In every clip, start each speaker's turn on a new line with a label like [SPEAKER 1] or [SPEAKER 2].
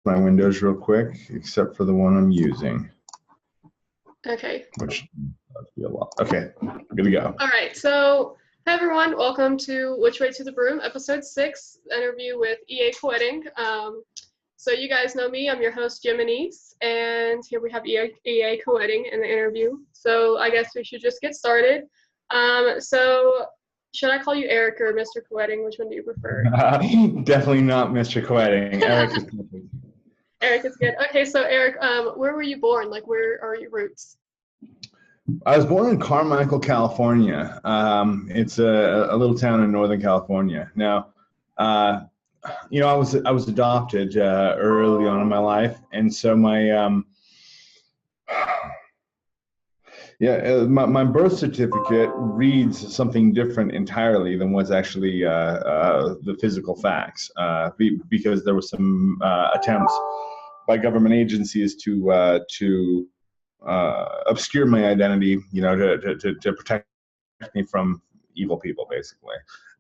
[SPEAKER 1] my windows real quick, except for the one I'm using.
[SPEAKER 2] Okay.
[SPEAKER 1] Which would be a lot. Okay, good to go.
[SPEAKER 2] All right. So, hi everyone. Welcome to Which Way to the Broom, episode 6, interview with EA Koetting. So you guys know me. I'm your host, Jiminese, and here we have EA Koetting in the interview. So I guess we should just get started. So should I call you Eric or Mr. Koetting? Which one do you prefer?
[SPEAKER 1] Definitely not Mr. Koetting. Eric is perfect.
[SPEAKER 2] Eric is good. Okay, so Eric, where were you born? Like, where are your roots?
[SPEAKER 1] I was born in Carmichael, California. It's a little town in Northern California. Now, I was adopted early on in my life, and so my my birth certificate reads something different entirely than what's actually the physical facts, because there were some attempts by government agencies to obscure my identity, to protect me from evil people, basically.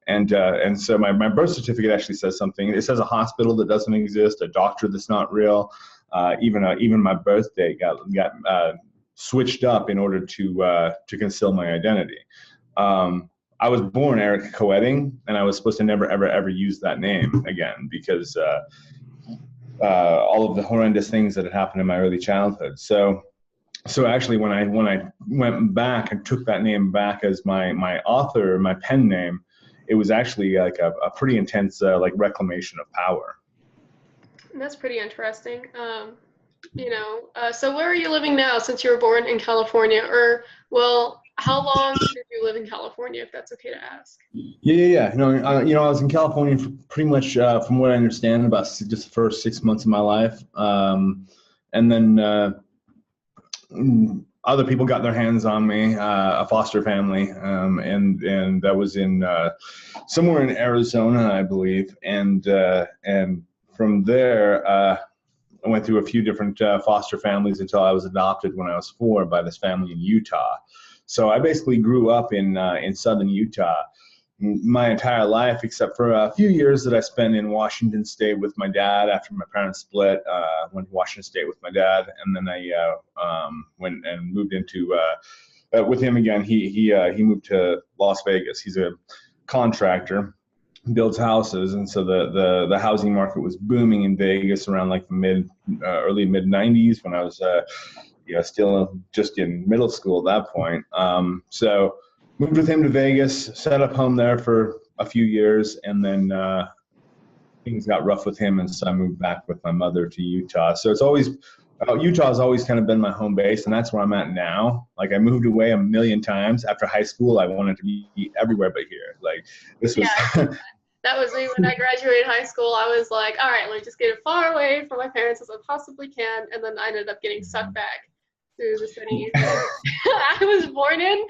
[SPEAKER 1] And so my birth certificate actually says something. It says a hospital that doesn't exist, a doctor that's not real, even my birth date got switched up in order to conceal my identity. I was born Eric Koetting, and I was supposed to never ever use that name again because all of the horrendous things that had happened in my early childhood. So actually, when I went back and took that name back as my my pen name, it was actually like a pretty intense reclamation of power.
[SPEAKER 2] That's pretty interesting. So where are you living now since you were born in California? Or, well, how long did you live in California, if that's okay to ask?
[SPEAKER 1] Yeah. No, I was in California for pretty much, from what I understand, about just the first 6 months of my life. And then other people got their hands on me, a foster family, and that was in somewhere in Arizona, I believe. And from there, I went through a few different foster families until I was adopted when I was 4 by this family in Utah. So I basically grew up in southern Utah my entire life, except for a few years that I spent in Washington State with my dad after my parents split. Went to Washington State with my dad, and then I went and moved into with him again. He moved to Las Vegas. He's a contractor, builds houses, and so the housing market was booming in Vegas around like the early mid 90s when I was still just in middle school at that point. So moved with him to Vegas, set up home there for a few years, and then things got rough with him, and so I moved back with my mother to Utah. So it's always Utah has always kind of been my home base, and that's where I'm at now. Like, I moved away a million times. After high school, I wanted to be everywhere but here. Like, this was...
[SPEAKER 2] Yeah, that was me when I graduated high school. I was like, all right, let me just get as far away from my parents as I possibly can, and then I ended up getting sucked back to the city I was born in.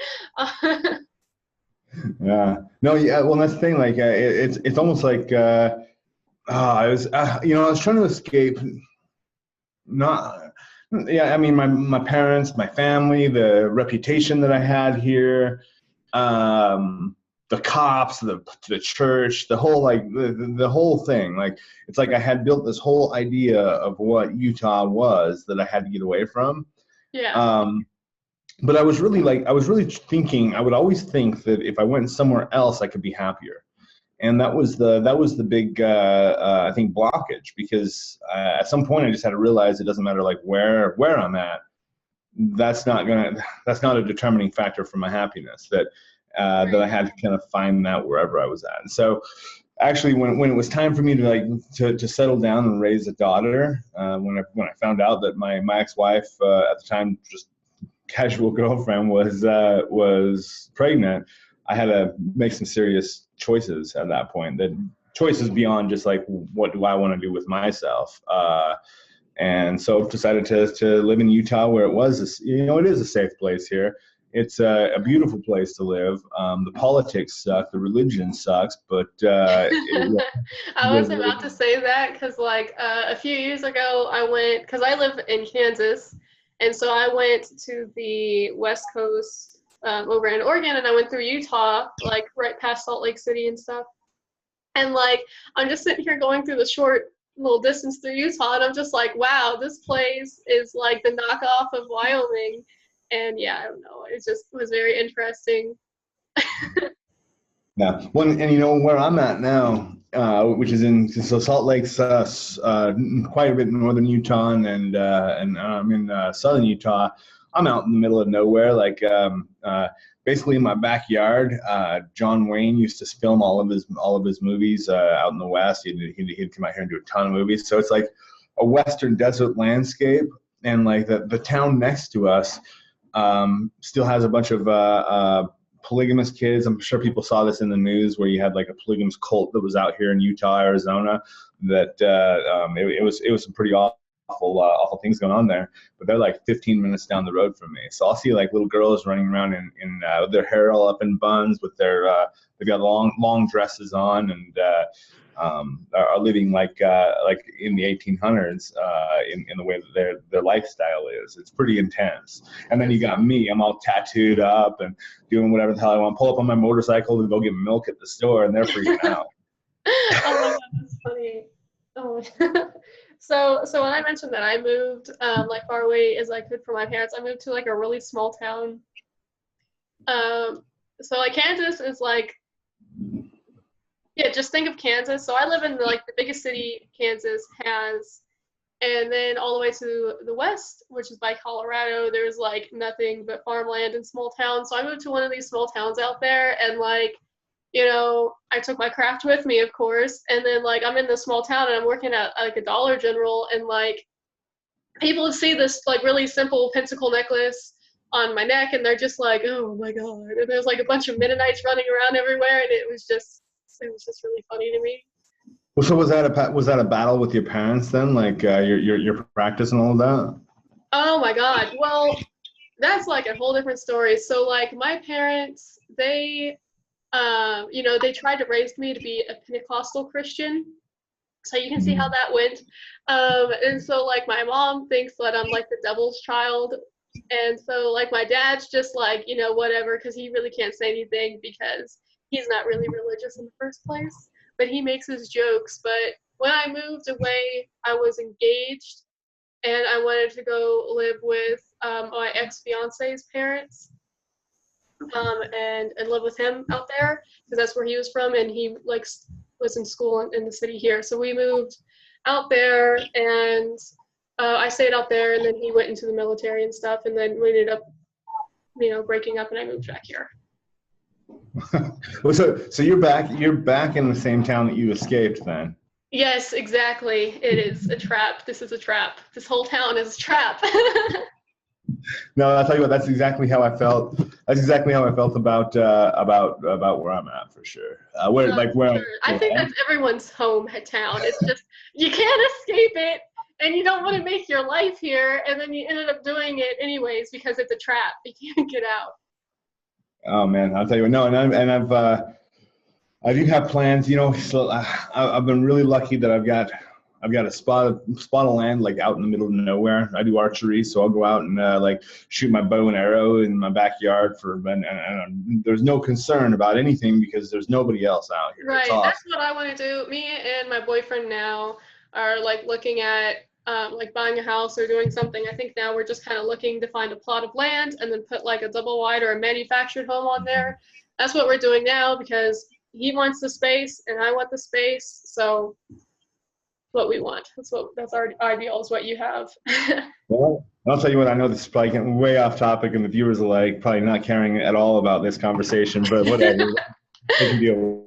[SPEAKER 1] Yeah. No, yeah, well, that's the thing. Like, it's almost like I was trying to escape. I mean, my parents, my family, the reputation that I had here, the cops, the church, the whole the whole thing. Like, it's like I had built this whole idea of what Utah was that I had to get away from.
[SPEAKER 2] Yeah.
[SPEAKER 1] But I was really thinking. I would always think that if I went somewhere else, I could be happier. And that was the big I think blockage, because at some point I just had to realize it doesn't matter like where I'm at. That's not a determining factor for my happiness. That I had to kind of find that wherever I was at. And so actually, when it was time for me to settle down and raise a daughter, when I found out that my ex-wife at the time, just casual girlfriend, was pregnant, I had to make some serious choices at that point. That choices beyond just like, what do I want to do with myself? And so decided to live in Utah, where it is a safe place here. It's a beautiful place to live. The politics suck, the religion sucks, but
[SPEAKER 2] I was about to say that because a few years ago I went, because I live in Kansas, and so I went to the West Coast over in Oregon, and I went through Utah, like right past Salt Lake City and stuff. And I'm just sitting here going through the short little distance through Utah, and I'm just like, wow, this place is like the knockoff of Wyoming. And yeah, I don't know, it just was very interesting.
[SPEAKER 1] Yeah. One, and where I'm at now, which is in Salt Lake's quite a bit in northern Utah, and I'm in southern Utah. I'm out in the middle of nowhere, like basically in my backyard. John Wayne used to film all of his movies out in the West. He'd come out here and do a ton of movies. So it's like a western desert landscape, and like the town next to us still has a bunch of polygamous kids. I'm sure people saw this in the news, where you had like a polygamous cult that was out here in Utah, Arizona. That it was some pretty awful things going on there. But they're like 15 minutes down the road from me, so I'll see like little girls running around in their hair all up in buns, with their they've got long dresses on, and are living like in the 1800s in the way that their lifestyle is. It's pretty intense. And then you got me. I'm all tattooed up and doing whatever the hell I want. Pull up on my motorcycle and go get milk at the store, and they're freaking out.
[SPEAKER 2] Oh my God, that's funny. Oh. So when I mentioned that I moved like far away as I could from my parents, I moved to like a really small town. So like Kansas is like, yeah, just think of Kansas. So I live in the biggest city Kansas has, and then all the way to the west, which is by Colorado, there's like nothing but farmland and small towns. So I moved to one of these small towns out there, and like, I took my craft with me, of course, and then like I'm in this small town and I'm working at like a Dollar General, and like people see this like really simple pentacle necklace on my neck, and they're just like, oh my God. And there's like a bunch of Mennonites running around everywhere, and it was just really funny to me.
[SPEAKER 1] Well, so was that a battle with your parents then, like your practice and all of that?
[SPEAKER 2] Oh my God. Well, that's like a whole different story. So like my parents, they they tried to raise me to be a Pentecostal Christian. So you can see how that went. And so like my mom thinks that I'm like the devil's child. And so like my dad's just like, whatever, because he really can't say anything because he's not really religious in the first place. But he makes his jokes. But when I moved away, I was engaged, and I wanted to go live with my ex-fiance's parents. And live with him out there because that's where he was from, and he like was in school in the city here. So we moved out there, and I stayed out there, and then he went into the military and stuff, and then we ended up, breaking up, and I moved back here.
[SPEAKER 1] Well, so you're back in the same town that you escaped then?
[SPEAKER 2] Yes, exactly. It is a trap. This is a trap. This whole town is a trap.
[SPEAKER 1] No, I'll tell you what. That's exactly how I felt. That's exactly how I felt about where I'm at, for sure. Sure.
[SPEAKER 2] I think that's everyone's hometown. It's just you can't escape it, and you don't want to make your life here, and then you ended up doing it anyways because it's a trap. You can't get out.
[SPEAKER 1] Oh man, I'll tell you what. No, I do have plans. So I've been really lucky that I've got a spot of land like out in the middle of nowhere. I do archery, so I'll go out and like shoot my bow and arrow in my backyard and there's no concern about anything because there's nobody else out here.
[SPEAKER 2] Right, that's what I want to do. Me and my boyfriend now are like looking at like buying a house or doing something. I think now we're just kind of looking to find a plot of land and then put like a double wide or a manufactured home on there. That's what we're doing now because he wants the space and I want the space. So what we want. That's our ideal is what you have.
[SPEAKER 1] Well, I'll tell you what, I know this is probably getting way off topic and the viewers are like probably not caring at all about this conversation, but whatever. They can deal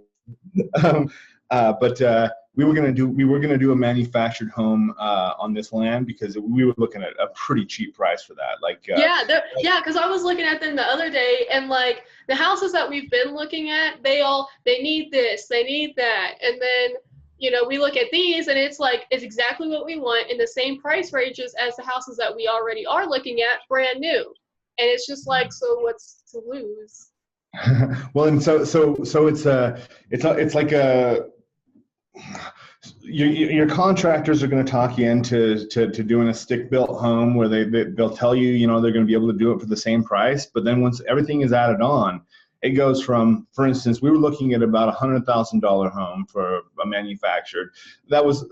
[SPEAKER 1] with it. We were gonna do a manufactured home on this land because we were looking at a pretty cheap price for that.
[SPEAKER 2] Because I was looking at them the other day, and like the houses that we've been looking at, they need this, they need that, and then we look at these, and it's exactly what we want in the same price ranges as the houses that we already are looking at, brand new, and it's just like, so what's to lose?
[SPEAKER 1] Well, and so it's like your contractors are going to talk you into doing a stick-built home where they'll tell you they're going to be able to do it for the same price, but then once everything is added on, it goes from, for instance, we were looking at about $100,000 home for a manufactured. That was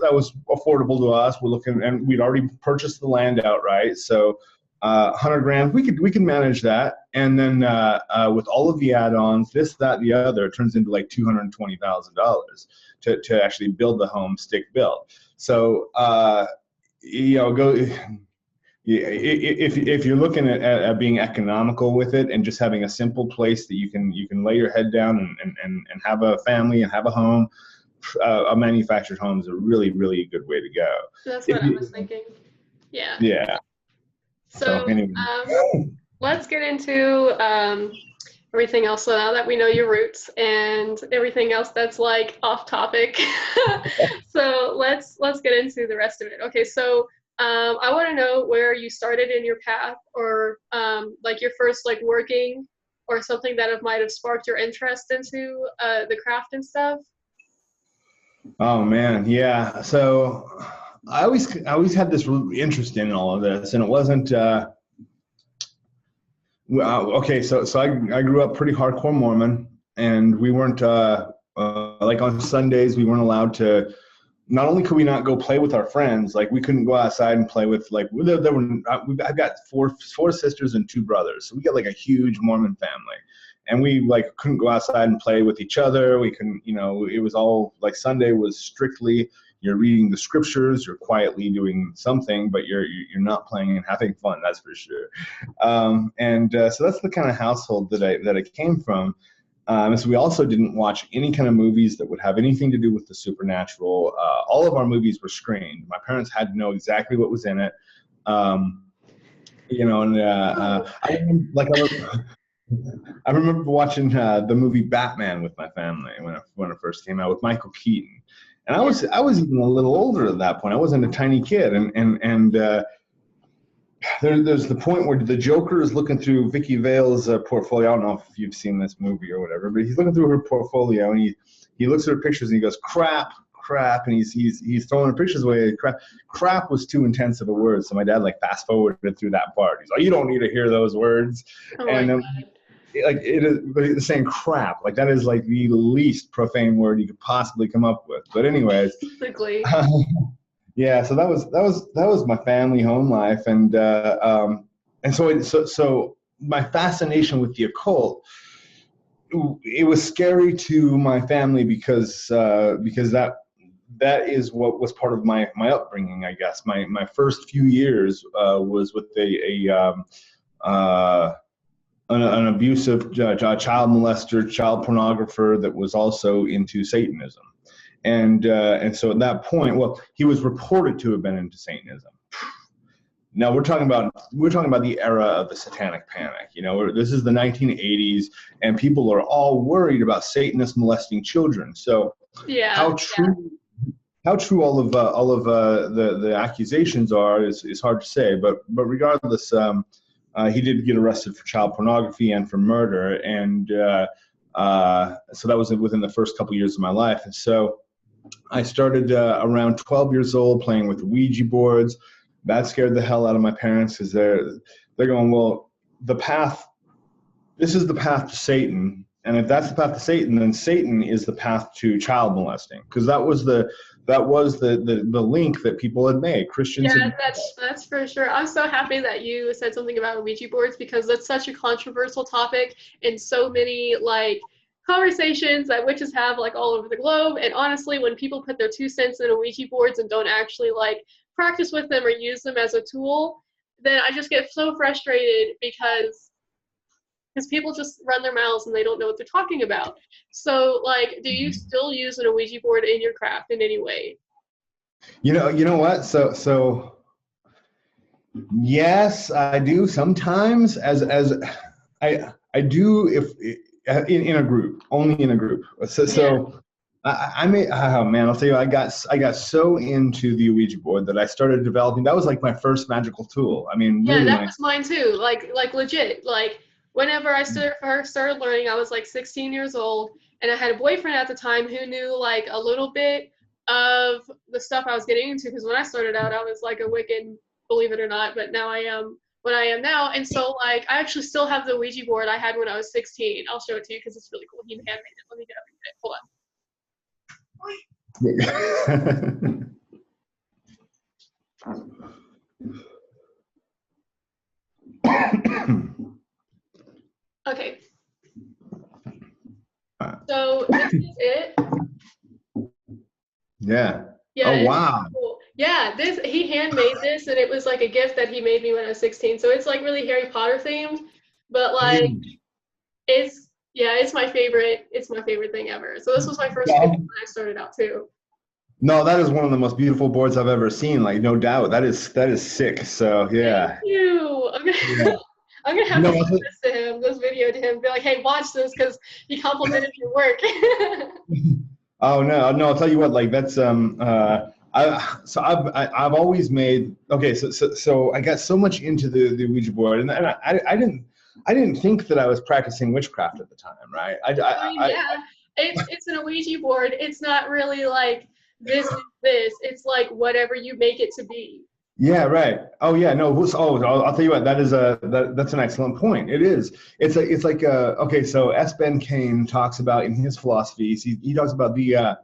[SPEAKER 1] affordable to us. We're looking, and we'd already purchased the land outright, so 100 grand, we could manage that. And then with all of the add-ons, this, that, the other, it turns into like $220,000 to actually build the home stick built. So if you're looking at being economical with it and just having a simple place that you can lay your head down and have a family and have a home, a manufactured home is a really, really good way to go.
[SPEAKER 2] That's what I was thinking. Yeah.
[SPEAKER 1] Yeah.
[SPEAKER 2] So
[SPEAKER 1] anyway.
[SPEAKER 2] Let's get into everything else. So now that we know your roots and everything else that's like off topic, so let's get into the rest of it. Okay, so I want to know where you started in your path, or like your first like working, or something that might have sparked your interest into the craft and stuff.
[SPEAKER 1] Oh man, yeah. So I always had this interest in all of this, and it wasn't. Okay, so I grew up pretty hardcore Mormon, and we weren't like on Sundays we weren't allowed to. Not only could we not go play with our friends, like we couldn't go outside and play with like I've got four sisters and two brothers, so we got like a huge Mormon family, and we like couldn't go outside and play with each other. We couldn't, it was all like Sunday was strictly you're reading the scriptures, you're quietly doing something, but you're not playing and having fun. That's for sure. So that's the kind of household that I came from. So we also didn't watch any kind of movies that would have anything to do with the supernatural. All of our movies were screened. My parents had to know exactly what was in it. I remember watching the movie Batman with my family when it first came out with Michael Keaton. And I was even a little older at that point. I wasn't a tiny kid, and there's the point where the Joker is looking through Vicky Vale's portfolio. I don't know if you've seen this movie or whatever, but he's looking through her portfolio, and he looks at her pictures and he goes, crap, and he's throwing her pictures away. Crap was too intense of a word, so my dad like fast forwarded through that part. He's like, you don't need to hear those words.
[SPEAKER 2] Oh
[SPEAKER 1] and like it is saying crap, like that is like the least profane word you could possibly come up with. But anyways, yeah, so that was my family home life, and so my fascination with the occult, it was scary to my family because that is what was part of my upbringing, I guess. My first few years was with an abusive child molester, child pornographer that was also into Satanism. And so at that point, well, he was reported to have been into Satanism. Now we're talking about the era of the Satanic Panic. This is the 1980s, and people are all worried about Satanists molesting children. So
[SPEAKER 2] yeah,
[SPEAKER 1] how true all of the accusations are is hard to say. But regardless, he did get arrested for child pornography and for murder, and so that was within the first couple years of my life. And so I started around 12 years old playing with Ouija boards. That scared the hell out of my parents because they're going, well, this is the path to Satan, and if that's the path to Satan, then Satan is the path to child molesting, because that was the link that people had made. Christians.
[SPEAKER 2] Yeah, that's for sure. I'm so happy that you said something about Ouija boards, because that's such a controversial topic in so many like conversations that witches have like all over the globe. And honestly, when people put their 2 cents in Ouija boards and don't actually like practice with them or use them as a tool, then I just get so frustrated because people just run their mouths and they don't know what they're talking about. So like, do you still use an Ouija board in your craft in any way?
[SPEAKER 1] You know what? So yes, I do sometimes, as I do if in a group, only in a group. So I may, oh man, I'll tell you, I got so into the Ouija board that I started developing. That was like my first magical tool. I mean,
[SPEAKER 2] yeah,
[SPEAKER 1] really
[SPEAKER 2] that was mine too. Like legit. Like whenever I first started learning, I was like 16 years old, and I had a boyfriend at the time who knew like a little bit of the stuff I was getting into. Because when I started out, I was like a Wiccan, believe it or not, but now I am what I am now. And so like I actually still have the Ouija board I had when I was 16. I'll show it to you because it's really cool. He handmade it. Let me get up and get it. Hold on. Okay. So this is it.
[SPEAKER 1] Yeah.
[SPEAKER 2] Yeah.
[SPEAKER 1] Oh wow.
[SPEAKER 2] Cool. Yeah, he handmade this, and it was like a gift that he made me when I was 16. So it's like really Harry Potter themed, but like it's my favorite. It's my favorite thing ever. So this was my first gift when I started out too.
[SPEAKER 1] No, that is one of the most beautiful boards I've ever seen. Like no doubt, that is sick. So yeah.
[SPEAKER 2] Thank you. I'm gonna have to send this video to him. Be like, hey, watch this because he complimented your work.
[SPEAKER 1] Oh no, I'll tell you what. Like that's I've always made so I got so much into the Ouija board, and I didn't think that I was practicing witchcraft at the time, right?
[SPEAKER 2] It's an Ouija board. It's not really like this is this. It's like whatever you make it to be.
[SPEAKER 1] Yeah, right. Oh yeah, no. I'll tell you what. That's an excellent point. It is. It's like okay. So S. Ben Kane talks about in his philosophies. He talks about that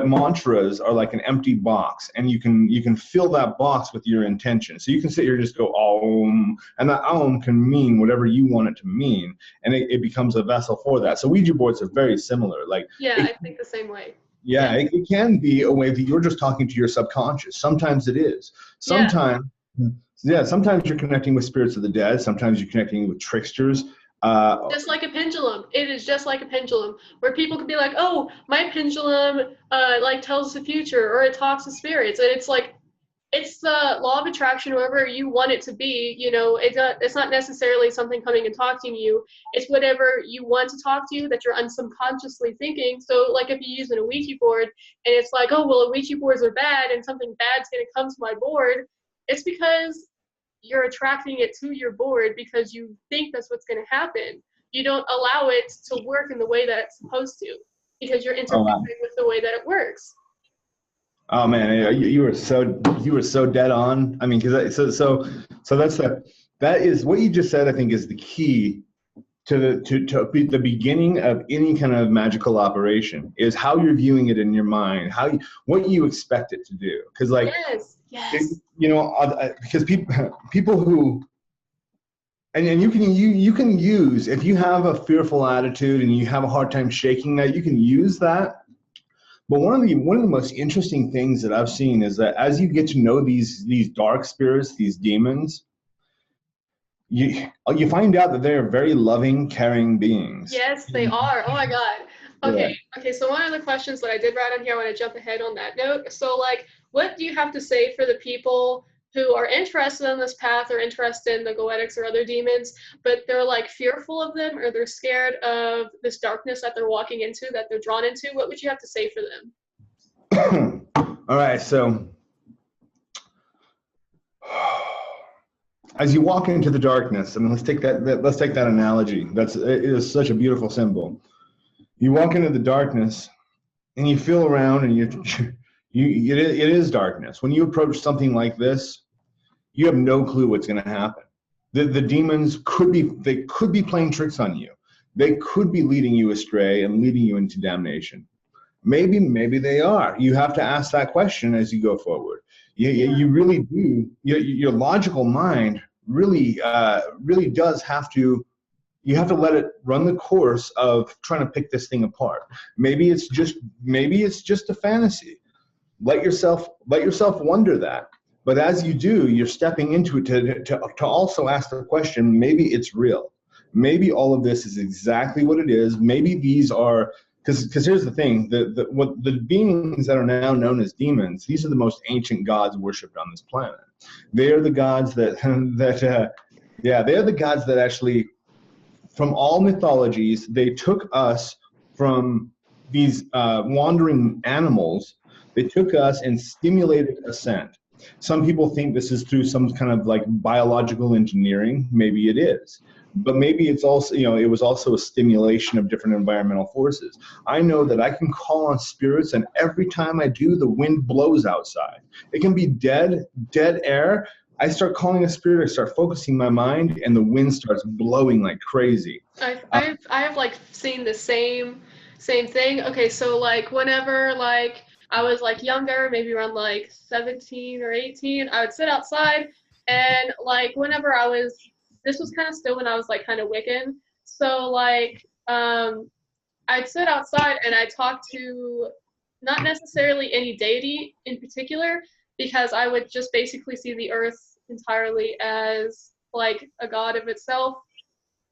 [SPEAKER 1] mantras are like an empty box, and you can fill that box with your intention. So you can sit here and just go Om, and that Om can mean whatever you want it to mean, and it becomes a vessel for that. So Ouija boards are very similar. Like
[SPEAKER 2] I think the same way.
[SPEAKER 1] Yeah, it can be a way that you're just talking to your subconscious. Sometimes it is. Sometimes you're connecting with spirits of the dead. Sometimes you're connecting with tricksters.
[SPEAKER 2] Just like a pendulum. It is just like a pendulum where people can be like, oh, my pendulum like tells the future, or it talks to spirits. And it's like, it's the law of attraction, whoever you want it to be. You know, it's not necessarily something coming and talking to you. It's whatever you want to talk to you that you're unsubconsciously thinking. So like if you use an Ouija board and it's like, oh, well, Ouija boards are bad and something bad's going to come to my board, it's because you're attracting it to your board because you think that's what's going to happen. You don't allow it to work in the way that it's supposed to because you're interfering with the way that it works.
[SPEAKER 1] Oh man, you were so dead on. I mean, because that is what you just said. I think is the key to the beginning of any kind of magical operation is how you're viewing it in your mind, what you expect it to do. Because like,
[SPEAKER 2] yes.
[SPEAKER 1] Because people who and you can use, if you have a fearful attitude and you have a hard time shaking that, you can use that. But one of the most interesting things that I've seen is that as you get to know these dark spirits, these demons, you find out that they are very loving, caring beings.
[SPEAKER 2] Yes, they are. Oh my God. Okay. So one of the questions that I did write on here, I want to jump ahead on that note. So like, what do you have to say for the people who are interested in this path or interested in the goetics or other demons, but they're like fearful of them or they're scared of this darkness that they're walking into, that they're drawn into? What would you have to say for them?
[SPEAKER 1] All right, so as you walk into the darkness, and let's take that analogy. It is such a beautiful symbol. You walk into the darkness and you feel around and it is darkness. When you approach something like this, you have no clue what's going to happen. The demons could be playing tricks on you. They could be leading you astray and leading you into damnation. Maybe they are. You have to ask that question as you go forward. You really do. Your logical mind really does have to. You have to let it run the course of trying to pick this thing apart. Maybe it's just a fantasy. Let yourself wonder that. But as you do, you're stepping into it to also ask the question, maybe it's real. Maybe all of this is exactly what it is. Maybe these are, because here's the thing, the beings that are now known as demons, these are the most ancient gods worshipped on this planet. They are the gods they are the gods that actually, from all mythologies, they took us from these wandering animals. They took us and stimulated ascent. Some people think this is through some kind of like biological engineering. Maybe it is. But maybe it's also, it was also a stimulation of different environmental forces. I know that I can call on spirits, and every time I do, the wind blows outside. It can be dead air. I start calling a spirit, I start focusing my mind, and the wind starts blowing like crazy.
[SPEAKER 2] I've like seen the same thing. Okay, so like whenever like I was like younger, maybe around like 17 or 18, I would sit outside and like whenever this was kind of still when I was like kind of Wiccan. So like I'd sit outside and I'd talk to not necessarily any deity in particular, because I would just basically see the earth entirely as like a god of itself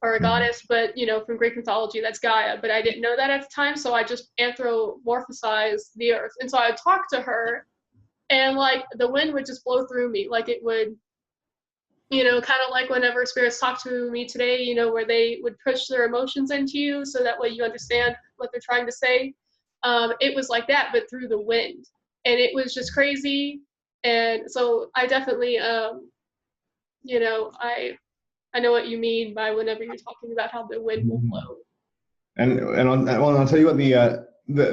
[SPEAKER 2] or a goddess, but from Greek mythology, that's Gaia. But I didn't know that at the time, so I just anthropomorphized the earth. And so I would talk to her, and like the wind would just blow through me, like it would, kind of like whenever spirits talk to me today, where they would push their emotions into you so that way you understand what they're trying to say. It was like that, but through the wind, and it was just crazy. And so I definitely, I know what you mean by whenever you're talking about how the wind will blow.
[SPEAKER 1] And I'll tell you what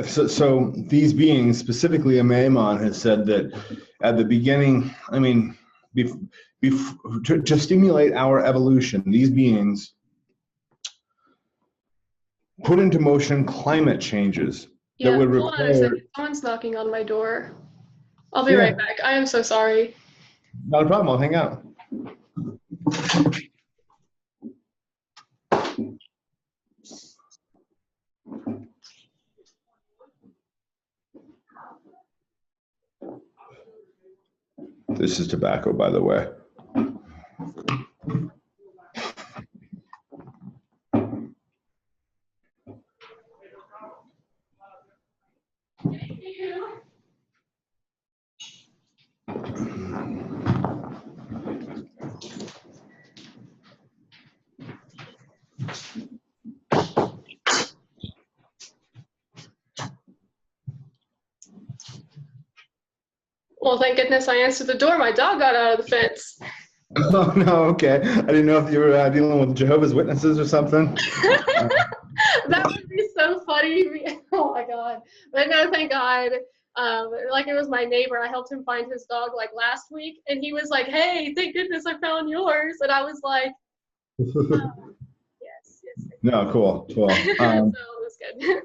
[SPEAKER 1] so these beings, specifically Amaimon, has said that at the beginning, I mean, to stimulate our evolution, these beings put into motion climate changes that would require.
[SPEAKER 2] Hold on a second. Someone's knocking on my door. I'll be right back. I am so sorry.
[SPEAKER 1] Not a problem. I'll hang out. This is tobacco, by the way.
[SPEAKER 2] Thank you. Well, thank goodness I answered the door. My dog got out of the fence.
[SPEAKER 1] Oh, no, okay. I didn't know if you were dealing with Jehovah's Witnesses or something.
[SPEAKER 2] That would be so funny. Oh, my God. But no, thank God. Like, it was my neighbor. I helped him find his dog, like, last week. And he was like, hey, thank goodness I found yours. And I was like, oh, yes.
[SPEAKER 1] No, cool.
[SPEAKER 2] So it was good.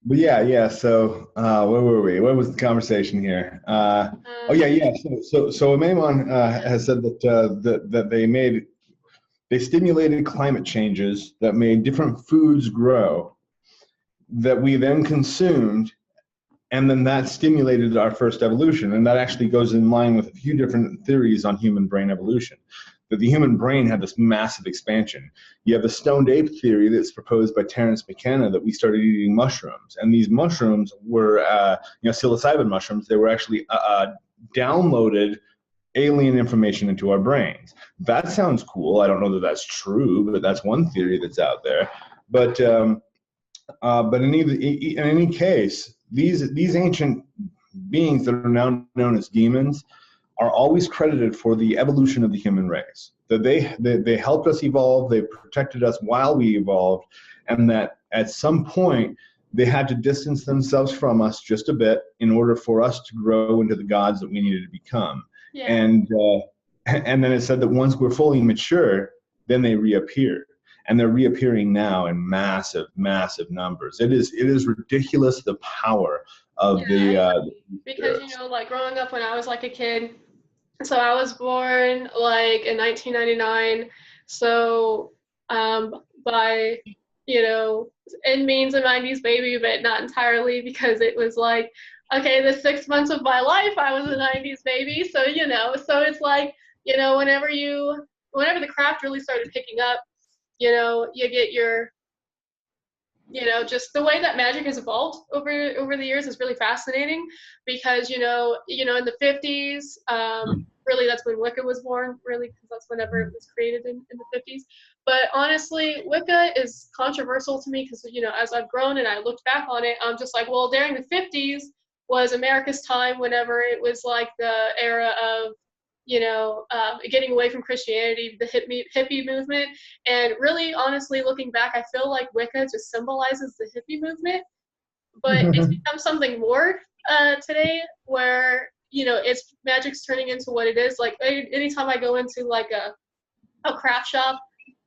[SPEAKER 1] But yeah. So where were we? What was the conversation here? So Amaimon has said that they stimulated climate changes that made different foods grow that we then consumed, and then that stimulated our first evolution. And that actually goes in line with a few different theories on human brain evolution. That the human brain had this massive expansion. You have the stoned ape theory that's proposed by Terence McKenna, that we started eating mushrooms, and these mushrooms were, psilocybin mushrooms. They were actually downloaded alien information into our brains. That sounds cool. I don't know that that's true, but that's one theory that's out there. But in any case, these ancient beings that are now known as demons are always credited for the evolution of the human race. That they helped us evolve, they protected us while we evolved, and that at some point they had to distance themselves from us just a bit in order for us to grow into the gods that we needed to become. Yeah. And then it said that once we're fully mature, then they reappear. And they're reappearing now in massive, massive numbers. It is ridiculous, the power of
[SPEAKER 2] because like growing up when I was like a kid, so I was born like in 1999. So by it means a 90s baby, but not entirely, because it was like, okay, the 6 months of my life I was a 90s baby. So so it's like whenever the craft really started picking up, you get your just the way that magic has evolved over the years is really fascinating, because in the 50s, really that's when Wicca was born, really, because that's whenever it was created in the 50s. But honestly, Wicca is controversial to me, because as I've grown and I looked back on it, I'm just like, well, during the 50s was America's time, whenever it was like the era of getting away from Christianity, the hippie movement. And really, honestly, looking back, I feel like Wicca just symbolizes the hippie movement, but it's become something more today, where it's magic's turning into what it is. Like anytime I go into like a craft shop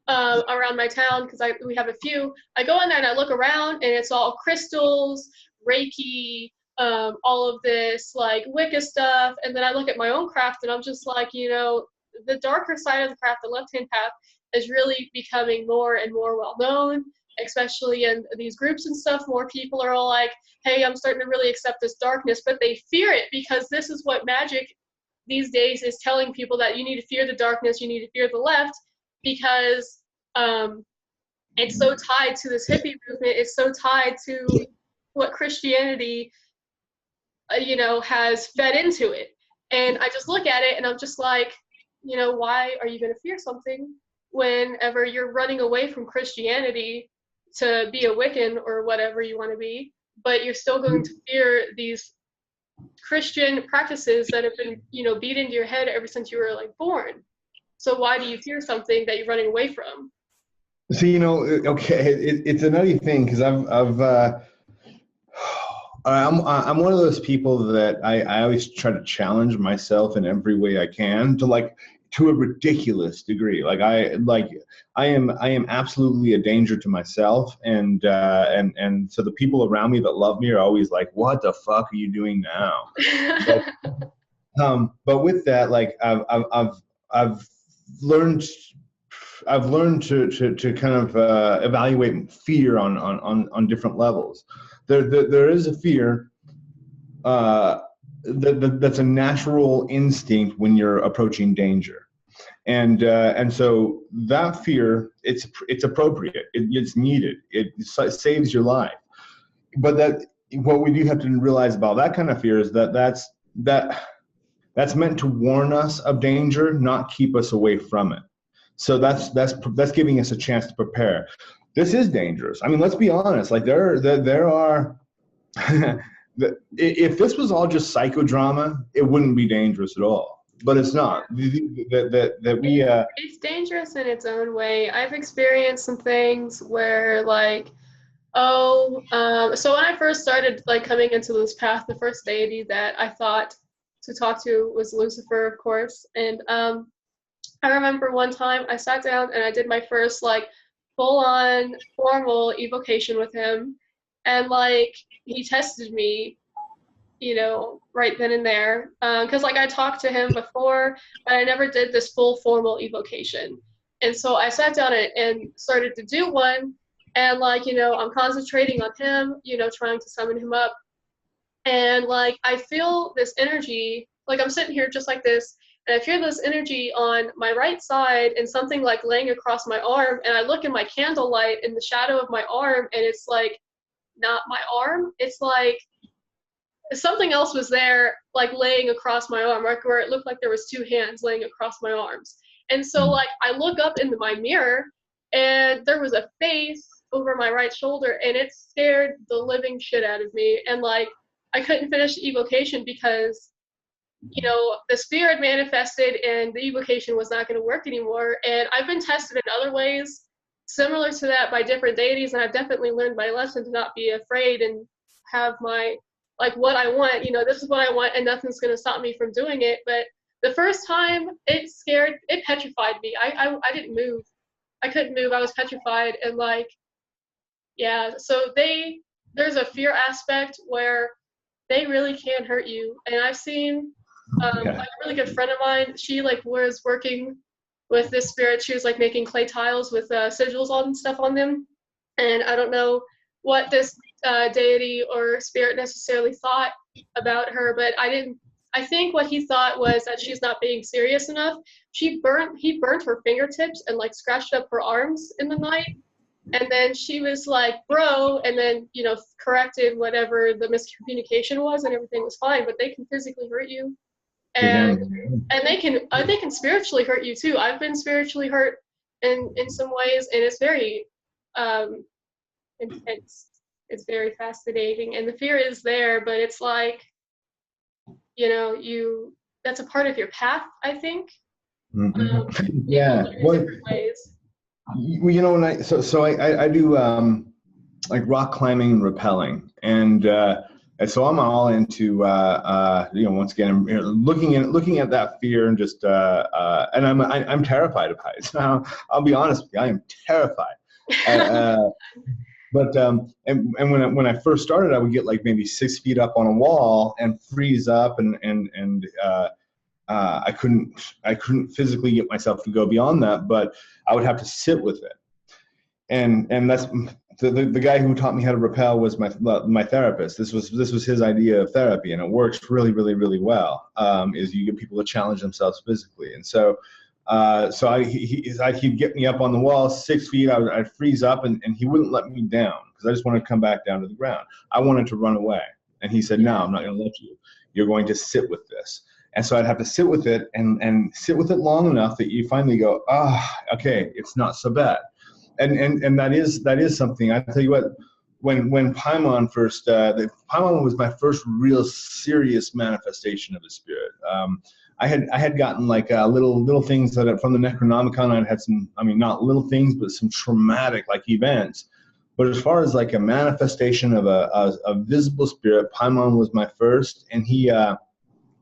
[SPEAKER 2] around my town, because we have a few, I go in there and I look around and it's all crystals, Reiki, all of this like Wicca stuff, and then I look at my own craft and I'm just like, the darker side of the craft, the left-hand path, is really becoming more and more well known, especially in these groups and stuff. More people are all like, hey, I'm starting to really accept this darkness, but they fear it because this is what magic these days is telling people, that you need to fear the darkness, you need to fear the left, because it's so tied to this hippie movement, it's so tied to what Christianity, has fed into it. And I just look at it and I'm just like, why are you going to fear something whenever you're running away from Christianity to be a Wiccan or whatever you want to be, but you're still going to fear these Christian practices that have been, beat into your head ever since you were like born. So why do you fear something that you're running away from?
[SPEAKER 1] So, okay, it's a nutty thing, because I'm one of those people that I always try to challenge myself in every way I can, to a ridiculous degree. I am absolutely a danger to myself, and so the people around me that love me are always like, what the fuck are you doing now? But with that, I've learned to kind of evaluate fear on different levels. There is a fear that's a natural instinct when you're approaching danger, and so that fear, it's appropriate, it's needed, it saves your life. But what we do have to realize about that kind of fear is that's meant to warn us of danger, not keep us away from it. So that's giving us a chance to prepare. This is dangerous. I mean, let's be honest. There are. If this was all just psychodrama, it wouldn't be dangerous at all. But it's not.
[SPEAKER 2] It's dangerous in its own way. I've experienced some things where so when I first started coming into this path, the first deity that I thought to talk to was Lucifer, of course, and I remember one time I sat down and I did my first full-on formal evocation with him, and he tested me, right then and there, because I talked to him before, but I never did this full formal evocation. And so I sat down and started to do one, and I'm concentrating on him, trying to summon him up, and I feel this energy, I'm sitting here just like this, and I feel this energy on my right side and something laying across my arm, and I look in my candlelight in the shadow of my arm, and it's not my arm, it's something else was there, laying across my arm, where it looked like there was two hands laying across my arms. And so I look up into my mirror, and there was a face over my right shoulder, and it scared the living shit out of me. And I couldn't finish the evocation because the spirit manifested and the evocation was not going to work anymore. And I've been tested in other ways similar to that by different deities, and I've definitely learned my lesson to not be afraid and have my what I want, this is what I want, and nothing's going to stop me from doing it. But the first time, it petrified me. I didn't move. I couldn't move. I was petrified. And so there's a fear aspect where they really can hurt you. And I've seen a really good friend of mine, she was working with this spirit. She was making clay tiles with sigils on stuff on them. And I don't know what this deity or spirit necessarily thought about her, but I think what he thought was that she's not being serious enough. He burnt her fingertips and scratched up her arms in the night. And then she was like, bro, and then, corrected whatever the miscommunication was, and everything was fine. But they can physically hurt you. And they can spiritually hurt you too. I've been spiritually hurt in some ways, and it's very intense. It's very fascinating, and the fear is there, but it's that's a part of your path, I think.
[SPEAKER 1] Yeah.
[SPEAKER 2] Different ways.
[SPEAKER 1] When I do rock climbing and rappelling, and And so I'm all into, once again, I'm looking at that fear and just, and I'm terrified of heights. I'll be honest with you, I am terrified. But and when I first started, I would get like maybe 6 feet up on a wall and freeze up, and I couldn't physically get myself to go beyond that, but I would have to sit with it. And that's the guy who taught me how to rappel was my therapist. This was his idea of therapy, and it works really, really, really well. Is you get people to challenge themselves physically, and so he'd get me up on the wall 6 feet. I'd freeze up, and he wouldn't let me down because I just wanted to come back down to the ground. I wanted to run away, and he said, "No, I'm not going to let you. You're going to sit with this." And so I'd have to sit with it and sit with it long enough that you finally go, okay, it's not so bad. And that is something. I tell you what, when Paimon first, Paimon was my first real serious manifestation of the spirit. I had gotten like little things that from the Necronomicon. I'd had some, I mean, not little things, but some traumatic like events. But as far as like a manifestation of a visible spirit, Paimon was my first, and he.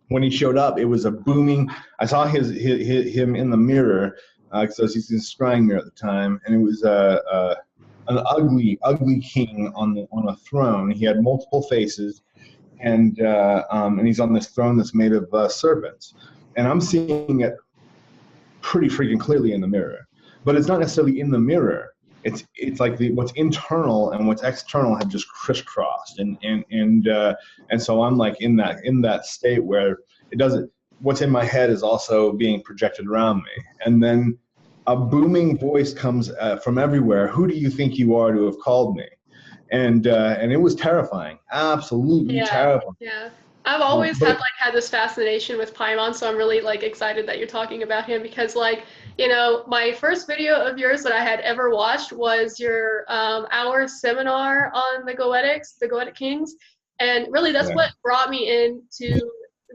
[SPEAKER 1] When he showed up, it was a booming. I saw him in the mirror because he's in the scrying mirror at the time, and it was an ugly king on a throne. He had multiple faces, and he's on this throne that's made of serpents. And I'm seeing it pretty freaking clearly in the mirror, but it's not necessarily in the mirror. It's like what's internal and what's external have just crisscrossed, and so I'm like in that state where it doesn't. What's in my head is also being projected around me, and then a booming voice comes from everywhere. Who do you think you are to have called me? And it was terrifying, absolutely terrifying.
[SPEAKER 2] Yeah. I've always had this fascination with Paimon, so I'm really like excited that you're talking about him because my first video of yours that I had ever watched was your hour seminar on the Goetic Kings, and really that's what brought me into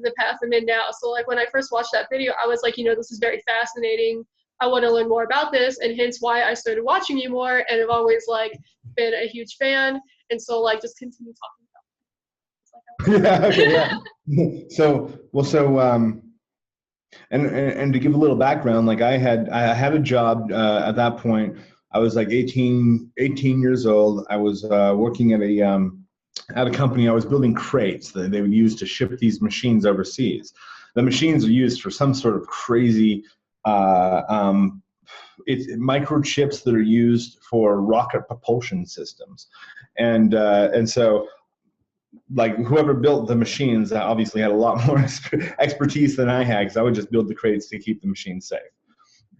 [SPEAKER 2] the path I'm in now. So like when I first watched that video, I was like, this is very fascinating. I want to learn more about this, and hence why I started watching you more, and I've always like been a huge fan, and so like just continue talking.
[SPEAKER 1] And to give a little background, like I had a job at that point. I was like 18 years old. I was working at a company. I was building crates that they would use to ship these machines overseas. The machines are used for some sort of crazy it's microchips that are used for rocket propulsion systems, and so. Like whoever built the machines obviously had a lot more expertise than I had because I would just build the crates to keep the machines safe.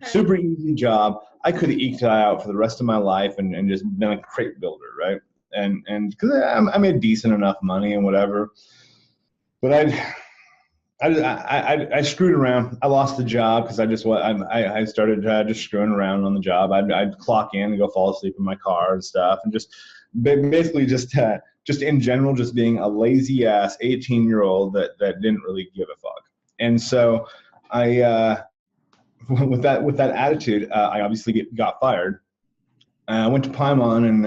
[SPEAKER 1] Okay. Super easy job. I could have eked that out for the rest of my life and just been a crate builder, right? And because I made decent enough money and whatever, but I screwed around. I lost the job because I started just screwing around on the job. I'd clock in and go fall asleep in my car and stuff, and just basically just in general, just being a lazy ass 18-year-old that didn't really give a fuck. And so I, with that attitude, I obviously got fired. I went to Paimon, and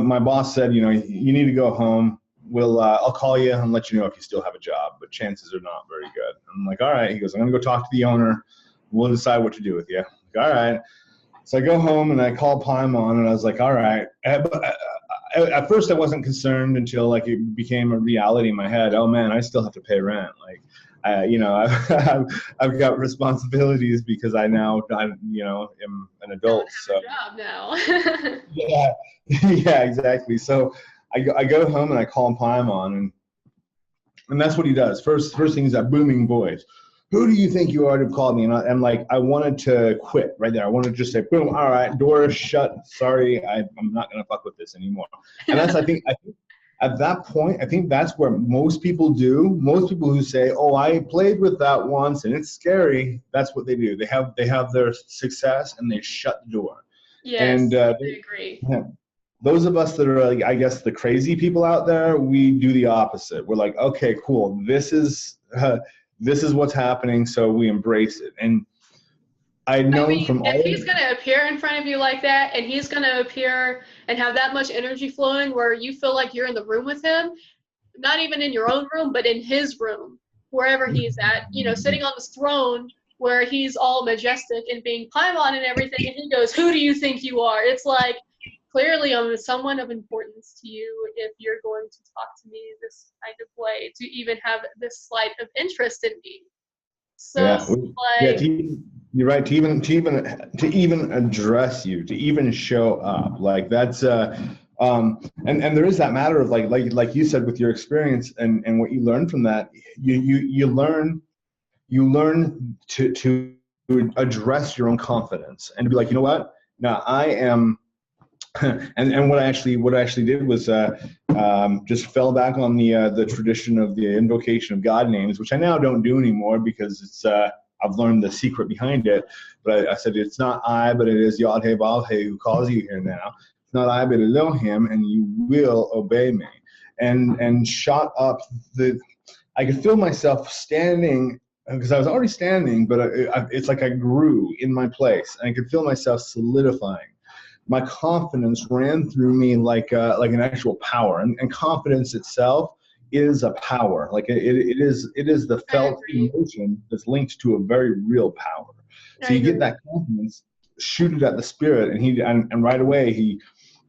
[SPEAKER 1] my boss said, you need to go home. I'll call you and let you know if you still have a job, but chances are not very good. I'm like, all right. He goes, I'm gonna go talk to the owner. We'll decide what to do with you. I'm like, all right. So I go home and I call Paimon, and I was like, all right. At first I wasn't concerned until like it became a reality in my head. Oh man, I still have to pay rent. Like, I've got responsibilities because I now am an adult. So
[SPEAKER 2] job now.
[SPEAKER 1] yeah, exactly. So I go home and I call Paimon, and that's what he does. First thing is that booming voice. Who do you think you are to have called me? And like, I wanted to quit right there. I wanted to just say, boom, all right, door is shut. Sorry, I'm not going to fuck with this anymore. And that's, I think at that point, I think that's where most people do. Most people who say, oh, I played with that once and it's scary, that's what they do. They have their success and they shut the door.
[SPEAKER 2] Yes,
[SPEAKER 1] and,
[SPEAKER 2] I agree.
[SPEAKER 1] Yeah, those of us that are, like, I guess, the crazy people out there, we do the opposite. We're like, okay, cool. This is what's happening, so we embrace it. And I'd known from all.
[SPEAKER 2] If he's gonna appear in front of you like that, and he's gonna appear and have that much energy flowing where you feel like you're in the room with him, not even in your own room, but in his room, wherever he's at, sitting on this throne where he's all majestic and being Paimon and everything, and he goes, "Who do you think you are?" It's like, clearly I'm someone of importance to you if you're going to talk to me this kind of way, to even have this slight of interest in me. So,
[SPEAKER 1] you're right. To even address you, to even show up, like that's and there is that matter of like you said with your experience and what you learned from that. You learn to address your own confidence and to be like, you know what? Now I am. And what I actually did was just fell back on the tradition of the invocation of God names, which I now don't do anymore because it's I've learned the secret behind it. But I said it's not I, but it is Yod-Heh Vav-Heh who calls you here now. It's not I, but Elohim, and you will obey me. And shot up I could feel myself standing because I was already standing, but it's like I grew in my place, and I could feel myself solidifying. My confidence ran through me like an actual power, and confidence itself is a power. Like it is the felt emotion that's linked to a very real power. So you get that confidence, shoot it at the spirit, and right away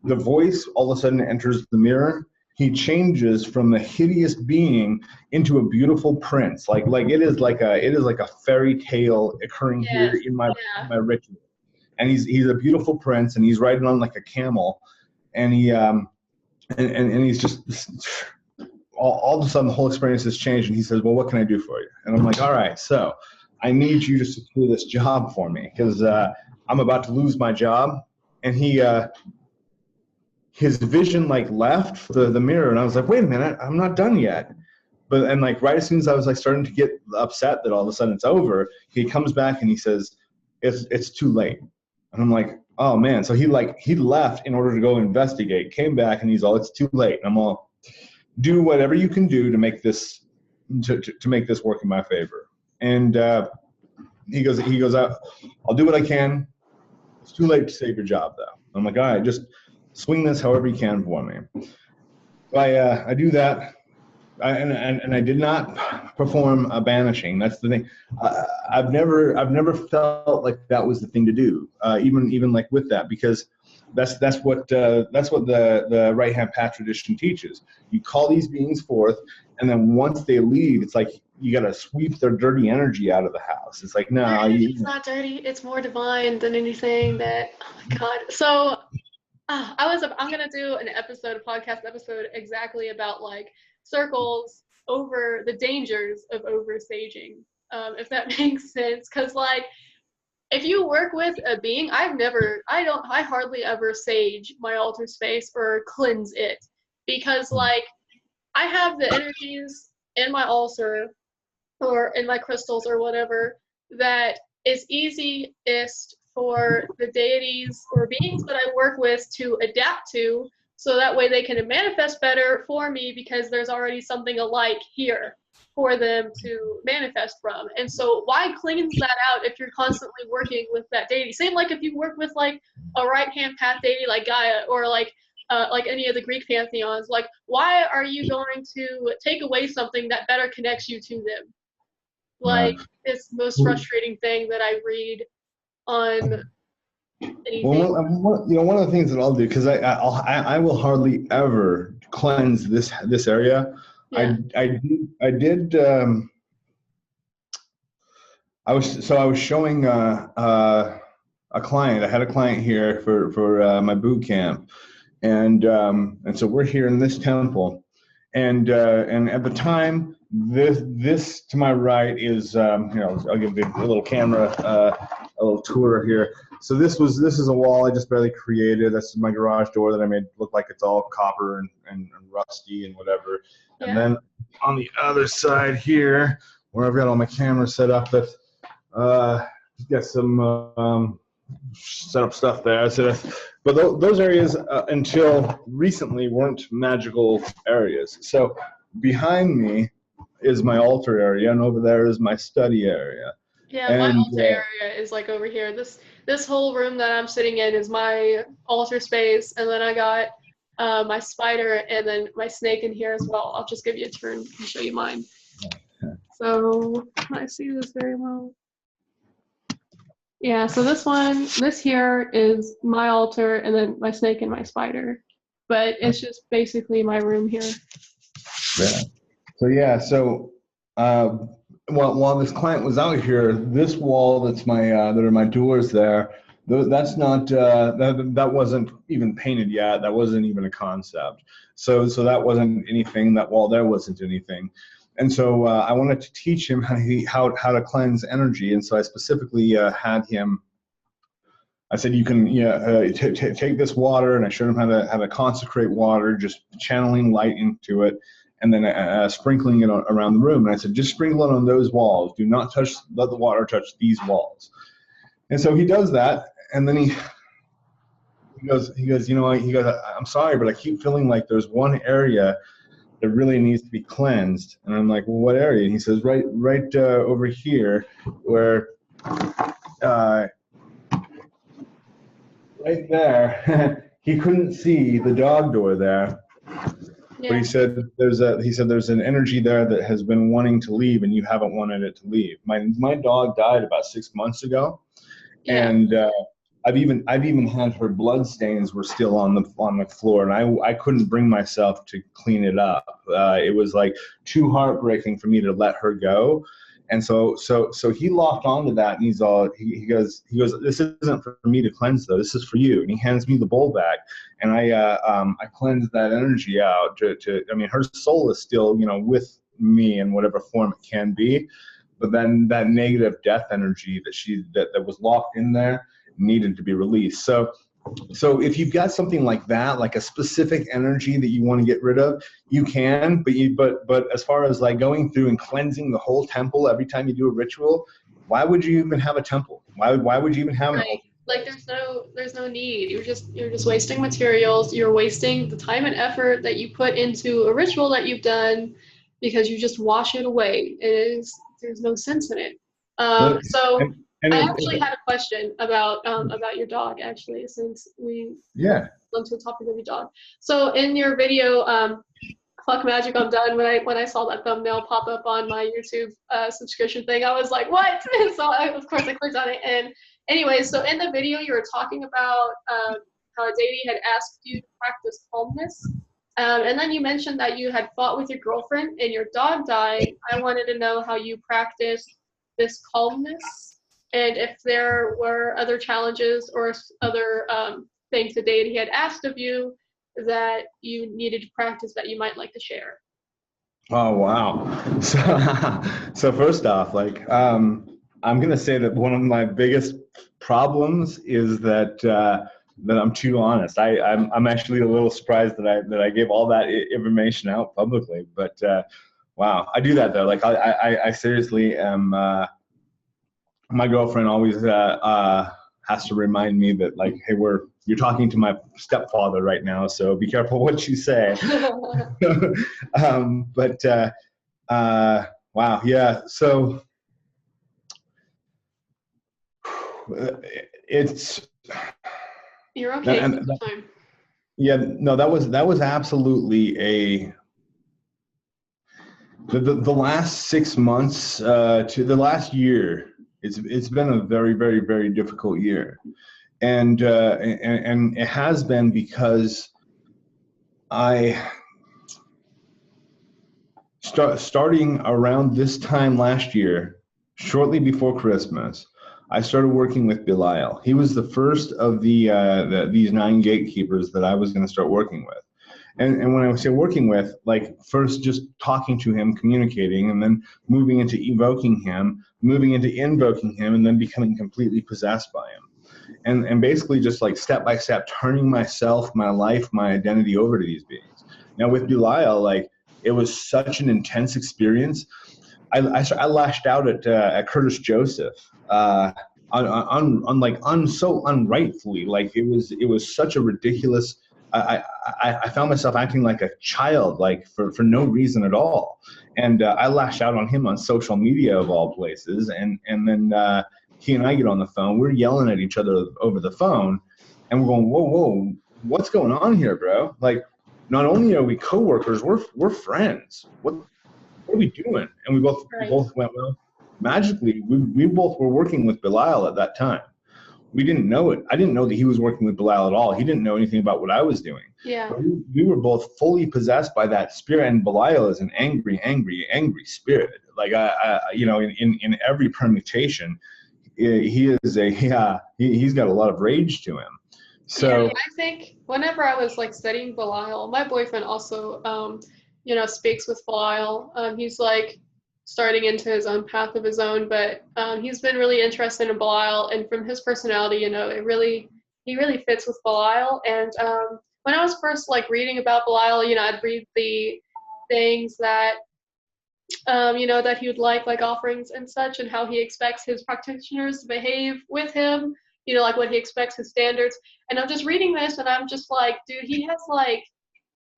[SPEAKER 1] the voice all of a sudden enters the mirror. He changes from a hideous being into a beautiful prince. Like it is like a fairy tale occurring here in my ritual. And he's a beautiful prince, and he's riding on like a camel, and he and he's just all of a sudden the whole experience has changed, and he says, "Well, what can I do for you?" And I'm like, "All right, so I need you to secure this job for me because I'm about to lose my job." And his vision like left the mirror, and I was like, "Wait a minute, I'm not done yet." And like right as soon as I was like starting to get upset that all of a sudden it's over, he comes back and he says, "It's too late." And I'm like, oh man. So he left in order to go investigate, came back, and he's all, "It's too late." And I'm all, "Do whatever you can do to make this to make this work in my favor." And he goes out, "I'll do what I can. It's too late to save your job though." I'm like, "All right, just swing this however you can for me." I do that. And I did not perform a banishing. That's the thing. I've never felt like that was the thing to do. Even like with that, because that's what the right hand path tradition teaches. You call these beings forth, and then once they leave, it's like you got to sweep their dirty energy out of the house. It's like, no,
[SPEAKER 2] it's not dirty. It's more divine than anything. That, oh my God. So I'm gonna do a podcast episode exactly about like circles over the dangers of oversaging, if that makes sense. Because like if you work with a being, I hardly ever sage my altar space or cleanse it, because like I have the energies in my altar or in my crystals or whatever that is easiest for the deities or beings that I work with to adapt to, so that way they can manifest better for me, because there's already something alike here for them to manifest from. And so why cleanse that out if you're constantly working with that deity? Same like if you work with like a right-hand path deity like Gaia, or like any of the Greek pantheons, like why are you going to take away something that better connects you to them? Like it's the most frustrating thing that I read on anything.
[SPEAKER 1] Well, one of the things that I'll do, because I will hardly ever cleanse this area. Yeah. I did. I was showing a client. I had a client here for my boot camp, and so we're here in this temple, and at the time, this to my right is I'll give you a little camera a little tour here. So this is a wall I just barely created. That's my garage door that I made look like it's all copper and rusty and whatever. Yeah. And then on the other side here, where I've got all my cameras set up, that got some set up stuff there. So, but those areas until recently weren't magical areas. So behind me is my altar area, and over there is my study area.
[SPEAKER 2] Yeah, my
[SPEAKER 1] And
[SPEAKER 2] altar area is like over here. This whole room that I'm sitting in is my altar space, and then I got my spider and then my snake in here as well. I'll just give you a turn and show you mine. So I see this very well. Yeah, so this here is my altar, and then my snake and my spider. But it's just basically my room here.
[SPEAKER 1] yeah. So while this client was out here, this wall that's my that are my doors there, that's not that wasn't even painted yet. That wasn't even a concept. So that wasn't anything. That wall there wasn't anything. And so I wanted to teach him how to cleanse energy. And so I specifically had him. I said, you can take this water, and I showed him how to consecrate water, just channeling light into it, and then sprinkling it around the room. And I said, just sprinkle it on those walls. Do not let the water touch these walls. And so he does that, and then he goes, you know what? He goes, I'm sorry, but I keep feeling like there's one area that really needs to be cleansed. And I'm like, well, what area? And he says, right over here, where. Right there, he couldn't see the dog door there,
[SPEAKER 2] Yeah.
[SPEAKER 1] but he said there's an energy there that has been wanting to leave, and you haven't wanted it to leave. My dog died about 6 months ago,
[SPEAKER 2] Yeah.
[SPEAKER 1] and I've even had her blood stains were still on the floor, and I couldn't bring myself to clean it up. It was like too heartbreaking for me to let her go. And so he locked onto that, and he goes, this isn't for me to cleanse though. This is for you. And he hands me the bowl back, and I cleanse that energy out. I mean, her soul is still with me in whatever form it can be, but then that negative death energy that was locked in there needed to be released. So if you've got something like that, like a specific energy that you want to get rid of, you can, but as far as like going through and cleansing the whole temple every time you do a ritual, why would you even have a temple? Why would you even have an altar?
[SPEAKER 2] Like there's no need. You're just wasting materials. You're wasting the time and effort that you put into a ritual that you've done because you just wash it away. There's no sense in it. I actually had a question about your dog, actually, since we went to the topic of your dog. So in your video, Fuck Magic, I'm done. When I saw that thumbnail pop up on my YouTube subscription thing, I was like, what? So of course I clicked on it. And anyway, so in the video you were talking about how a deity had asked you to practice calmness. And then you mentioned that you had fought with your girlfriend and your dog died. I wanted to know how you practiced this calmness, and if there were other challenges or other things the deity had asked of you that you needed to practice that you might like to share.
[SPEAKER 1] Oh, wow. So first off, like, I'm going to say that one of my biggest problems is that I'm too honest. I'm actually a little surprised that I gave all that information out publicly, but wow, I do that though. Like I seriously am. My girlfriend always has to remind me that, like, hey, you're talking to my stepfather right now, so be careful what you say. Wow, yeah. So it's.
[SPEAKER 2] You're okay. Time.
[SPEAKER 1] Yeah, no, that was absolutely the last 6 months to the last year. It's been a very, very, very difficult year, and it has been because starting around this time last year, shortly before Christmas, I started working with Belial. He was the first of these 9 gatekeepers that I was going to start working with. And when I say working with, like, first just talking to him, communicating, and then moving into evoking him, moving into invoking him, and then becoming completely possessed by him. And basically just like step by step turning myself, my life, my identity over to these beings. Now with Belial, like, it was such an intense experience. I lashed out at Curtis Joseph so unrightfully. Like, it was such a ridiculous I found myself acting like a child, like for no reason at all. And I lashed out on him on social media of all places. And then he and I get on the phone. We're yelling at each other over the phone, and we're going, whoa, what's going on here, bro? Like, not only are we coworkers, we're friends. What are we doing? And we both went, well, magically, we both were working with Belial at that time. We didn't know it. I didn't know that he was working with Belial at all. He didn't know anything about what I was doing.
[SPEAKER 2] Yeah.
[SPEAKER 1] But we were both fully possessed by that spirit, and Belial is an angry spirit. Like in every permutation, he's got a lot of rage to him. So
[SPEAKER 2] yeah, I think whenever I was like studying Belial, my boyfriend also speaks with Belial. He's like starting into his own path of his own, but he's been really interested in Belial, and from his personality, he really fits with Belial. And when I was first like reading about Belial, I'd read the things that that he would like offerings and such, and how he expects his practitioners to behave with him, like what he expects, his standards. And I'm just reading this, and I'm just like, dude, he has like,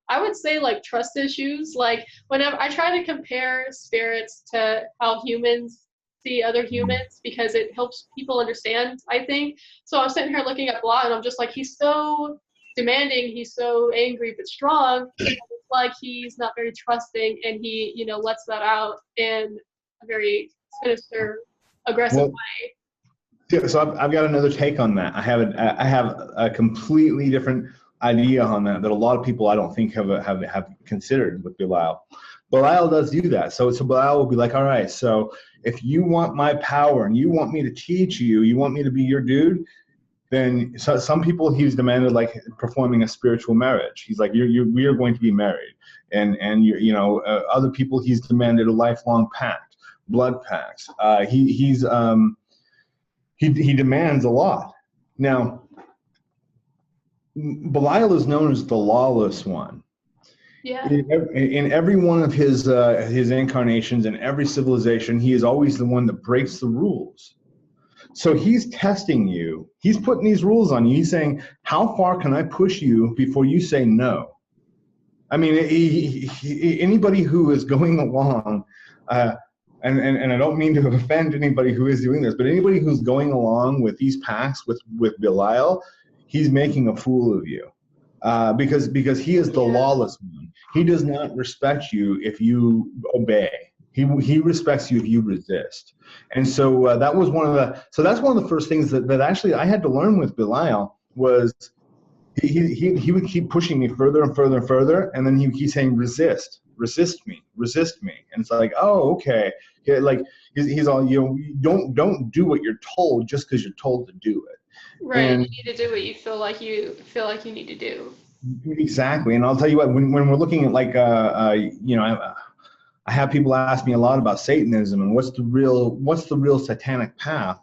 [SPEAKER 2] I would say like trust issues. Like whenever I try to compare spirits to how humans see other humans, because it helps people understand, I think. So I'm sitting here looking at Blah, and I'm just like, he's so demanding, he's so angry but strong. It's like he's not very trusting, and he, lets that out in a very sinister, aggressive way.
[SPEAKER 1] Yeah, so I've got another take on that. I have a completely different idea on that a lot of people I don't think have considered with Belial. Belial does do that. So Belial will be like, all right, so if you want my power and you want me to teach you, you want me to be your dude, then some people he's demanded like performing a spiritual marriage. He's like, we are going to be married, and other people he's demanded a lifelong pact, blood pacts. He demands a lot. Now, Belial is known as the lawless one.
[SPEAKER 2] Yeah.
[SPEAKER 1] In every one of his incarnations, in every civilization, he is always the one that breaks the rules. So he's testing you. He's putting these rules on you. He's saying, how far can I push you before you say no? I mean, anybody who is going along, and I don't mean to offend anybody who is doing this, but anybody who's going along with these pacts with Belial, he's making a fool of you, because he is the lawless one. He does not respect you if you obey. He respects you if you resist. And so that was that's one of the first things that actually I had to learn with Belial was he would keep pushing me further and further and further, and then he's saying resist me, and it's like, oh, okay. Yeah, like he's all, don't do what you're told just because you're told to do it.
[SPEAKER 2] Right, and you need to do what you feel like you need to do.
[SPEAKER 1] Exactly, and I'll tell you what, when we're looking at like I have people ask me a lot about Satanism and what's the real satanic path.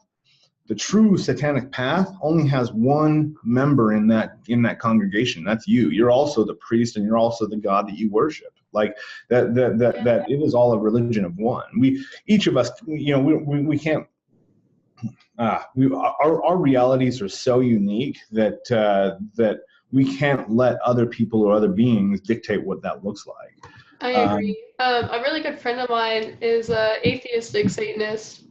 [SPEAKER 1] The true satanic path only has one member in that congregation. That's you. You're also the priest, and you're also the God that you worship. Like that it is all a religion of one. Each of us, we can't. Our realities are so unique that we can't let other people or other beings dictate what that looks like.
[SPEAKER 2] I agree. A really good friend of mine is an atheistic Satanist.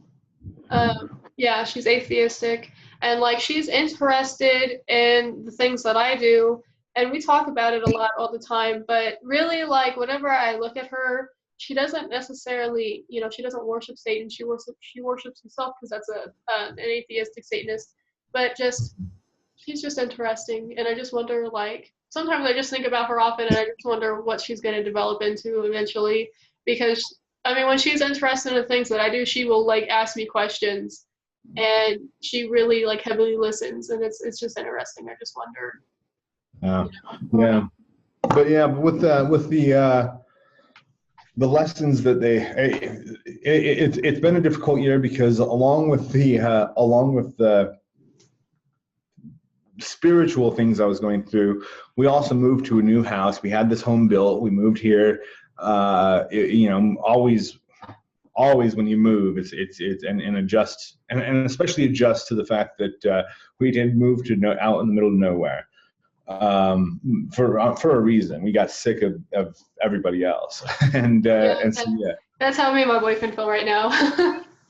[SPEAKER 2] Yeah, she's atheistic, and like she's interested in the things that I do, and we talk about it a lot all the time. But really, like whenever I look at her, she doesn't necessarily, she doesn't worship Satan. She worships herself, because that's an atheistic Satanist. But she's just interesting, and I just wonder, like, sometimes I just think about her often, and I just wonder what she's going to develop into eventually. Because I mean, when she's interested in the things that I do, she will like ask me questions, and she really like heavily listens, and it's just interesting. I just wonder.
[SPEAKER 1] Yeah, but with the lessons that it's been a difficult year, because along with the spiritual things I was going through, we also moved to a new house. We had this home built. We moved here. Always when you move, it's and adjust, and especially adjust to the fact that we did move to out in the middle of nowhere. for a reason. We got sick of everybody else, and so yeah.
[SPEAKER 2] That's how me and my boyfriend feel right now.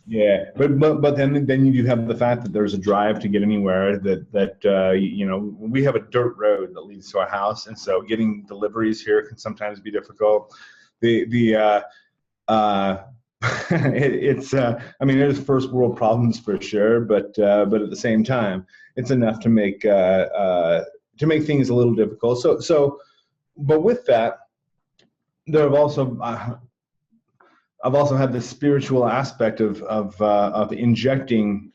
[SPEAKER 1] Yeah, but then you do have the fact that there's a drive to get anywhere. That you know, we have a dirt road that leads to our house, and so getting deliveries here can sometimes be difficult. It's I mean, there's first world problems for sure, but at the same time, it's enough to make things a little difficult. But with that, there have also I've also had the spiritual aspect of injecting.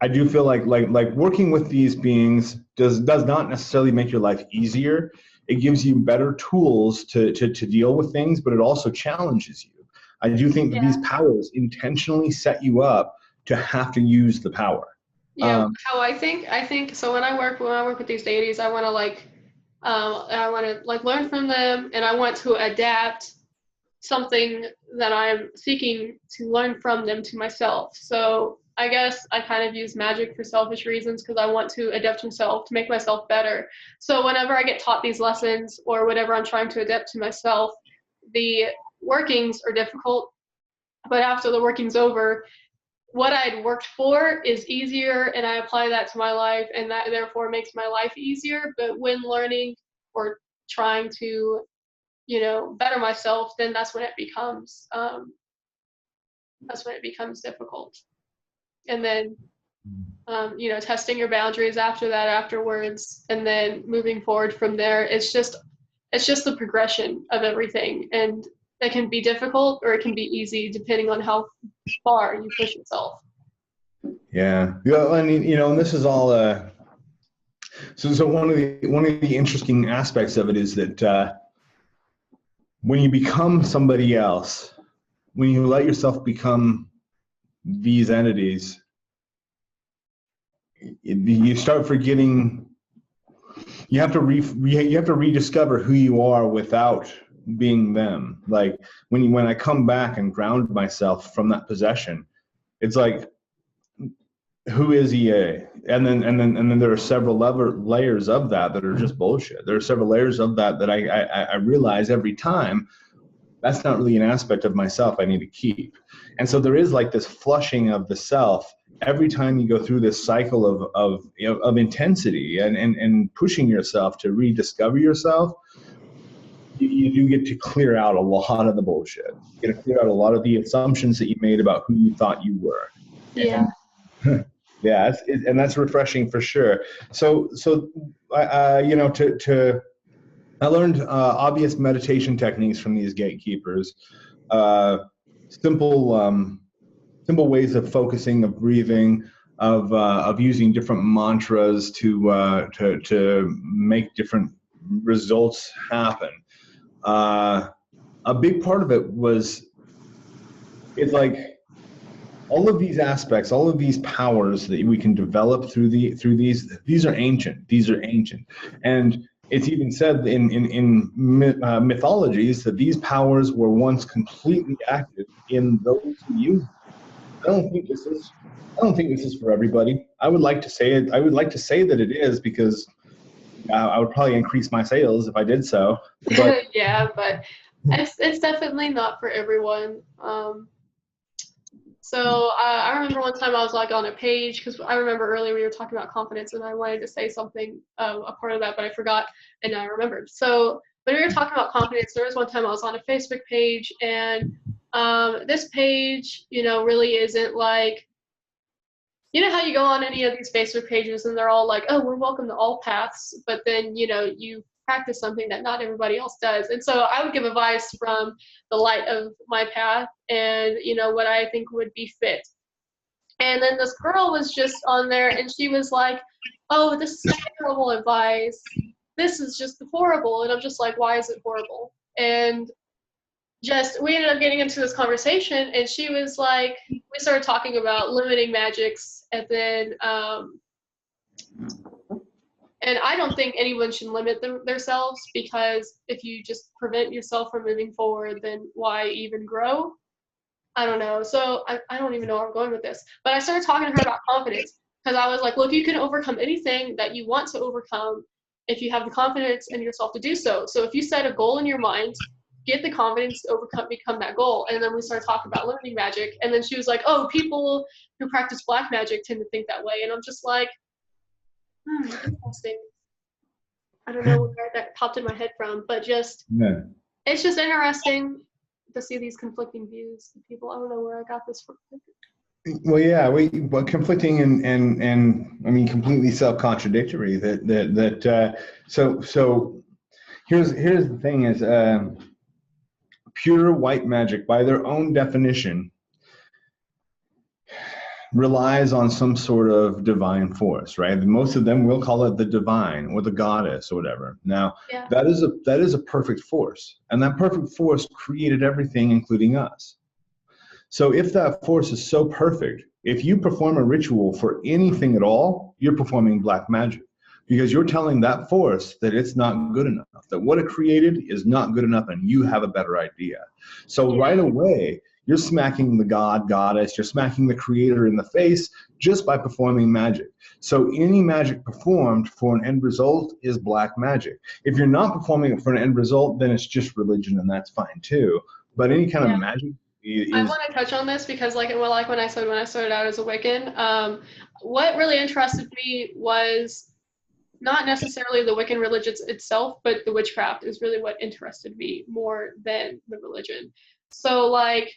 [SPEAKER 1] I do feel like working with these beings does not necessarily make your life easier. It gives you better tools to deal with things, but it also challenges you. I do think that these powers intentionally set you up to have to use the power.
[SPEAKER 2] Yeah, how I think so. When I work with these deities, I want to learn from them, and I want to adapt something that I'm seeking to learn from them to myself. So I guess I kind of use magic for selfish reasons because I want to adapt myself to make myself better. So whenever I get taught these lessons or whatever I'm trying to adapt to myself, the workings are difficult, but after the working's over, what I'd worked for is easier, and I apply that to my life, and that therefore makes my life easier. But when learning or trying to better myself, then that's when it becomes difficult. And then testing your boundaries afterwards, and then moving forward from there. It's just the progression of everything, and it can be difficult or it can be easy depending on how far you push yourself.
[SPEAKER 1] Yeah, I mean, and this is all so one of the interesting aspects of it is that when you become somebody else, when you let yourself become these entities, you start forgetting. You have to rediscover who you are without being them. Like when I come back and ground myself from that possession, it's like, who is EA? And then there are several layers of that are just bullshit. There are several layers of that I realize every time that's not really an aspect of myself I need to keep. And so there is like this flushing of the self every time you go through this cycle of intensity and pushing yourself to rediscover yourself. You do get to clear out a lot of the bullshit. You get to clear out a lot of the assumptions that you made about who you thought you were.
[SPEAKER 2] Yeah.
[SPEAKER 1] Yeah, and that's refreshing for sure. So I learned obvious meditation techniques from these gatekeepers, simple ways of focusing, of breathing, of using different mantras to make different results happen. A big part of it it's like all of these aspects, all of these powers that we can develop through these are ancient. These are ancient, and it's even said in mythologies that these powers were once completely active in those who use them. I don't think this is for everybody. I would like to say it. I would like to say that it is, because I would probably increase my sales if I did so. But
[SPEAKER 2] yeah, but it's definitely not for everyone. So I remember one time I was like on a page, because I remember earlier we were talking about confidence, and I wanted to say something, a part of that, but I forgot, and I remembered. So when we were talking about confidence, there was one time I was on a Facebook page, and this page, really isn't like, how you go on any of these Facebook pages and they're all like, oh, we're welcome to all paths, but then, you practice something that not everybody else does. And so I would give advice from the light of my path and, what I think would be fit. And then this girl was just on there and she was like, oh, this is terrible advice. This is just horrible. And I'm just like, why is it horrible? And we ended up getting into this conversation, and she was like, we started talking about limiting magics, and then, and I don't think anyone should limit themselves, because if you just prevent yourself from moving forward, then why even grow? I don't know. So I don't even know where I'm going with this, but I started talking to her about confidence, because I was like, well, if you can overcome anything that you want to overcome, if you have the confidence in yourself to do so. So if you set a goal in your mind, get the confidence to become that goal. And then we started talking about learning magic. And then she was like, oh, people who practice black magic tend to think that way. And I'm just like, interesting. I don't know where that popped in my head from, but just, it's just interesting to see these conflicting views of people. I don't know where I got this from.
[SPEAKER 1] Well, yeah, but conflicting and I mean completely self-contradictory. So here's the thing is pure white magic, by their own definition, relies on some sort of divine force, right? Most of them will call it the divine or the goddess or whatever. Now, that is a perfect force, and that perfect force created everything, including us. So if that force is so perfect, if you perform a ritual for anything at all, you're performing black magic, because you're telling that force that it's not good enough, that what it created is not good enough, and you have a better idea. So right away, you're smacking the god, goddess, you're smacking the creator in the face just by performing magic. So any magic performed for an end result is black magic. If you're not performing it for an end result, then it's just religion, and that's fine too. But any kind of magic
[SPEAKER 2] I want to touch on this because, like when I said when I started out as a Wiccan, what really interested me was not necessarily the Wiccan religion itself, but the witchcraft is really what interested me more than the religion. So, like,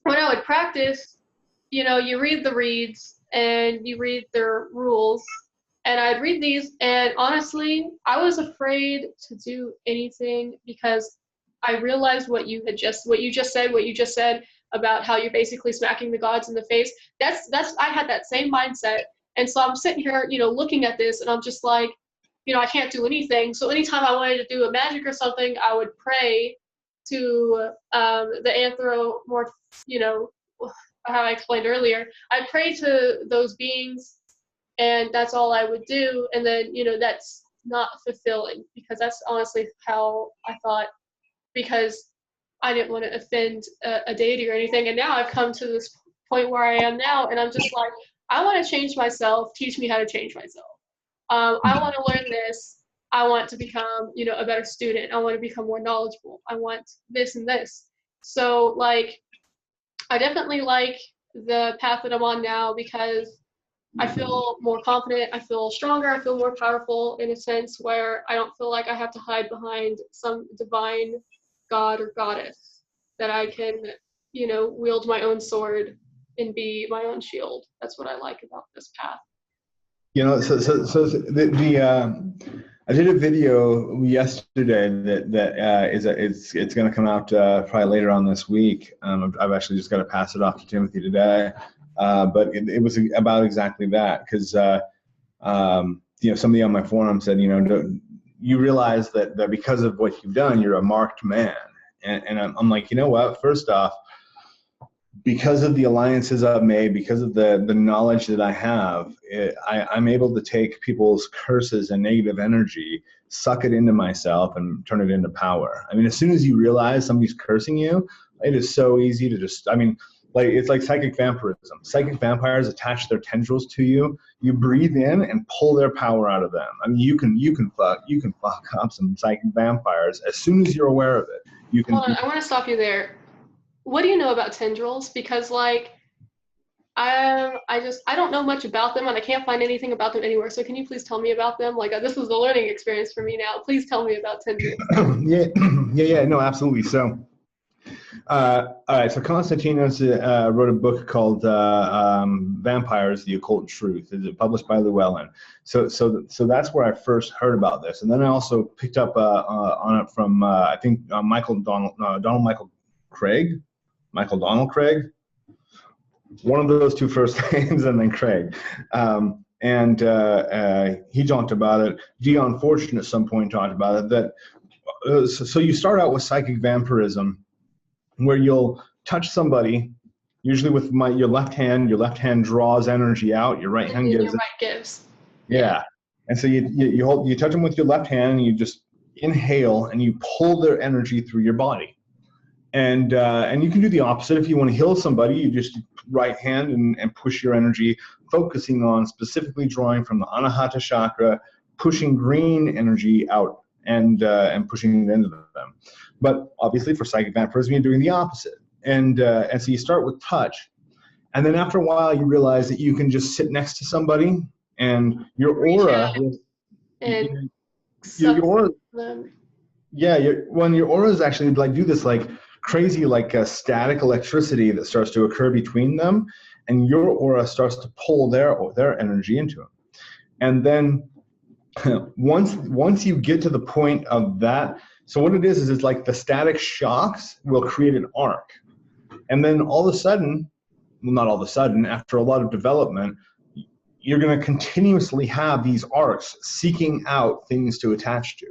[SPEAKER 2] when I would practice, you know, you read the reads and you read their rules, and I'd read these, and honestly, I was afraid to do anything because I realized what you just said about how you're basically smacking the gods in the face. I had that same mindset. And so I'm sitting here, you know, looking at this, and I'm just like, you know, I can't do anything. So anytime I wanted to do a magic or something, I would pray to the you know, how I explained earlier. I'd pray to those beings, and that's all I would do. And then, you know, that's not fulfilling, because that's honestly how I thought, because I didn't want to offend a deity or anything. And now I've come to this point where I am now, and I'm just like, I want to change myself. Teach me how to change myself. I want to learn this. I want to become, you know, a better student. I want to become more knowledgeable. I want this and this. So, like, I definitely like the path that I'm on now, because I feel more confident. I feel stronger. I feel more powerful in a sense where I don't feel like I have to hide behind some divine god or goddess, that I can, you know, wield my own sword and be my own shield. That's what I like about this path.
[SPEAKER 1] You know, I did a video yesterday it's going to come out probably later on this week. I've actually just got to pass it off to Timothy today, but it was about exactly that, because you know, somebody on my forum said, you know, you realize that because of what you've done, you're a marked man. And I'm like, you know what? First off, because of the alliances I've made, because of the knowledge that I have, I'm able to take people's curses and negative energy, suck it into myself, and turn it into power. I mean, as soon as you realize somebody's cursing you, it is so easy to just, I mean, like, it's like psychic vampirism. Psychic vampires attach their tendrils to you. You breathe in and pull their power out of them. I mean, you can fuck up some psychic vampires as soon as you're aware of it. You can.
[SPEAKER 2] Hold on, I want to stop you there. What do you know about tendrils? Because, like, I don't know much about them, and I can't find anything about them anywhere. So can you please tell me about them? Like, this was a learning experience for me now. Please tell me about tendrils.
[SPEAKER 1] Yeah, no, absolutely. So, all right. So Konstantinos wrote a book called Vampires: The Occult Truth. It's published by Llewellyn. So that's where I first heard about this, and then I also picked up on it from I think Donald Michael Craig. Michael Donald Craig, one of those two first names, and then Craig. He talked about it. Dion Fortune at some point talked about it. That so you start out with psychic vampirism, where you'll touch somebody, usually with your left hand. Your left hand draws energy out. Your right hand gives.
[SPEAKER 2] Your right gives.
[SPEAKER 1] Yeah, and so you touch them with your left hand, and you just inhale, and you pull their energy through your body. And you can do the opposite. If you want to heal somebody, you just right hand and push your energy, focusing on specifically drawing from the Anahata chakra, pushing green energy out and pushing it into them. But obviously for psychic vampirism, you're doing the opposite. And so you start with touch. And then after a while, you realize that you can just sit next to somebody and your aura,
[SPEAKER 2] and
[SPEAKER 1] your aura,
[SPEAKER 2] them.
[SPEAKER 1] yeah, your aura is actually like do this like crazy like static electricity that starts to occur between them, and your aura starts to pull their energy into them. And then once you get to the point of that, so what it is it's like the static shocks will create an arc, and then all of a sudden, well, not all of a sudden, after a lot of development, you're going to continuously have these arcs seeking out things to attach to.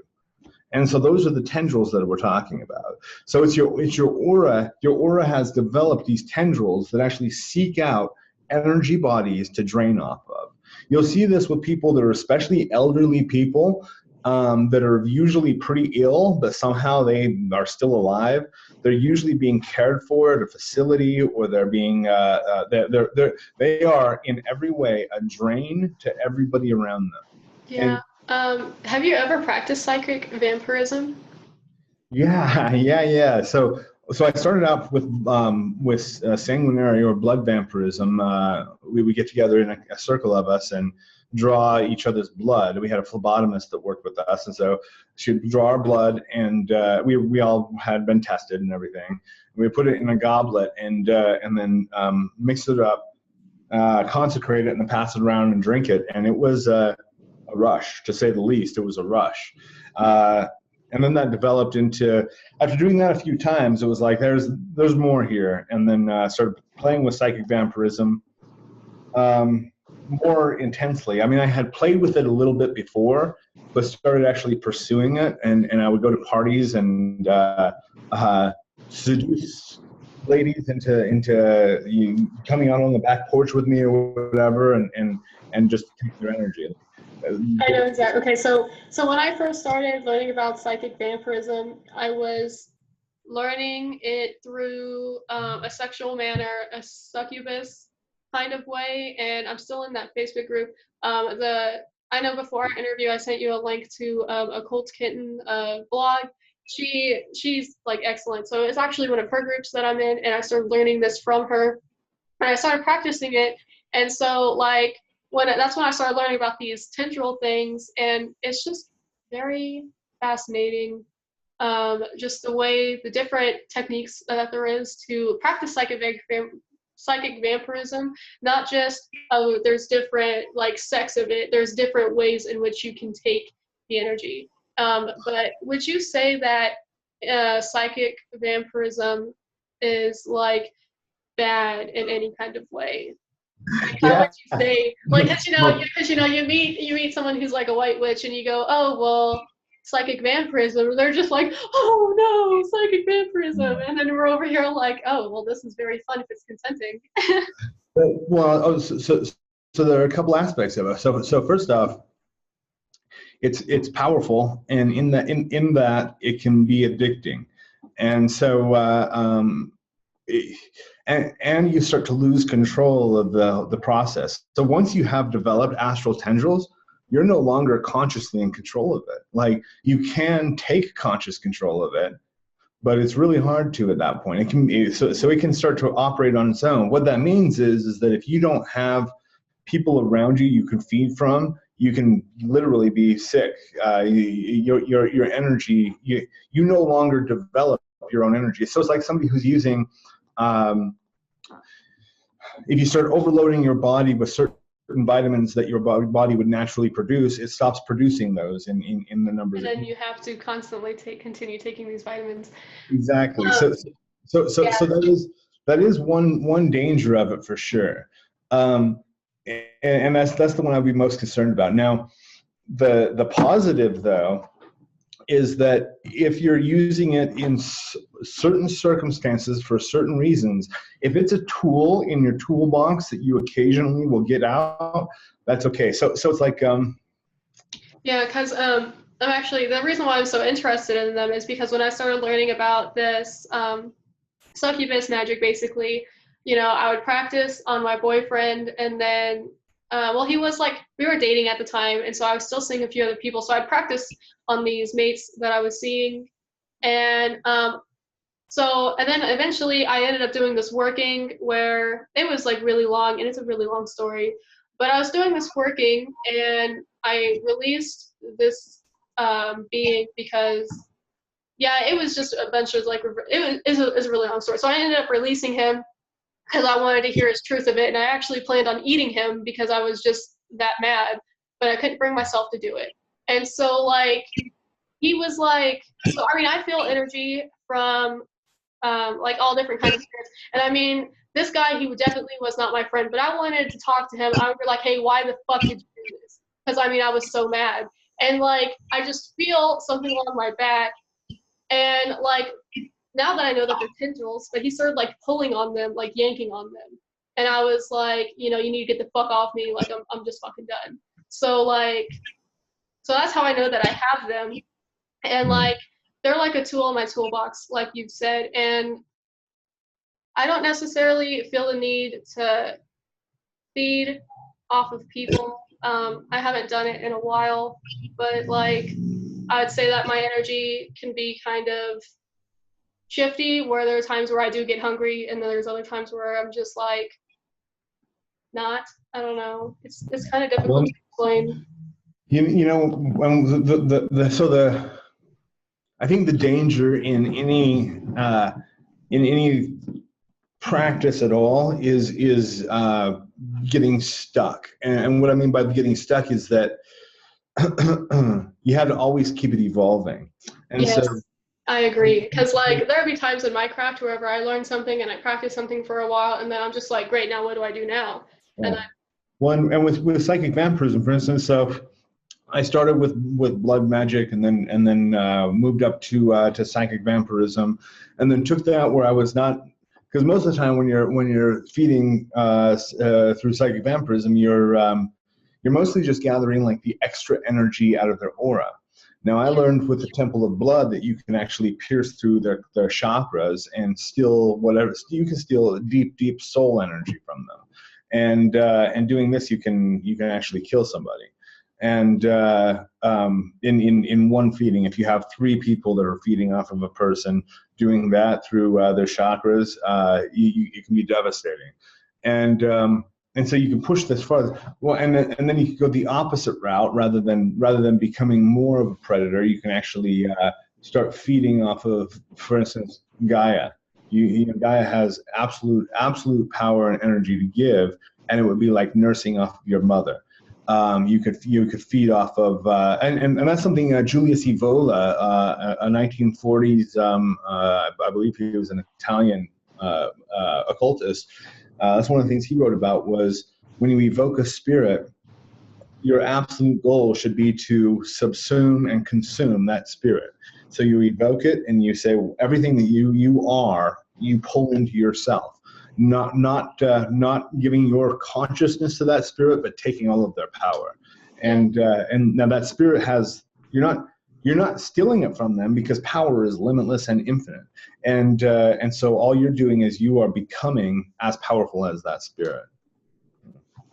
[SPEAKER 1] And so those are the tendrils that we're talking about. So it's your aura. Your aura has developed these tendrils that actually seek out energy bodies to drain off of. You'll see this with people that are especially elderly people that are usually pretty ill, but somehow they are still alive. They're usually being cared for at a facility, or they're being they are in every way a drain to everybody around them.
[SPEAKER 2] Yeah. Have you ever practiced psychic vampirism?
[SPEAKER 1] Yeah. So I started out with sanguinary or blood vampirism. We get together in a circle of us and draw each other's blood. We had a phlebotomist that worked with us, and so she'd draw our blood, and we all had been tested and everything. We put it in a goblet and then mix it up, consecrate it, and then pass it around and drink it. And it was a rush, to say the least. It was a rush. And then that developed into, after doing that a few times, it was like, there's more here. And then started playing with psychic vampirism more intensely. I mean, I had played with it a little bit before, but started actually pursuing it. And I would go to parties and seduce ladies into coming out on the back porch with me or whatever, and just take their energy.
[SPEAKER 2] I know exactly. Okay, so when I first started learning about psychic vampirism, I was learning it through a sexual manner, a succubus kind of way, and I'm still in that Facebook group. I know before our interview, I sent you a link to a Cult Kitten blog. She's like excellent. So it's actually one of her groups that I'm in, and I started learning this from her, and I started practicing it, and so like. That's when I started learning about these tendril things, and it's just very fascinating, just the different techniques that there is to practice psychic vampirism. Not just, oh, there's different like sects of it, there's different ways in which you can take the energy. But would you say that psychic vampirism is like bad in any kind of way? How would you say, like, because you meet someone who's like a white witch, and you go, oh well, psychic vampirism. They're just like, oh no, psychic vampirism, and then we're over here like, oh well, this is very fun if it's consenting.
[SPEAKER 1] So there are a couple aspects of it. So first off, it's powerful, and in that it can be addicting, and so. And you start to lose control of the process. So once you have developed astral tendrils, you're no longer consciously in control of it. Like, you can take conscious control of it, but it's really hard to at that point. It can so it can start to operate on its own. What that means is that if you don't have people around you can feed from, you can literally be sick. Your energy, you no longer develop your own energy. So it's like somebody who's using. If you start overloading your body with certain vitamins that your body would naturally produce, it stops producing those in the numbers.
[SPEAKER 2] And then you have to constantly continue taking these vitamins.
[SPEAKER 1] Exactly. So that is one danger of it for sure. And that's the one I'd be most concerned about. Now, the positive though is that if you're using it in certain circumstances for certain reasons, if it's a tool in your toolbox that you occasionally will get out, that's okay. So it's like
[SPEAKER 2] yeah, because I'm actually, the reason why I'm so interested in them is because when I started learning about this succubus magic, basically, I would practice on my boyfriend, and then well, he was like, we were dating at the time, and so I was still seeing a few other people. So I'd practice on these mates that I was seeing. And and then eventually I ended up doing this working where it was like really long, and it's a really long story. But I was doing this working, and I released this being because, yeah, it was just a bunch of like, it was a really long story. So I ended up releasing him because I wanted to hear his truth of it, and I actually planned on eating him because I was just that mad, but I couldn't bring myself to do it. And so like he was like, so I mean, I feel energy from like all different kinds of spirits, and I mean, this guy, he definitely was not my friend, but I wanted to talk to him. I would be like, hey, why the fuck did you do this? Because I mean, I was so mad, and like I just feel something along my back, and like now that I know that they're tendrils, but he started like pulling on them, like yanking on them. And I was like, you know, you need to get the fuck off me. Like, I'm just fucking done. So like, so that's how I know that I have them. And like, they're like a tool in my toolbox, like you've said. And I don't necessarily feel the need to feed off of people. I haven't done it in a while, but like, I would say that my energy can be kind of shifty, where there are times where I do get hungry, and then there's other times where I'm just like not. I don't know. It's kind of difficult to explain.
[SPEAKER 1] You know, I think the danger in any practice at all is getting stuck. And what I mean by getting stuck is that you have to always keep it evolving. And
[SPEAKER 2] yes,
[SPEAKER 1] so
[SPEAKER 2] I agree. Because like there'll be times in my craft wherever I learn something and I practice something for a while, and then I'm just like, great, now what do I do now?
[SPEAKER 1] yeah.
[SPEAKER 2] And
[SPEAKER 1] with psychic vampirism, for instance, so I started with blood magic, and then moved up to psychic vampirism, and then took that where I was not, because most of the time when you're feeding through psychic vampirism, you're mostly just gathering like the extra energy out of their aura. Now I learned with the Temple of Blood that you can actually pierce through their chakras and steal whatever you can steal deep soul energy from them, and doing this you can actually kill somebody. And in one feeding, if you have 3 people that are feeding off of a person, doing that through their chakras, it can be devastating. And so you can push this farther. Well, and then you can go the opposite route. Rather than becoming more of a predator, you can actually start feeding off of, for instance, Gaia. You know, Gaia has absolute power and energy to give, and it would be like nursing off of your mother. You could feed off of, and that's something Julius Evola, a 1940s, I believe he was an Italian occultist. That's one of the things he wrote about, was when you evoke a spirit, your absolute goal should be to subsume and consume that spirit. So you evoke it and you say everything that you are, you pull into yourself. Not giving your consciousness to that spirit, but taking all of their power. And now that spirit has, you're not stealing it from them, because power is limitless and infinite. And so all you're doing is you are becoming as powerful as that spirit.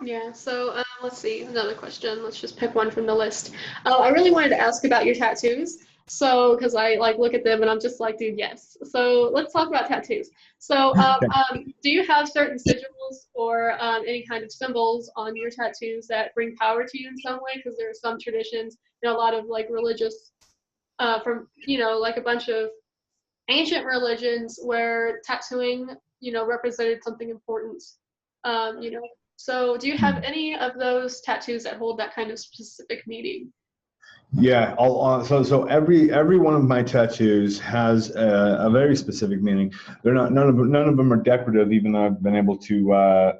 [SPEAKER 2] yeah, so let's see, another question. Let's just pick one from the list. I really wanted to ask about your tattoos. So, because I like look at them and I'm just like, dude, yes. So let's talk about tattoos. So, do you have certain sigils or any kind of symbols on your tattoos that bring power to you in some way? Because there are some traditions, a lot of like religious, from like a bunch of ancient religions where tattooing, represented something important. So do you have any of those tattoos that hold that kind of specific meaning?
[SPEAKER 1] Yeah, so every one of my tattoos has a very specific meaning. They're not none of them are decorative, even though I've been able to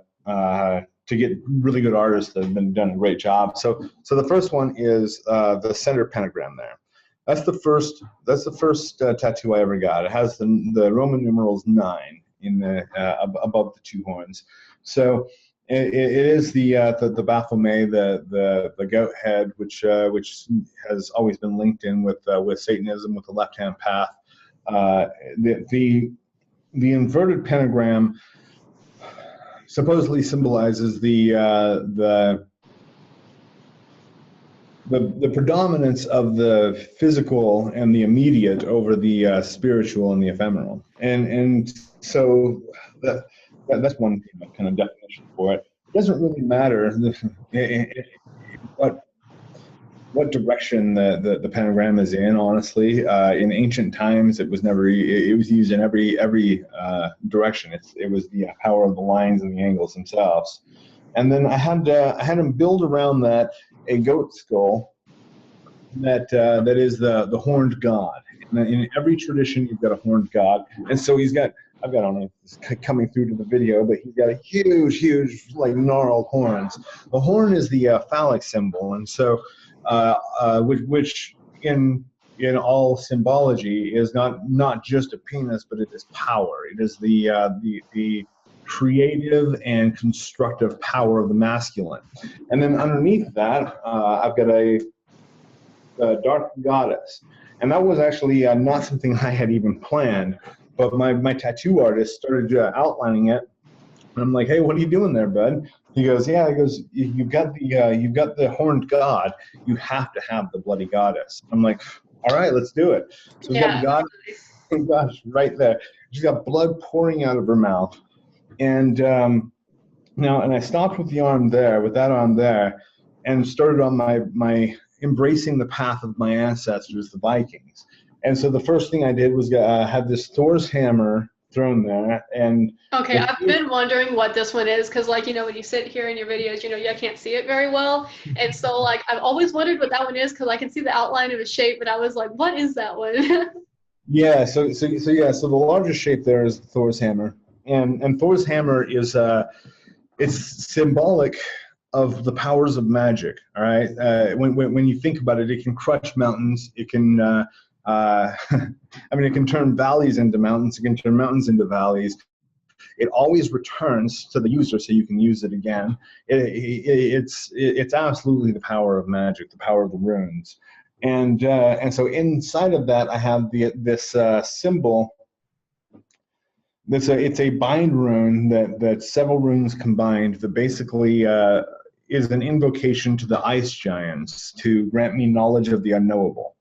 [SPEAKER 1] get really good artists that have been done a great job. So the first one is the center pentagram there. That's the first tattoo I ever got. It has the Roman numerals 9 in the above the 2 horns. So it is the Baphomet, the goat head, which has always been linked in with Satanism, with the left hand path. The inverted pentagram supposedly symbolizes the predominance of the physical and the immediate over the spiritual and the ephemeral, and so that's one kind of definition for it. It doesn't really matter what direction the pentagram is in. Honestly, in ancient times, it was never. It was used in every direction. It was the power of the lines and the angles themselves. And then I had him build around that a goat skull that is the horned god. And in every tradition, you've got a horned god, and so I've got, I don't know if it's coming through to the video, but he's got a huge, like, gnarled horns. The horn is the phallic symbol, and so which in all symbology is not just a penis, but it is power. It is the creative and constructive power of the masculine. And then underneath that, I've got a dark goddess. And that was actually not something I had even planned, but my tattoo artist started outlining it. And I'm like, hey, what are you doing there, bud? He goes, yeah. He goes, you've got the horned god. You have to have the bloody goddess. I'm like, all right, let's do it. So we got the goddess. Oh gosh, right there. She's got blood pouring out of her mouth. And now, and I stopped with the arm there, with that arm there, and started on my embracing the path of my ancestors, the Vikings. And so the first thing I did was had this Thor's hammer thrown there. And
[SPEAKER 2] okay, I've been wondering what this one is, because, like, when you sit here in your videos, I can't see it very well. And so, like, I've always wondered what that one is, because I can see the outline of a shape, but I was like, what is that one?
[SPEAKER 1] Yeah, so the largest shape there is Thor's hammer. And Thor's hammer is it's symbolic of the powers of magic. All right, when you think about it, it can crush mountains. It can, it can turn valleys into mountains. It can turn mountains into valleys. It always returns to the user, so you can use it again. It's absolutely the power of magic, the power of the runes. And so inside of that, I have this symbol. It's a bind rune that several runes combined that basically is an invocation to the ice giants to grant me knowledge of the unknowable.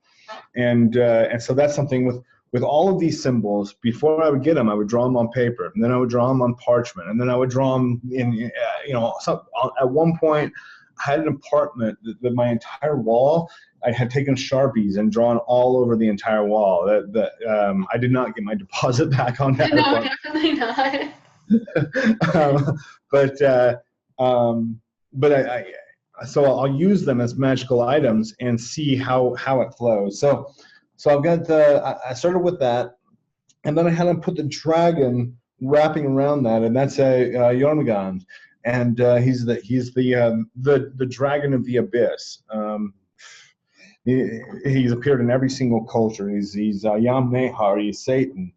[SPEAKER 1] And so that's something with all of these symbols. Before I would get them, I would draw them on paper, and then I would draw them on parchment, and then I would draw them in at one point I had an apartment that my entire wall, I had taken Sharpies and drawn all over the entire wall. I did not get my deposit back on that.
[SPEAKER 2] No, definitely not.
[SPEAKER 1] So I'll use them as magical items and see how it flows. So I've got I started with that, and then I had to put the dragon wrapping around that, and that's a Jormungand. And he's the dragon of the abyss. He's appeared in every single culture. He's Yam Nehar, he's Satan,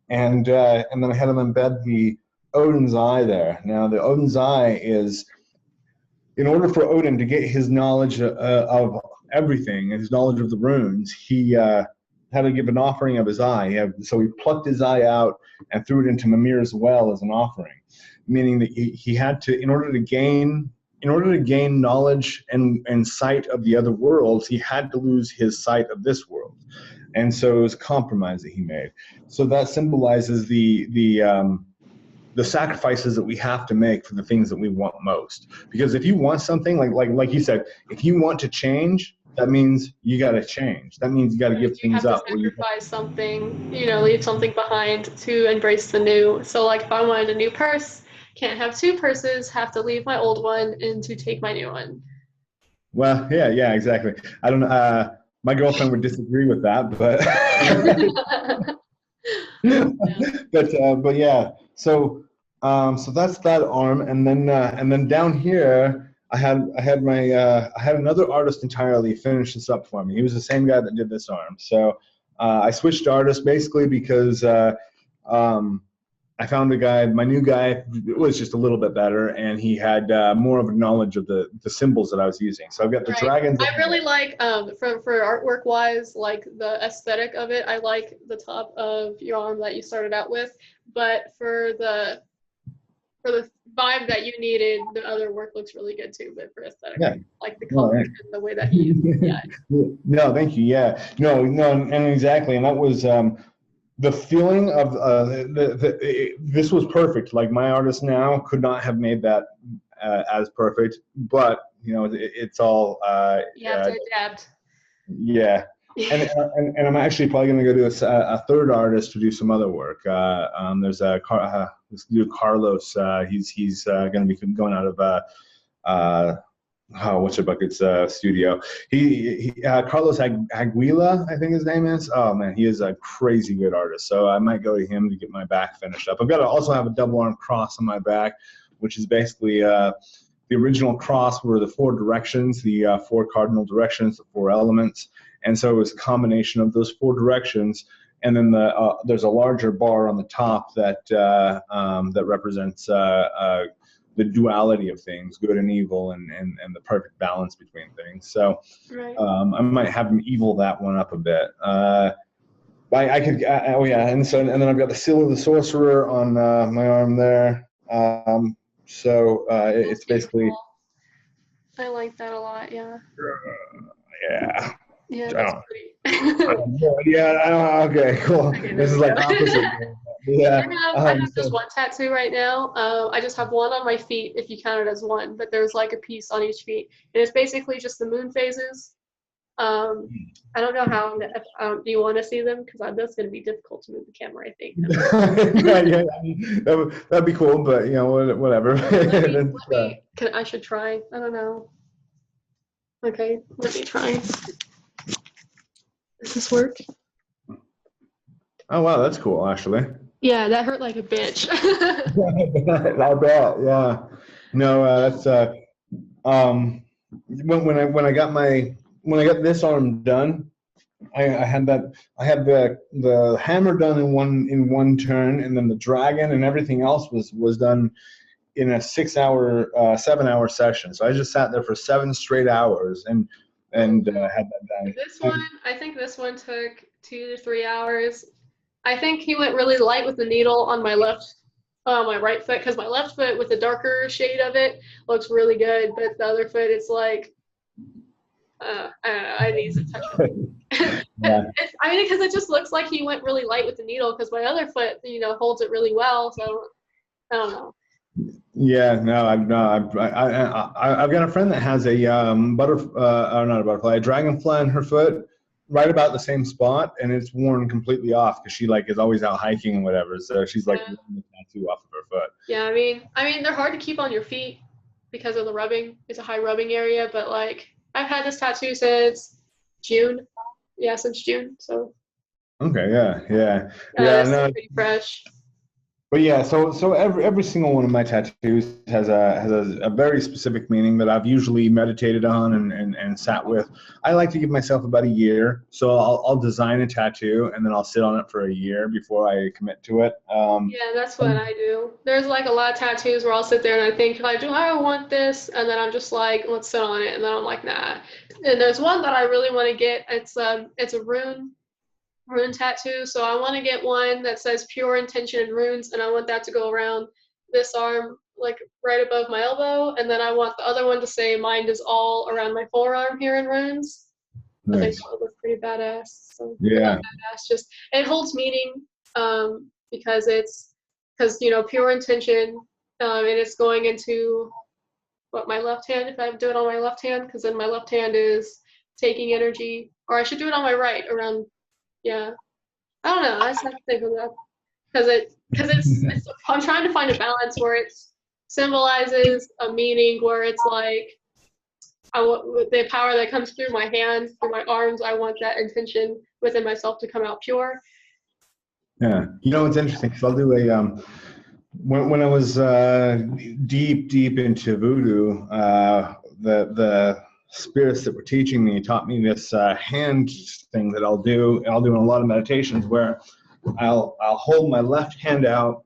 [SPEAKER 1] and then I had him embed the Odin's eye there. Now the Odin's eye is, in order for Odin to get his knowledge of everything, his knowledge of the runes, he had to give an offering of his eye. So he plucked his eye out and threw it into Mimir's well as an offering, meaning that he had to, in order to gain knowledge and sight of the other worlds, he had to lose his sight of this world. And so it was a compromise that he made. So that symbolizes the sacrifices that we have to make for the things that we want most. Because if you want something, like you said, if you want to change, that means you got to change. That means you got to give things up.
[SPEAKER 2] You have to sacrifice something, leave something behind to embrace the new. So, like, if I wanted a new purse, can't have two purses, have to leave my old one and to take my new one.
[SPEAKER 1] Well, yeah, exactly. I don't know. My girlfriend would disagree with that, but but yeah. So that's that arm, and then down here I had another artist entirely finish this up for me. He was the same guy that did this arm. So I switched artists basically because I found my new guy was just a little bit better, and he had more of a knowledge of the symbols that I was using. So I've got the dragons.
[SPEAKER 2] I really like, for artwork wise, like the aesthetic of it. I like the top of your arm that you started out with, but for the for the vibe that you needed, the other work looks really good too. But for aesthetic,
[SPEAKER 1] Yeah.
[SPEAKER 2] like the color and the way that you, yeah.
[SPEAKER 1] No, thank you. Yeah, no, and exactly, and that was the feeling of this was perfect. Like my artist now could not have made that as perfect, but you know, it's all.
[SPEAKER 2] You have to adapt.
[SPEAKER 1] Yeah. And I'm actually probably going to go to a third artist to do some other work. There's this dude Carlos. He's going to be going out of what's your bucket's studio. Carlos Aguila, I think his name is. Oh man, he is a crazy good artist. So I might go to him to get my back finished up. I've got to also have a double arm cross on my back, which is basically the original cross were the 4 directions, the 4 cardinal directions, the 4 elements. And so it was a combination of those 4 directions. And then there's a larger bar on the top that represents the duality of things, good and evil, and the perfect balance between things. So
[SPEAKER 2] right.
[SPEAKER 1] I might have him evil that one up a bit. I could, oh yeah, and then I've got the Seal of the Sorcerer on my arm there. So it's basically.
[SPEAKER 2] Cool. I like that a lot. Yeah.
[SPEAKER 1] Yeah.
[SPEAKER 2] Yeah, that's pretty.
[SPEAKER 1] Yeah, I don't know. Okay, cool.
[SPEAKER 2] Okay,
[SPEAKER 1] this is like opposite. Yeah.
[SPEAKER 2] I have just one tattoo right now. I just have one on my feet, if you count it as one, but there's like a piece on each feet. And it's basically just the moon phases. I don't know how, do you want to see them? Because that's going to be difficult to move the camera, I think.
[SPEAKER 1] Yeah, I mean, that'd be cool, but, you know, whatever.
[SPEAKER 2] I should try. I don't know. Okay, let me try. Does this work?
[SPEAKER 1] Oh, wow, that's cool, actually.
[SPEAKER 2] Yeah, that hurt like a bitch.
[SPEAKER 1] I bet, yeah. No, that's when I got this arm done, I had the hammer done in one turn, and then the dragon and everything else was done in a 7-hour session. So I just sat there for 7 straight hours and had that done.
[SPEAKER 2] I think this one took 2 to 3 hours. I think he went really light with the needle on my my right foot, because my left foot with the darker shade of it looks really good, but the other foot, it's like, I need to touch it. Yeah. I mean, because it just looks like he went really light with the needle, because my other foot, you know, holds it really well. So I don't know.
[SPEAKER 1] Yeah, no, I've got a friend that has a not a butterfly, a dragonfly on her foot, right about the same spot, and it's worn completely off because she like is always out hiking and whatever. So she's like ripping the tattoo off of her foot.
[SPEAKER 2] Yeah, I mean they're hard to keep on your feet because of the rubbing. It's a high rubbing area, but like I've had this tattoo since June. Yeah, since June. So.
[SPEAKER 1] Okay. Yeah.
[SPEAKER 2] No, pretty fresh.
[SPEAKER 1] But yeah, so every single one of my tattoos has a very specific meaning that I've usually meditated on and sat with. I like to give myself about a year, so I'll design a tattoo and then I'll sit on it for a year before I commit to it.
[SPEAKER 2] Yeah, that's what I do. There's like a lot of tattoos where I'll sit there and I think, like, do I want this? And then I'm just like, let's sit on it, and then I'm like, nah. And there's one that I really want to get. It's a rune tattoo. So I want to get one that says pure intention and runes, and I want that to go around this arm, like right above my elbow, and then I want the other one to say mind is all around my forearm here in runes. Nice. I think that would look pretty badass. So
[SPEAKER 1] yeah,
[SPEAKER 2] badass. Just it holds meaning because you know, pure intention, and it's going into my left hand, if I do it on my left hand, because then my left hand is taking energy, or I should do it on my right around. Yeah, I don't know. I just have to think of that because it's I'm trying to find a balance where it symbolizes a meaning where it's like I want the power that comes through my hands, through my arms. I want that intention within myself to come out pure.
[SPEAKER 1] Yeah, you know, it's interesting because I'll do a when I was deep into voodoo, the spirits that were teaching me taught me this hand thing that I'll do in a lot of meditations where I'll hold my left hand out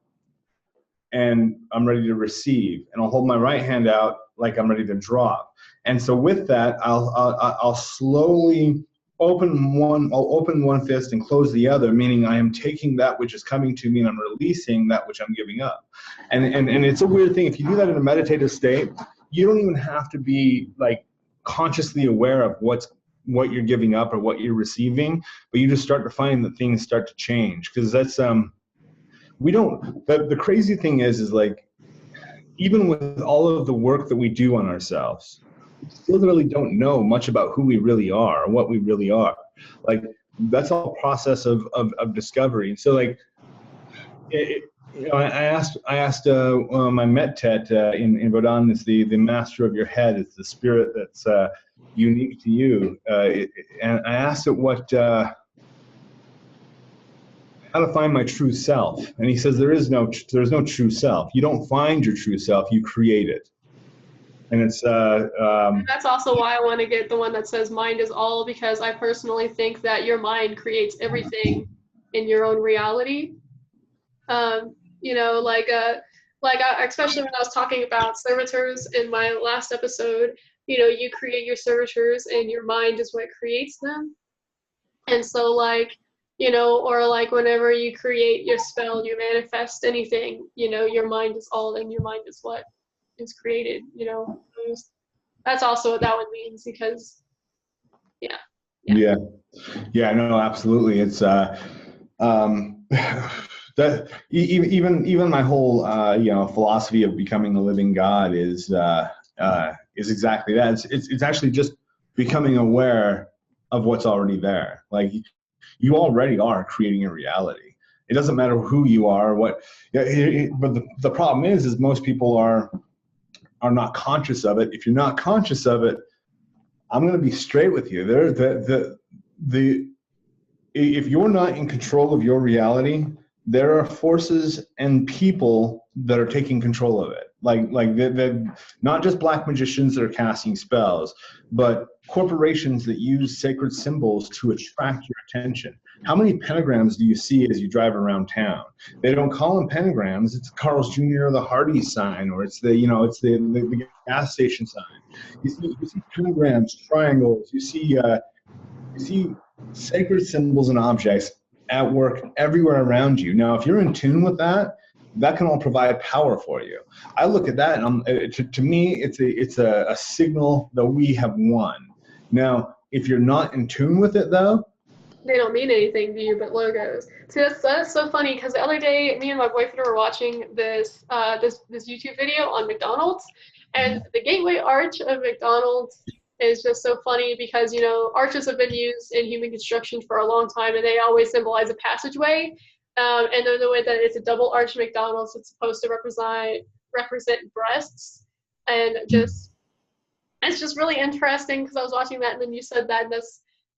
[SPEAKER 1] and I'm ready to receive, and I'll hold my right hand out like I'm ready to drop. And so with that, I'll slowly I'll open one fist and close the other, meaning I am taking that which is coming to me and I'm releasing that which I'm giving up. And it's a weird thing. If you do that in a meditative state, you don't even have to be like consciously aware of what you're giving up or what you're receiving, but you just start to find that things start to change. Because that's the crazy thing is like, even with all of the work that we do on ourselves, we still really don't know much about who we really are or what we really are. Like, that's all process of discovery. And so like, I asked my Met-Tet in Rodin is the master of your head. It's the spirit that's unique to you. And I asked it how to find my true self. And he says there's no true self. You don't find your true self, you create it. And it's
[SPEAKER 2] that's also why I want to get the one that says mind is all, because I personally think that your mind creates everything in your own reality. Especially when I was talking about servitors in my last episode, you create your servitors and your mind is what creates them. And so like, or like whenever you create your spell, you manifest anything, your mind is all and your mind is what is created, That's also what that one means, because
[SPEAKER 1] no, absolutely. It's that even my whole philosophy of becoming a living God is exactly that. It's actually just becoming aware of what's already there. Like, you already are creating a reality. It doesn't matter who you are or what. But the problem is most people are not conscious of it. If you're not conscious of it, I'm going to be straight with you. If you're not in control of your reality, there are forces and people that are taking control of it. Like not just black magicians that are casting spells, but corporations that use sacred symbols to attract your attention. How many pentagrams do you see as you drive around town? They don't call them pentagrams. It's Carl's Jr. or the Hardee's sign, or it's the gas station sign. You see pentagrams, triangles. You see sacred symbols and objects at work everywhere around you. Now, if you're in tune with that, that can all provide power for you. I look at that, and to me, it's a signal that we have won. Now, if you're not in tune with it, though,
[SPEAKER 2] they don't mean anything to you but logos. See, that's so funny, because the other day, me and my boyfriend were watching this YouTube video on McDonald's, and the gateway arch of McDonald's is just so funny because, arches have been used in human construction for a long time, and they always symbolize a passageway. And then the way that it's a double arch McDonald's, it's supposed to represent breasts, and it's just really interesting because I was watching that and then you said that, and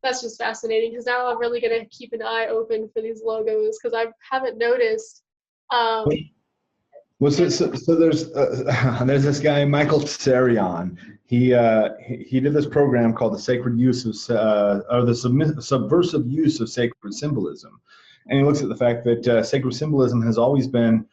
[SPEAKER 2] that's just fascinating, because now I'm really gonna keep an eye open for these logos because I haven't noticed.
[SPEAKER 1] So there's this guy Michael Tsarion. He did this program called the Sacred Use of the Subversive Use of Sacred Symbolism, and he looks at the fact that sacred symbolism has always been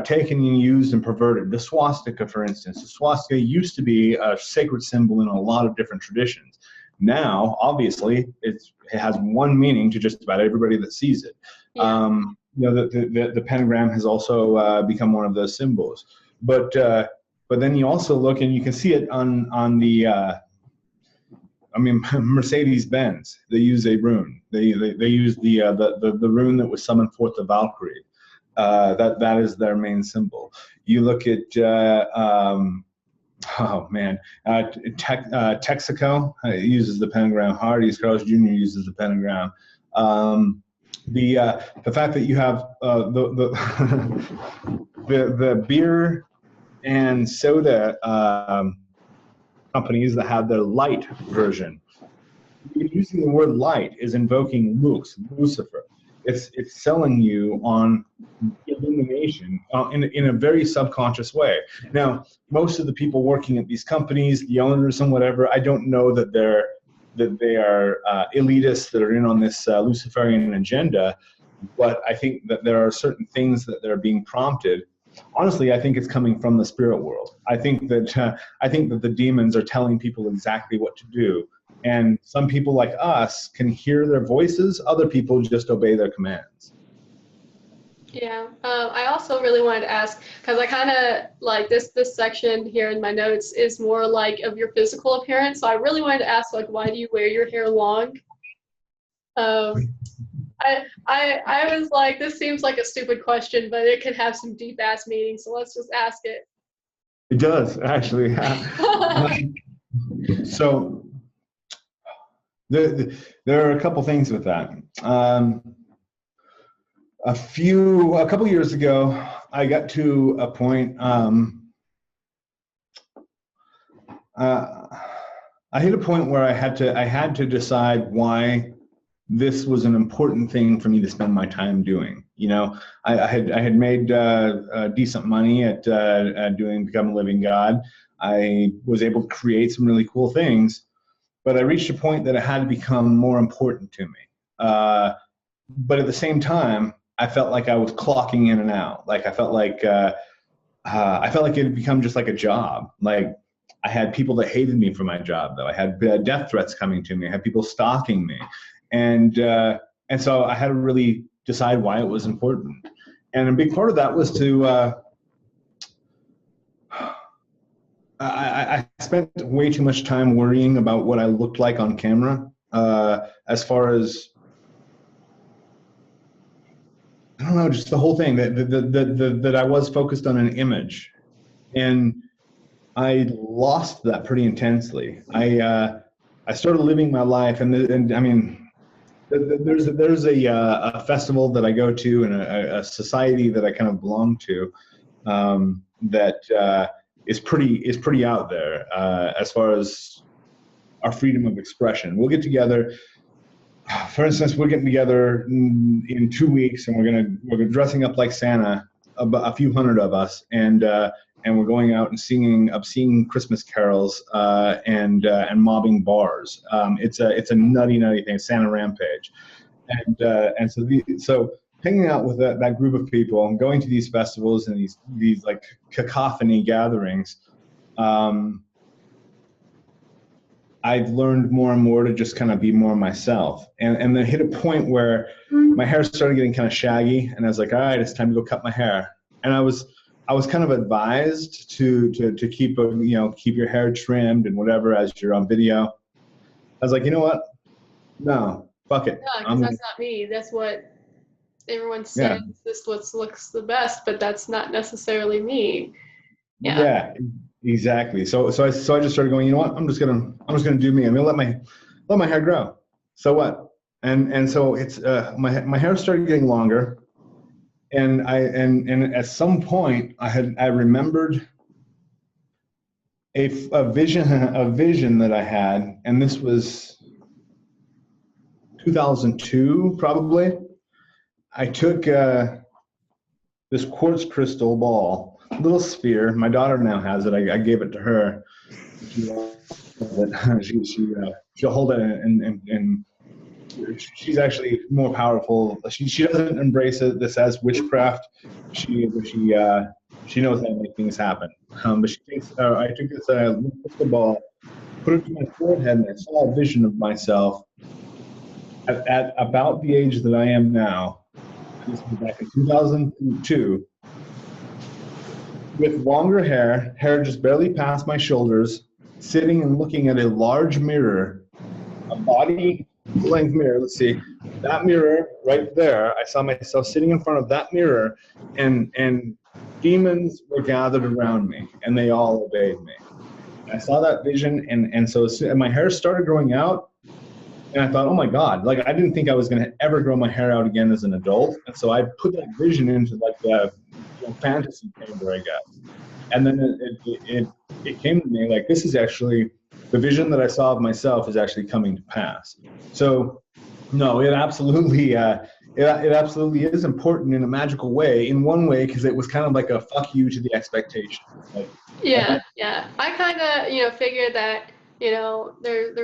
[SPEAKER 1] taken and used and perverted. The swastika, for instance, the swastika used to be a sacred symbol in a lot of different traditions. Now, obviously, it has one meaning to just about everybody that sees it. Yeah. The pentagram has also become one of those symbols. But then you also look and you can see it on the Mercedes-Benz. They use a rune. They use the rune that was summoned forth the Valkyrie. That is their main symbol. You look at Texaco uses the pentagram. Hardee's, Carl's Jr. uses the pentagram. The fact that you have the beer and soda companies that have their light version. Using the word light is invoking Lucifer. It's selling you on illumination in a very subconscious way. Now, most of the people working at these companies, the owners and whatever, I don't know that they are elitists that are in on this Luciferian agenda, but I think that there are certain things that they're being prompted. Honestly, I think it's coming from the spirit world. I think that the demons are telling people exactly what to do And some people like us can hear their voices. Other people just obey their commands.
[SPEAKER 2] Yeah, I also really wanted to ask, because I kind of like this section here in my notes is more like of your physical appearance. So I really wanted to ask, like, why do you wear your hair long? I was like, this seems like a stupid question, but it could have some deep ass meaning. So let's just ask it.
[SPEAKER 1] It does, actually. So there are a couple things with that. A couple years ago, I got to a point. I hit a point where I had to decide why this was an important thing for me to spend my time doing. You know, I had made decent money at doing Become a Living God. I was able to create some really cool things, but I reached a point that it had to become more important to me. But at the same time, I felt like I was clocking in and out. Like I felt like it had become just like a job. Like I had people that hated me for my job, though. I had death threats coming to me. I had people stalking me, and so I had to really decide why it was important. And a big part of that was to I spent way too much time worrying about what I looked like on camera, as far as, I don't know, just the whole thing that I was focused on an image, and I lost that pretty intensely. I started living my life, and I mean, there's a festival that I go to and a society that I kind of belong to, that is pretty out there as far as our freedom of expression. We'll get together. For instance, we're getting together in 2 weeks, and we're dressing up like Santa, a few hundred of us, and we're going out and singing obscene Christmas carols and mobbing bars. It's a nutty thing, Santa rampage, and so hanging out with that group of people and going to these festivals and these like cacophony gatherings. I've learned more and more to just kind of be more myself, and then hit a point where my hair started getting kind of shaggy, and I was like, all right, it's time to go cut my hair. And I was kind of advised to keep keep your hair trimmed and whatever as you're on video. I was like, you know what? No, fuck it.
[SPEAKER 2] Yeah, because that's not me. That's what everyone says. Yeah. This looks the best, but that's not necessarily me. Yeah.
[SPEAKER 1] Yeah. Exactly. So I just started going, you know what? I'm just gonna do me. I'm gonna let my hair grow. So what? And so it's my hair started getting longer, and at some point I remembered a vision that I had, and this was 2002 probably. I took this quartz crystal ball. Little sphere. My daughter now has it. I gave it to her. She'll hold it, and she's actually more powerful. She doesn't embrace this as witchcraft. She knows how to make things happen. But she thinks I took this crystal ball, put it to my forehead, and I saw a vision of myself at about the age that I am now. This was back in 2002. With longer hair just barely past my shoulders, sitting and looking at a large mirror, a body-length mirror. Let's see, that mirror right there. I saw myself sitting in front of that mirror, and demons were gathered around me, and they all obeyed me. I saw that vision, and so my hair started growing out, and I thought, oh my God, like I didn't think I was going to ever grow my hair out again as an adult, and so I put that vision into like the fantasy chamber, I guess. And then it came to me like, this is actually the vision that I saw of myself is actually coming to pass. So no, it absolutely is important in a magical way, in one way, because it was kind of like a fuck you to the expectations. Like,
[SPEAKER 2] yeah. I kind of figured that there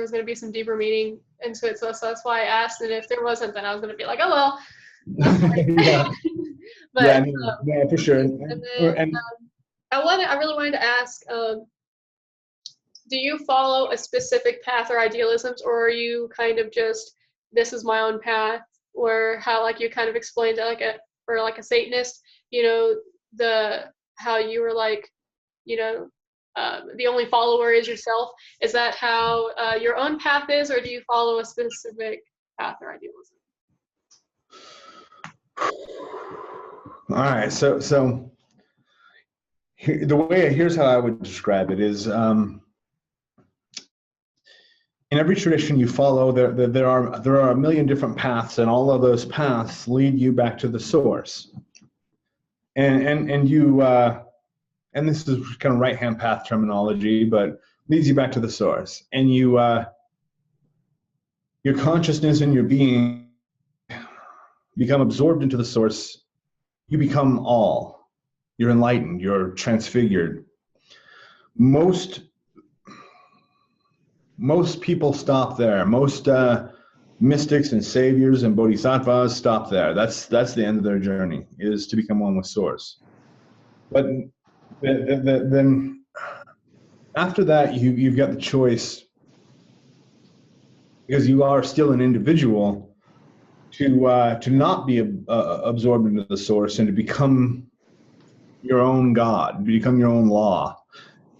[SPEAKER 2] was going to be some deeper meaning into it, so that's why I asked, and if there wasn't, then I was going to be like, oh well.
[SPEAKER 1] Yeah.
[SPEAKER 2] But,
[SPEAKER 1] yeah, for sure.
[SPEAKER 2] And then, I really wanted to ask, do you follow a specific path or idealisms, or are you kind of just, this is my own path, or how, like you kind of explained it, like a Satanist, how you were like, the only follower is yourself. Is that how your own path is, or do you follow a specific path or idealism?
[SPEAKER 1] All right, so here's how I would describe it is, in every tradition you follow, there are a million different paths, and all of those paths lead you back to the source. And you and this is kind of right-hand path terminology, but leads you back to the source. And your consciousness and your being become absorbed into the source. You become all. You're enlightened. You're transfigured. Most people stop there. Most mystics and saviors and bodhisattvas stop there. That's the end of their journey, is to become one with source. But then after that, you've got the choice, because you are still an individual, to not be absorbed into the source and to become your own God, become your own law,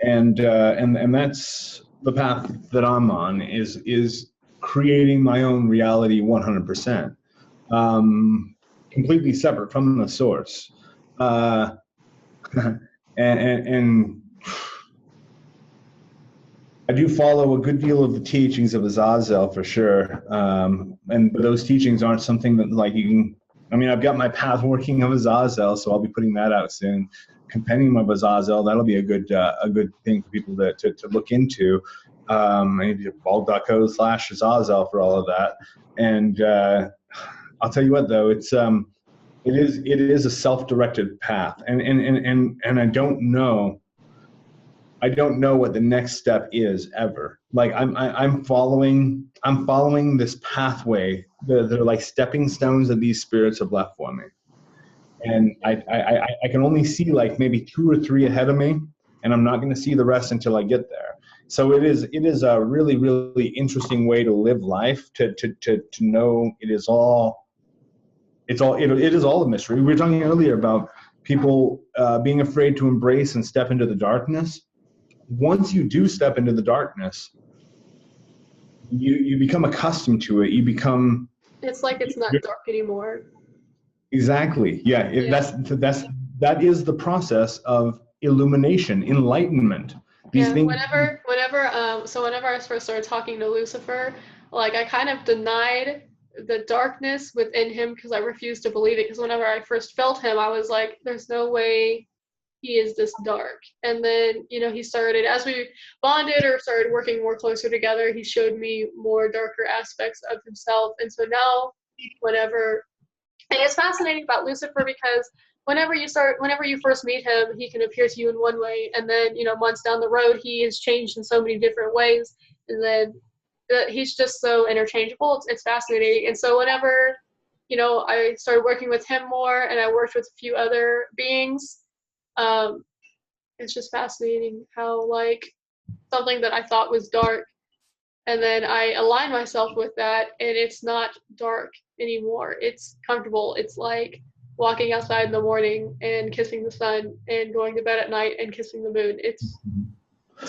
[SPEAKER 1] and that's the path that I'm on, is creating my own reality 100%, completely separate from the source, and I do follow a good deal of the teachings of Azazel for sure, but those teachings aren't something that, like, you can. I mean, I've got my path working of Azazel, so I'll be putting that out soon. Compendium of Azazel, that'll be a good thing for people to look into. Maybe bald.co/Azazel for all of that. And I'll tell you what, though, it is a self-directed path, and I don't know what the next step is ever. Like I'm following this pathway. They're like stepping stones that these spirits have left for me, and I can only see like maybe 2 or 3 ahead of me, and I'm not going to see the rest until I get there. So it is a really, really interesting way to live life, to know it is all a mystery. We were talking earlier about people being afraid to embrace and step into the darkness. Once you do step into the darkness, you become accustomed to it. You become.
[SPEAKER 2] It's like it's not dark anymore.
[SPEAKER 1] Exactly. Yeah. That is the process of illumination, enlightenment. These things.
[SPEAKER 2] Whenever I first started talking to Lucifer, like, I kind of denied the darkness within him because I refused to believe it. Because whenever I first felt him, I was like, "There's no way he is this dark." And then, he started, as we bonded or started working more closer together, he showed me more darker aspects of himself. And so now, and it's fascinating about Lucifer, because whenever you first meet him, he can appear to you in one way, and then, months down the road, he is changed in so many different ways, and then he's just so interchangeable. It's fascinating. And so whenever, I started working with him more, and I worked with a few other beings, it's just fascinating how, like, something that I thought was dark, and then I align myself with that, and it's not dark anymore. It's comfortable. It's like walking outside in the morning and kissing the sun, and going to bed at night and kissing the moon. It's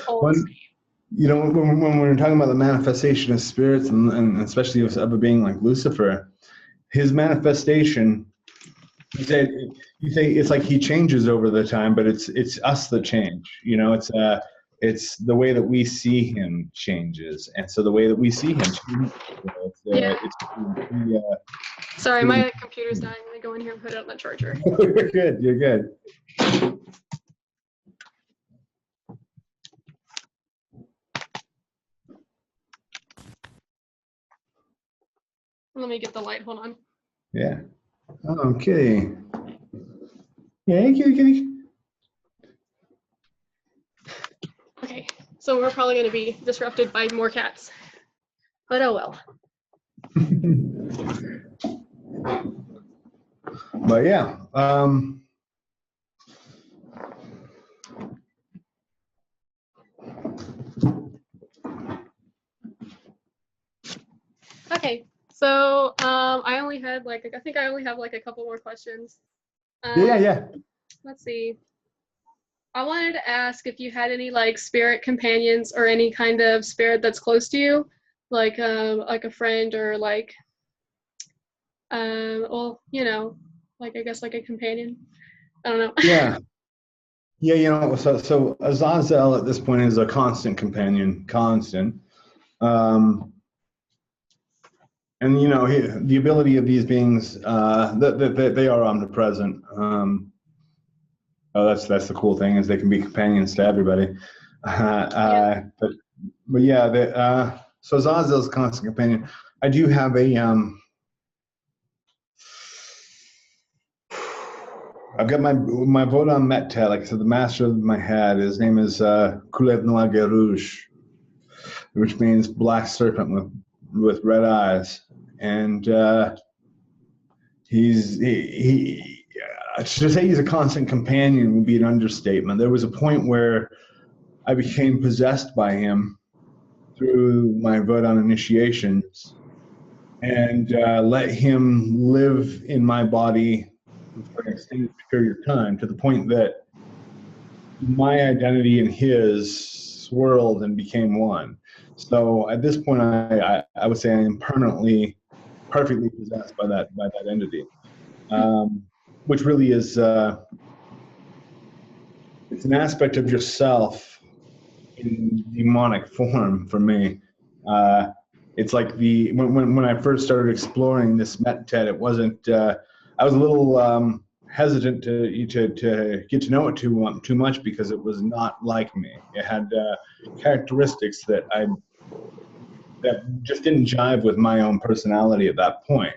[SPEAKER 2] all the same.
[SPEAKER 1] When we're talking about the manifestation of spirits, and especially of a being like Lucifer, his manifestation, you say it's like he changes over the time, but it's us that change. It's the way that we see him changes, and so the way that we see him changes.
[SPEAKER 2] Sorry, my computer's dying. I'm gonna go in here and put it on the charger.
[SPEAKER 1] You're good. You're good.
[SPEAKER 2] Let me get the light. Hold on.
[SPEAKER 1] Yeah. Okay. Yeah, kitty.
[SPEAKER 2] Okay, so we're probably going to be disrupted by more cats, but oh well.
[SPEAKER 1] But yeah,
[SPEAKER 2] Okay. So I only had like I think I only have like a couple more questions.
[SPEAKER 1] Yeah.
[SPEAKER 2] Let's see. I wanted to ask if you had any like spirit companions or any kind of spirit that's close to you, like a friend or like well, like I guess like a companion. I don't know.
[SPEAKER 1] Yeah. Yeah, so Azazel at this point is a constant companion, constant. And the ability of these beings, that they are omnipresent. That's the cool thing, is they can be companions to everybody.
[SPEAKER 2] Yeah.
[SPEAKER 1] But yeah, so Azazel's a constant companion. I do have I've got my Vodun Metet, like I said, the master of my head. His name is Kulev Noir Gerouge, which means black serpent with red eyes, and to say he's a constant companion would be an understatement. There was a point where I became possessed by him through my Vodun initiations, and let him live in my body for an extended period of time, to the point that my identity and his swirled and became one. So at this point, I would say I am perfectly possessed by that entity, which really is it's an aspect of yourself in demonic form for me. It's like when I first started exploring this Metet, it wasn't. I was a little hesitant to get to know it too much, because it was not like me. It had characteristics that just didn't jive with my own personality at that point.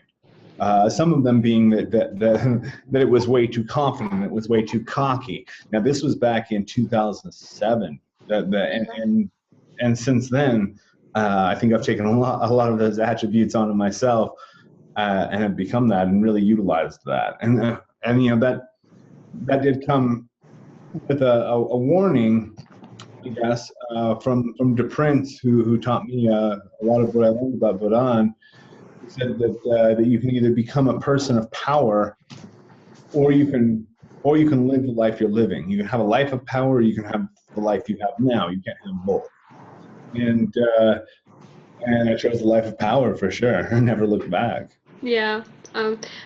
[SPEAKER 1] Some of them being that it was way too confident, it was way too cocky. Now this was back in 2007. And since then, I think I've taken a lot of those attributes onto myself, and have become that and really utilized that. And that did come with a warning, I guess, from De Prince, who taught me a lot of what I learned about Vodun. He said that you can either become a person of power, or you can live the life you're living. You can have a life of power, or you can have the life you have now. You can't have both. And I chose the life of power for sure. I never looked back.
[SPEAKER 2] Yeah.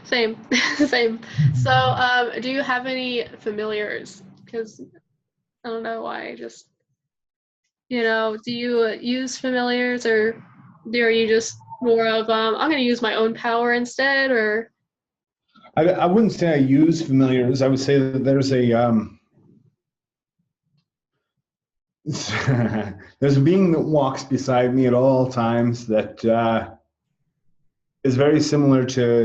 [SPEAKER 2] Same. Same. So, do you have any familiars? Because I don't know why. Just do you use familiars, or are you just more of I'm going to use my own power instead, or?
[SPEAKER 1] I wouldn't say I use familiars. I would say that there's there's a being that walks beside me at all times that is very similar to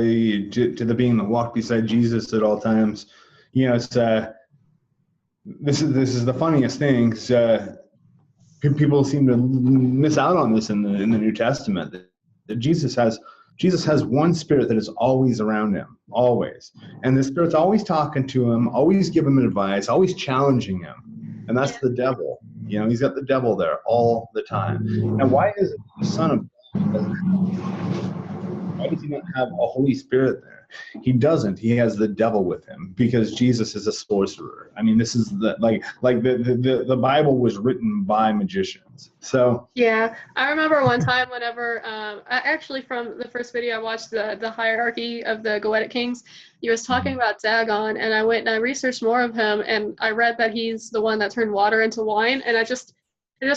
[SPEAKER 1] the being that walked beside Jesus at all times. It's this is the funniest thing. People seem to miss out on this in the New Testament. That Jesus has one spirit that is always around him, always, and the spirit's always talking to him, always giving him advice, always challenging him, and that's the devil. He's got the devil there all the time. And why is it the Son of God? Why does he not have a Holy Spirit there? He doesn't. He has the devil with him, because Jesus is a sorcerer. I mean, this is the Bible was written by magicians. So
[SPEAKER 2] yeah, I remember one time whenever actually from the first video I watched, the hierarchy of the Goetic kings, he was talking about Dagon, and I went and I researched more of him, and I read that he's the one that turned water into wine, and it just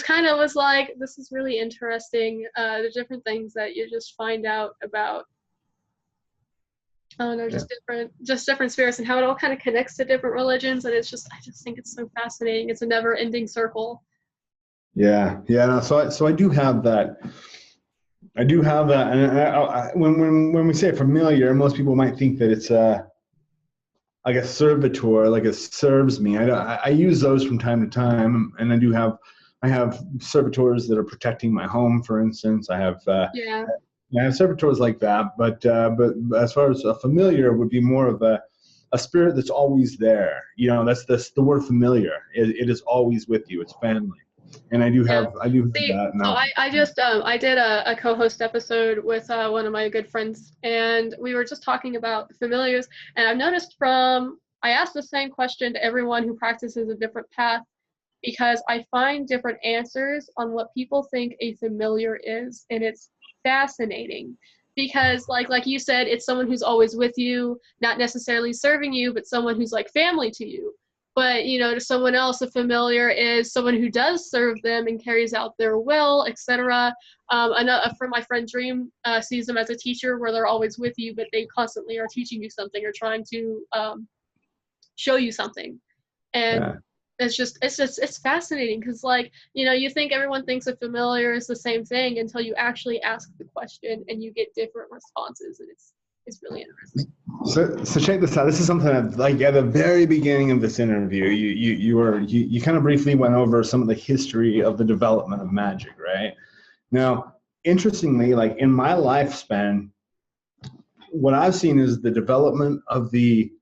[SPEAKER 2] kind of was like, this is really interesting, the different things that you just find out about. I don't know, just different spirits, and how it all kind of connects to different religions, and I just think it's so fascinating. It's a never-ending circle.
[SPEAKER 1] Yeah. No, so I do have that. I do have that, and when we say familiar, most people might think that it's like a servitor, like it serves me. I use those from time to time, and I have servitors that are protecting my home, for instance. I have servitors like that, but as far as a familiar, would be more of a spirit that's always there. That's the word familiar. It is always with you. It's family. And I do
[SPEAKER 2] Yeah.
[SPEAKER 1] have
[SPEAKER 2] See,
[SPEAKER 1] that
[SPEAKER 2] so
[SPEAKER 1] now.
[SPEAKER 2] I did a co-host episode with one of my good friends, and we were just talking about familiars. And I've noticed I asked the same question to everyone who practices a different path, because I find different answers on what people think a familiar is, and it's fascinating. Because like you said, it's someone who's always with you, not necessarily serving you, but someone who's like family to you. But to someone else, a familiar is someone who does serve them and carries out their will, etc. For my friend Dream, sees them as a teacher, where they're always with you, but they constantly are teaching you something or trying to show you something. And
[SPEAKER 1] Yeah.
[SPEAKER 2] it's fascinating, because you think everyone thinks a familiar is the same thing until you actually ask the question and you get different responses, and it's really interesting.
[SPEAKER 1] So check this out. This is something that, like, at the very beginning of this interview, you kind of briefly went over some of the history of the development of magic, right? Now, interestingly, like in my lifespan, what I've seen is the development of the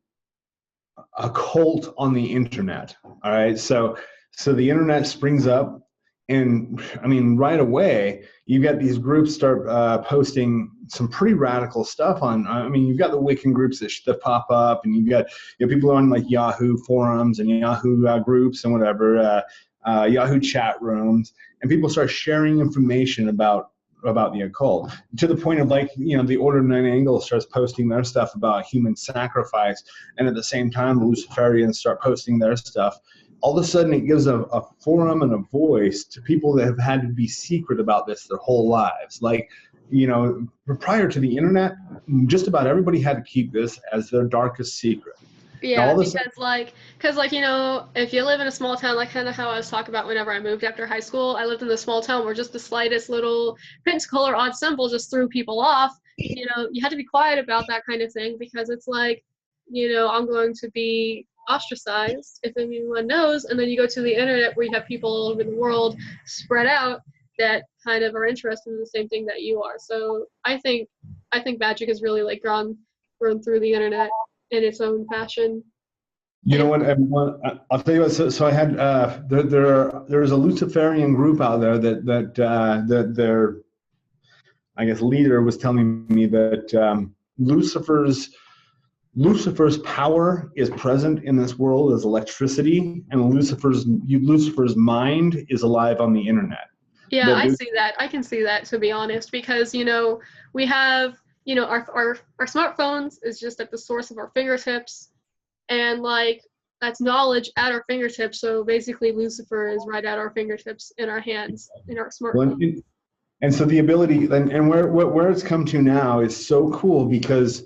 [SPEAKER 1] occult on the internet. All right, so the internet springs up, and I mean, right away you got these groups start posting some pretty radical stuff on. I mean, you've got the Wiccan groups that pop up, and you've got people on like Yahoo forums and Yahoo groups and whatever, Yahoo chat rooms, and people start sharing information about the occult, to the point of the Order of Nine Angles starts posting their stuff about human sacrifice, and at the same time the Luciferians start posting their stuff. All of a sudden it gives a forum and a voice to people that have had to be secret about this their whole lives. Prior to the internet, just about everybody had to keep this as their darkest secret.
[SPEAKER 2] Yeah, because if you live in a small town, like kind of how I was talking about whenever I moved after high school, I lived in a small town where just the slightest little pentacle or odd symbol just threw people off. You had to be quiet about that kind of thing, because it's like, I'm going to be ostracized if anyone knows. And then you go to the internet, where you have people all over the world spread out that kind of are interested in the same thing that you are. So I think magic has really grown through the internet in its own fashion.
[SPEAKER 1] You know what, everyone? I'll tell you what. So I had there's a Luciferian group out there that their, I guess, leader was telling me that Lucifer's power is present in this world as electricity, and Lucifer's mind is alive on the internet.
[SPEAKER 2] Yeah, I see that. I can see that, to be honest, because we have our smartphones is just at the source of our fingertips, and that's knowledge at our fingertips. So basically Lucifer is right at our fingertips, in our hands, in our smartphone.
[SPEAKER 1] And so the ability, and where it's come to now is so cool, because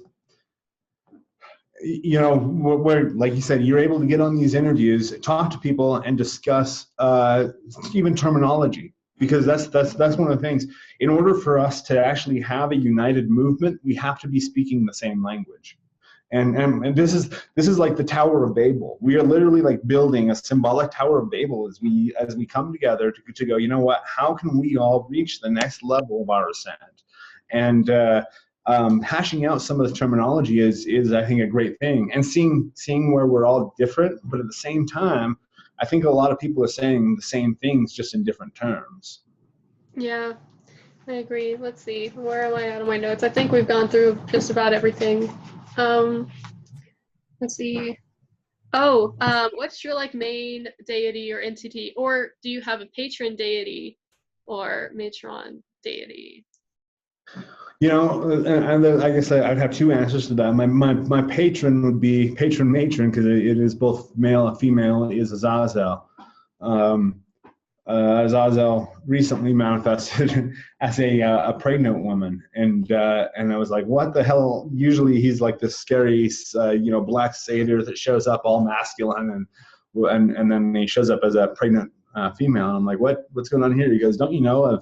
[SPEAKER 1] where, like you said, you're able to get on these interviews, talk to people, and discuss even terminology. Because that's one of the things. In order for us to actually have a united movement, we have to be speaking the same language. And this is like the Tower of Babel. We are literally building a symbolic Tower of Babel as we come together to go, you know what? How can we all reach the next level of our ascent? And hashing out some of the terminology is I think a great thing. And seeing where we're all different, but at the same time, I think a lot of people are saying the same things, just in different terms.
[SPEAKER 2] Yeah, I agree. Let's see. Where am I at on my notes? I think we've gone through just about everything. Let's see. Oh, what's your main deity or entity, or do you have a patron deity or matron deity?
[SPEAKER 1] And I guess I'd have two answers to that. My patron would be patron matron, because it is both male and female, is Azazel. Azazel recently manifested as a pregnant woman, and I was like, what the hell? Usually he's like this scary black satyr that shows up all masculine, and then he shows up as a pregnant female. And I'm like, what's going on here? He goes, don't you know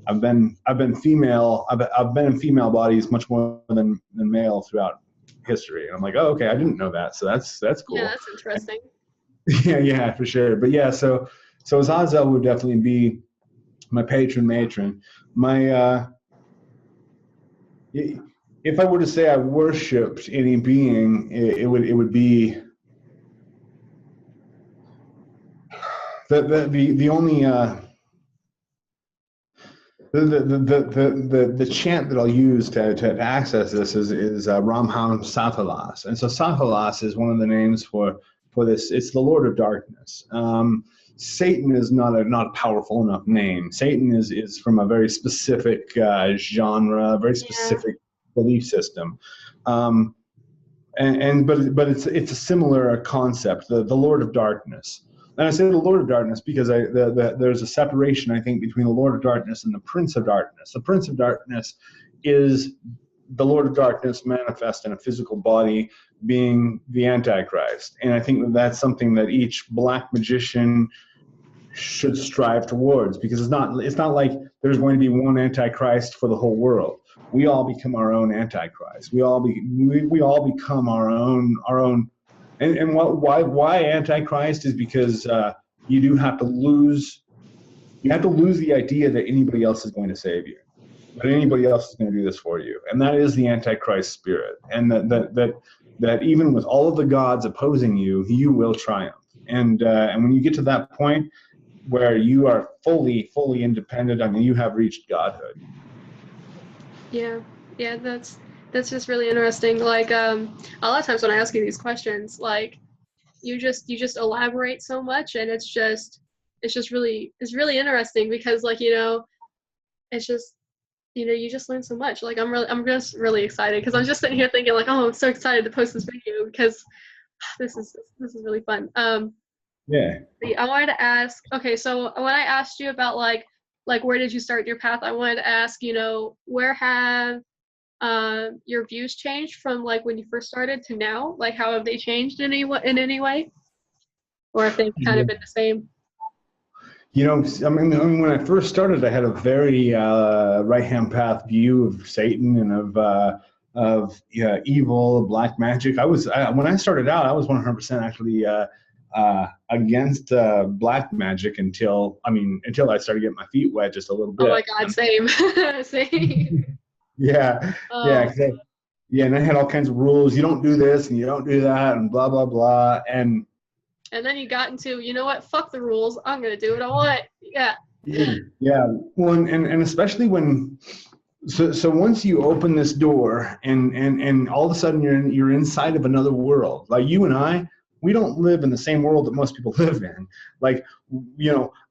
[SPEAKER 1] I've been female. I've been in female bodies much more than male throughout history. And I'm like, oh, okay, I didn't know that. So that's cool.
[SPEAKER 2] Yeah, that's interesting.
[SPEAKER 1] Yeah, for sure. But yeah, so Azazel would definitely be my patron matron. My if I were to say I worshipped any being, it would be the only the chant that I'll use to access this is Ramham Satalas, and so Satalas is one of the names for this. It's the Lord of Darkness. Satan is not a powerful enough name. Satan is from a very specific genre, very specific belief system, but it's a similar concept, the Lord of Darkness. And I say the Lord of Darkness because there's a separation, I think, between the Lord of Darkness and the Prince of Darkness. The Prince of Darkness is the Lord of Darkness manifest in a physical body, being the Antichrist. And I think that's something that each black magician should strive towards, because it's not like there's going to be one Antichrist for the whole world. We all become our own Antichrist. We all become our own. And why Antichrist is because you do have to lose. You have to lose the idea that anybody else is going to save you, that anybody else is going to do this for you, and that is the Antichrist spirit. And that even with all of the gods opposing you, you will triumph. And when you get to that point where you are fully independent, I mean, you have reached godhood.
[SPEAKER 2] Yeah, that's just really interesting. Like, a lot of times when I ask you these questions, like, you just elaborate so much, and it's really interesting because, like, it's just, you just learn so much. Like, I'm just really excited because I'm just sitting here thinking, like, oh, I'm so excited to post this video because this is really fun.
[SPEAKER 1] Yeah.
[SPEAKER 2] I wanted to ask, okay, so when I asked you about like where did you start your path, I wanted to ask, where have your views changed from like when you first started to now? Like, how have they changed in any way? Or if they've kind of been the same?
[SPEAKER 1] I mean, when I first started, I had a very right-hand path view of Satan and of evil, black magic. When I started out, I was 100% actually against black magic until I started getting my feet wet just a little bit.
[SPEAKER 2] Oh my God, same. Same.
[SPEAKER 1] Yeah. And I had all kinds of rules. You don't do this and you don't do that and blah blah blah. And
[SPEAKER 2] then you got into, what? Fuck the rules. I'm gonna do what I want. Yeah.
[SPEAKER 1] Yeah. Well, and especially when. So once you open this door and all of a sudden you're inside of another world. Like you and I, we don't live in the same world that most people live in. Like,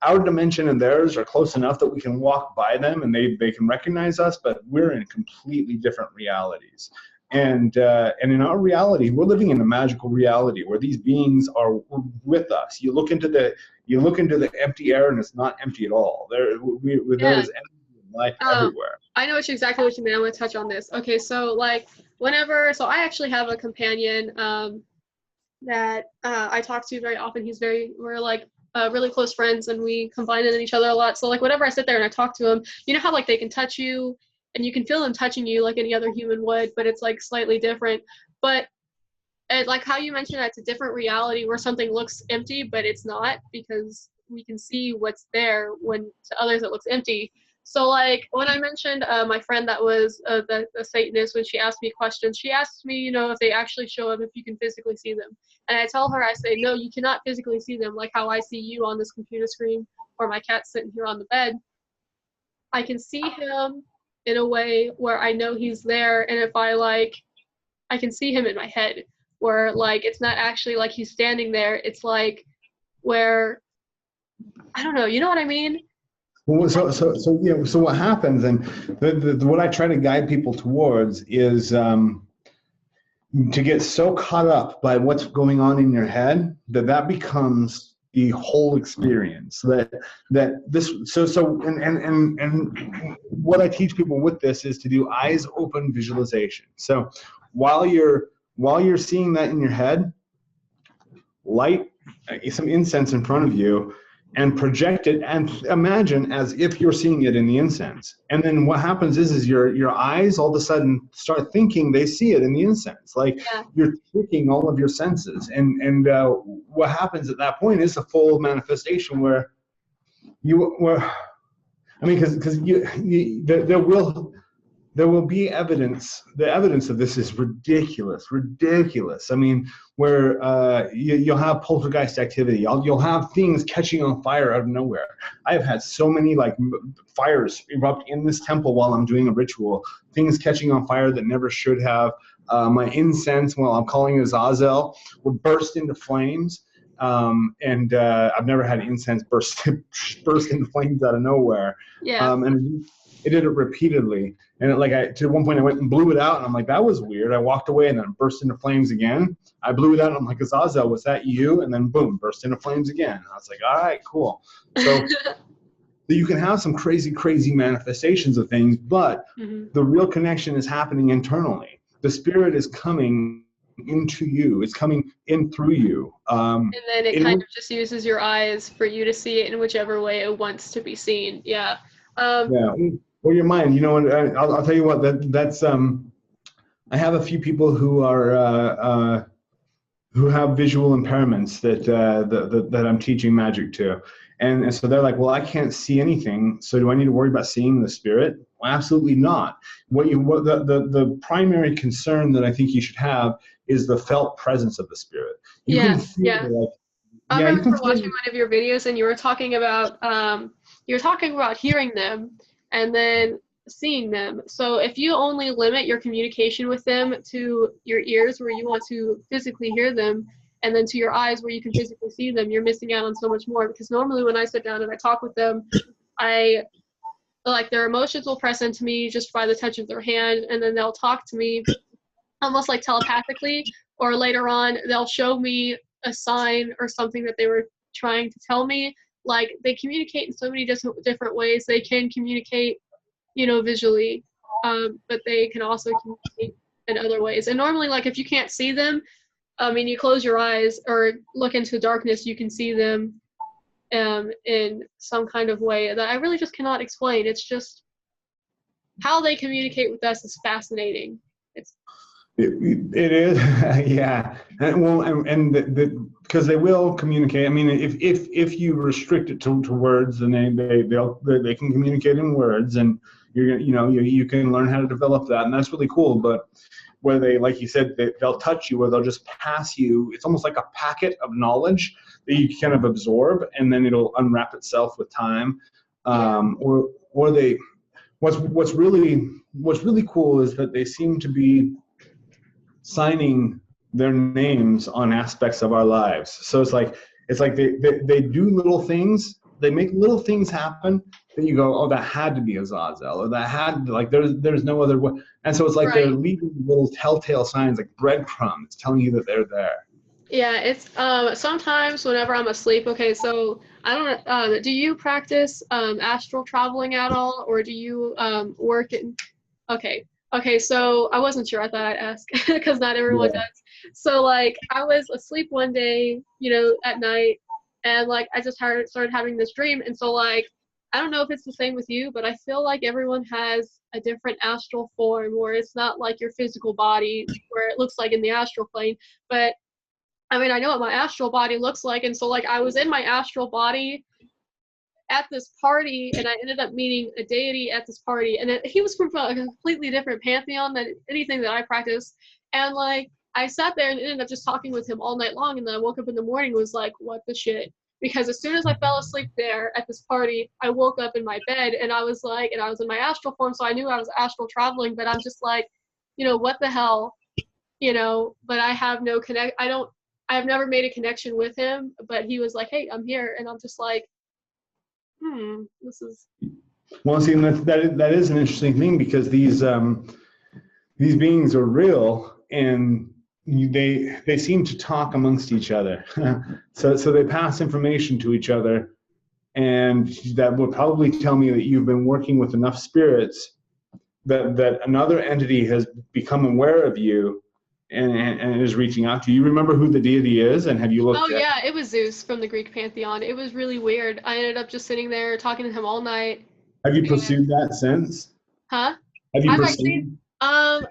[SPEAKER 1] our dimension and theirs are close enough that we can walk by them and they can recognize us, but we're in completely different realities. And in our reality, we're living in a magical reality where these beings are with us. You look into the empty air and it's not empty at all. There is energy and life everywhere.
[SPEAKER 2] I know exactly what you mean. I'm going to touch on this. Okay, so like so I actually have a companion that I talk to very often. We're like really close friends, and we confide in each other a lot. So like whenever I sit there and I talk to him, you know how like they can touch you and you can feel them touching you like any other human would, but it's like slightly different. But like how you mentioned, it's a different reality where something looks empty, but it's not, because we can see what's there when to others it looks empty. So like when I mentioned my friend that was the Satanist, when she asked me questions, she asked me, if they actually show up, if you can physically see them. And I tell her, I say, no, you cannot physically see them, like how I see you on this computer screen or my cat sitting here on the bed. I can see him in a way where I know he's there, and if I can see him in my head, where like it's not actually like he's standing there, it's like where, I don't know, you know what I mean?
[SPEAKER 1] Well, so what happens, and what I try to guide people towards is to get so caught up by what's going on in your head that becomes the whole experience. And what I teach people with this is to do eyes open visualization. So while you're seeing that in your head, light some incense in front of you and project it and imagine as if you're seeing it in the incense. And then what happens is your eyes all of a sudden start thinking they see it in the incense. Like you're tricking all of your senses. And what happens at that point is a full manifestation where because there will, there will be evidence. The evidence of this is ridiculous. I mean, where you'll have poltergeist activity. You'll have things catching on fire out of nowhere. I've had so many like fires erupt in this temple while I'm doing a ritual. Things catching on fire that never should have. My incense, well, I'm calling it Azazel, will burst into flames. And I've never had incense burst into flames out of nowhere.
[SPEAKER 2] Yeah.
[SPEAKER 1] And it did it repeatedly. And to one point I went and blew it out, and I'm like, that was weird. I walked away, and then it burst into flames again. I blew it out, and I'm like, Azazel, was that you? And then boom, burst into flames again. I was like, all right, cool. So you can have some crazy manifestations of things, but the real connection is happening internally. The spirit is coming into you. It's coming in through you.
[SPEAKER 2] And then it kind of just uses your eyes for you to see it in whichever way it wants to be seen. Yeah.
[SPEAKER 1] Yeah. Or your mind. You know what? I'll tell you what. That's I have a few people who are who have visual impairments that I'm teaching magic to, and so they're like, well, I can't see anything, so do I need to worry about seeing the spirit? Well, absolutely not. The primary concern that I think you should have is the felt presence of the spirit. You can feel
[SPEAKER 2] I remember watching one of your videos, and you were talking about hearing them and then seeing them. So if you only limit your communication with them to your ears where you want to physically hear them, and then to your eyes where you can physically see them, you're missing out on so much more. Because normally when I sit down and I talk with them, I like their emotions will press into me just by the touch of their hand, and then they'll talk to me almost like telepathically, or later on they'll show me a sign or something that they were trying to tell me. Like, they communicate in so many different ways. They can communicate, visually, but they can also communicate in other ways. And normally, like, if you can't see them, you close your eyes or look into darkness, you can see them in some kind of way that I really just cannot explain. It's just how they communicate with us is fascinating.
[SPEAKER 1] It is, yeah. And because they will communicate. I mean, if you restrict it to words, then they can communicate in words, and you can learn how to develop that, and that's really cool. But where they, like you said, they'll touch you, or they'll just pass you. It's almost like a packet of knowledge that you kind of absorb, and then it'll unwrap itself with time. Or they, what's really cool is that they seem to be signing their names on aspects of our lives. So it's like they do little things. They make little things happen that you go, oh, that had to be Azazel, or that had to, like, there's no other way. And so it's like they're leaving little telltale signs, like breadcrumbs, telling you that they're there.
[SPEAKER 2] Yeah, it's sometimes whenever I'm asleep. Okay, so I don't know. Do you practice astral traveling at all, or do you work in? Okay, so I wasn't sure. I thought I'd ask because not everyone does. So, like, I was asleep one day, at night, and, like, I just started having this dream. And so, like, I don't know if it's the same with you, but I feel like everyone has a different astral form where it's not like your physical body where it looks like in the astral plane. But, I mean, I know what my astral body looks like. And so, like, I was in my astral body at this party, and I ended up meeting a deity at this party, and he was from a completely different pantheon than anything that I practice. And, like, I sat there and ended up just talking with him all night long, and then I woke up in the morning and was like, what the shit? Because as soon as I fell asleep there at this party, I woke up in my bed, and I was like, and I was in my astral form, so I knew I was astral traveling, but I'm just like, what the hell? But I have no I've never made a connection with him, but he was like, hey, I'm here, and I'm just like, this is.
[SPEAKER 1] Well, see, that is an interesting thing, because these beings are real, and they seem to talk amongst each other. so they pass information to each other, and that would probably tell me that you've been working with enough spirits that another entity has become aware of you and is reaching out to you. You remember who the deity is, and have you looked?
[SPEAKER 2] Oh yeah, it was Zeus from the Greek pantheon. It was really weird. I ended up just sitting there talking to him all night.
[SPEAKER 1] Have you pursued that since?
[SPEAKER 2] Huh?
[SPEAKER 1] Have you pursued?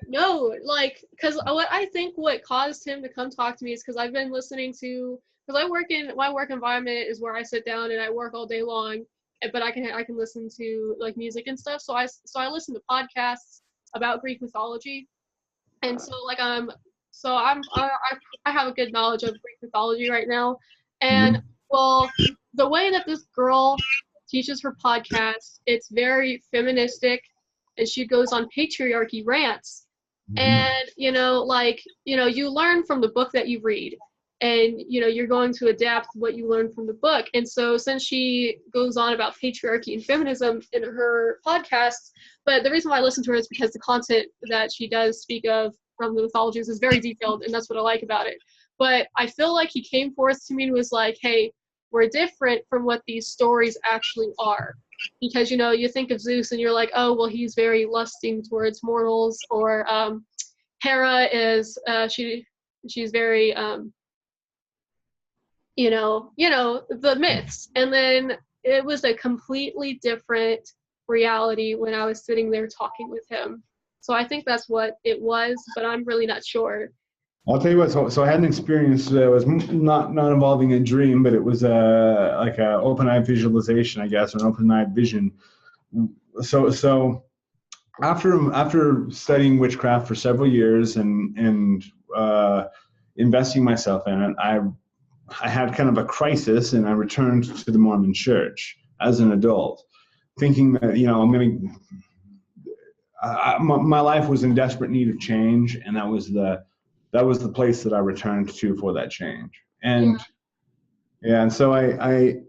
[SPEAKER 2] No, like, because what caused him to come talk to me is because I've been listening to, because my work environment is where I sit down and I work all day long, but I can listen to, like, music and stuff. So I listen to podcasts, about Greek mythology, and so like I have a good knowledge of Greek mythology right now, and
[SPEAKER 1] Mhm.
[SPEAKER 2] well, the way that this girl teaches her podcast, it's very feministic, and she goes on patriarchy rants,
[SPEAKER 1] Mhm.
[SPEAKER 2] and you learn from the book that you read, and you're going to adapt what you learn from the book. And so since she goes on about patriarchy and feminism in her podcasts, but the reason why I listen to her is because the content that she does speak of from the mythologies is very detailed, and that's what I like about it. But I feel like he came forth to me and was like, hey, we're different from what these stories actually are, because you think of Zeus and you're like, oh well, he's very lusting towards mortals, or Hera is she's very the myths. And then it was a completely different reality when I was sitting there talking with him. So I think that's what it was, but I'm really not sure.
[SPEAKER 1] I'll tell you what. So I had an experience that was not involving a dream, but it was like a open-eye visualization, I guess, or an open-eye vision. So after studying witchcraft for several years and investing myself in it, I had kind of a crisis, and I returned to the Mormon Church as an adult, thinking that my life was in desperate need of change, and that was the place that I returned to for that change.
[SPEAKER 2] Yeah.
[SPEAKER 1] And so I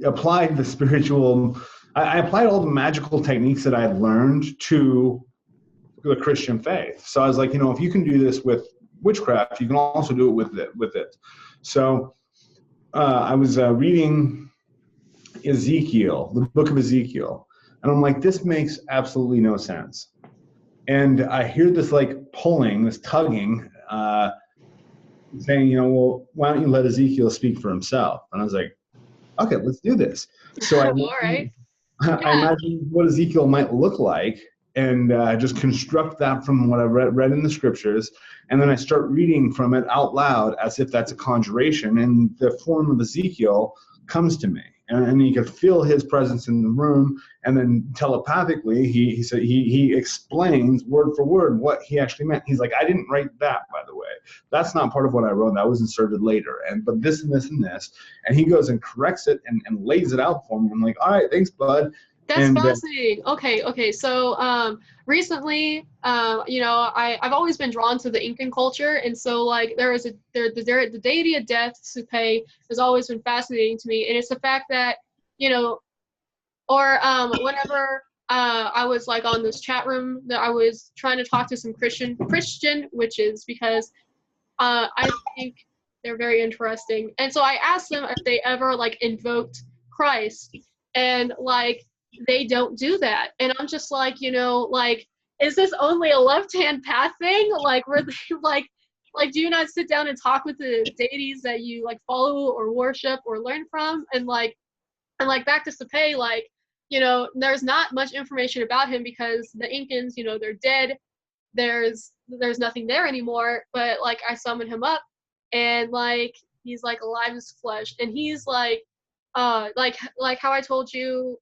[SPEAKER 1] applied the spiritual. I applied all the magical techniques that I had learned to the Christian faith. So I was like, if you can do this with witchcraft, you can also do it with it. So I was reading Ezekiel, the book of Ezekiel, and I'm like, this makes absolutely no sense. And I hear this like pulling, this tugging, saying, well, why don't you let Ezekiel speak for himself? And I was like, okay, let's do this. So
[SPEAKER 2] All right.
[SPEAKER 1] I imagined what Ezekiel might look like, and just construct that from what I read in the scriptures. And then I start reading from it out loud as if that's a conjuration, and the form of Ezekiel comes to me. And you can feel his presence in the room, and then telepathically he said he explains word for word what he actually meant. He's like, I didn't write that, by the way. That's not part of what I wrote. That was inserted later. But this and this and this. And he goes and corrects it and lays it out for me. I'm like, all right, thanks, bud.
[SPEAKER 2] That's fascinating. Okay. So recently, I've always been drawn to the Incan culture, and so like the deity of death, Supe, has always been fascinating to me, and it's the fact that whenever I was like on this chat room that I was trying to talk to some Christian witches, because I think they're very interesting, and so I asked them if they ever like invoked Christ, and like they don't do that. And I'm just like, is this only a left-hand path thing? Like, where they do you not sit down and talk with the deities that you like follow or worship or learn from? And back to Sapé, there's not much information about him because the Incans, they're dead. There's nothing there anymore. But like I summon him up, and like he's like alive as flesh, and he's like how I told you,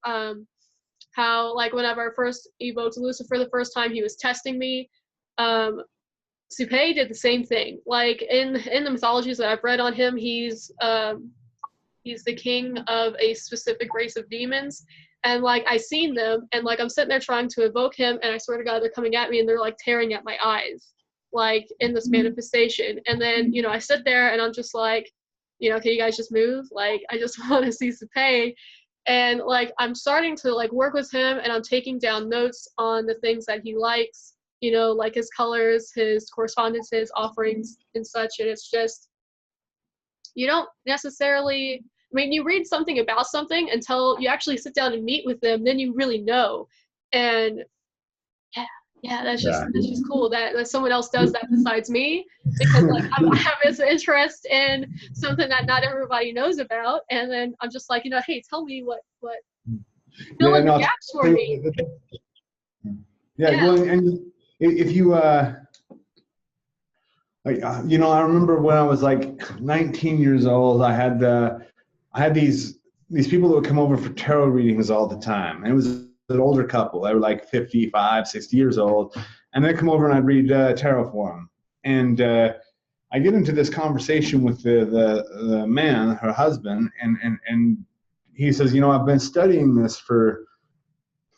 [SPEAKER 2] how like whenever I first evoked Lucifer the first time, he was testing me. Supe did the same thing. Like in the mythologies that I've read on him, he's the king of a specific race of demons. And like I seen them, and like I'm sitting there trying to evoke him, and I swear to God, they're coming at me and they're like tearing at my eyes, like in this manifestation. And then I sit there and I'm just like, can you guys just move? Like I just want to see Supe. And like I'm starting to like work with him, and I'm taking down notes on the things that he likes, like his colors, his correspondences, offerings, and such. And it's just, you don't necessarily, you read something about something until you actually sit down and meet with them, then you really know. And that's just cool that someone else does that besides me, because like I have this interest in something that not everybody knows about, and then I'm just like, hey, tell me what fill in the gaps for me.
[SPEAKER 1] Well, and if you I remember when I was like 19 years old, I had these people that would come over for tarot readings all the time, and it was an older couple. They were like 55, 60 years old. And they come over and I'd read tarot for them. And I get into this conversation with the man, her husband, and he says, you know, I've been studying this for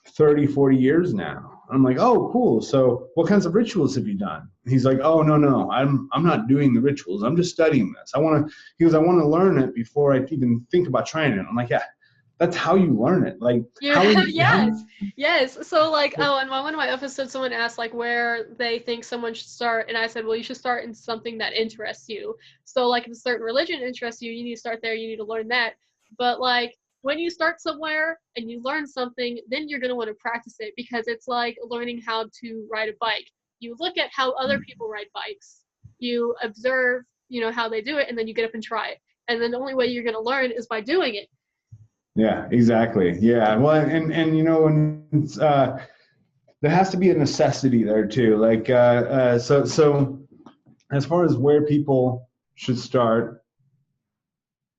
[SPEAKER 1] 30, 40 years now. I'm like, oh, cool. So what kinds of rituals have you done? And he's like, oh, no, I'm not doing the rituals. I'm just studying this. I want to learn it before I even think about trying it. I'm like, yeah, that's how you learn it. Like,
[SPEAKER 2] yes. So like, oh, in one of my episodes, someone asked like where they think someone should start. And I said, well, you should start in something that interests you. So like if a certain religion interests you, you need to start there. You need to learn that. But like, when you start somewhere and you learn something, then you're going to want to practice it, because it's like learning how to ride a bike. You look at how other people ride bikes. You observe, you know, how they do it, and then you get up and try it. And then the only way you're going to learn is by doing it.
[SPEAKER 1] Yeah, exactly. Yeah. Well, and you know, and there has to be a necessity there too. Like, so as far as where people should start,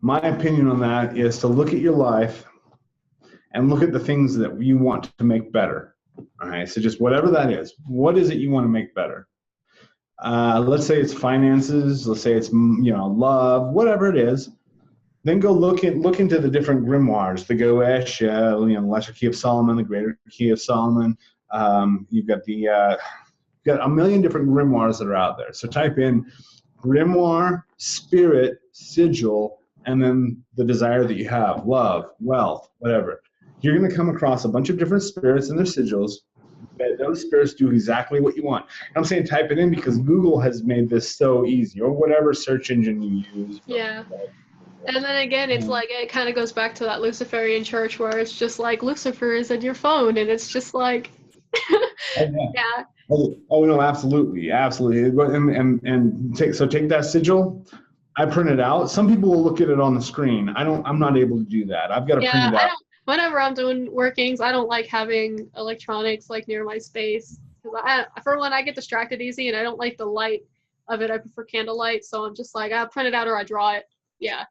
[SPEAKER 1] my opinion on that is to look at your life and look at the things that you want to make better. All right. So just whatever that is, what is it you want to make better? Let's say it's finances. Let's say it's, you know, love, whatever it is. Then go look into the different grimoires, the Goesh, you know, the Lesser Key of Solomon, the Greater Key of Solomon. You've got a million different grimoires that are out there. So type in grimoire, spirit, sigil, and then the desire that you have, love, wealth, whatever. You're going to come across a bunch of different spirits and their sigils. Those spirits do exactly what you want. I'm saying type it in because Google has made this so easy, or whatever search engine you use.
[SPEAKER 2] Yeah. And then again, it's like, it kind of goes back to that Luciferian church where it's just like Lucifer is in your phone, and it's just like, yeah.
[SPEAKER 1] Oh no, absolutely. And take that sigil. I print it out. Some people will look at it on the screen. I'm not able to do that. I've got to print it out.
[SPEAKER 2] Whenever I'm doing workings, I don't like having electronics like near my space. For one, I get distracted easy, and I don't like the light of it. I prefer candlelight, so I'm just like, I print it out or I draw it. Yeah.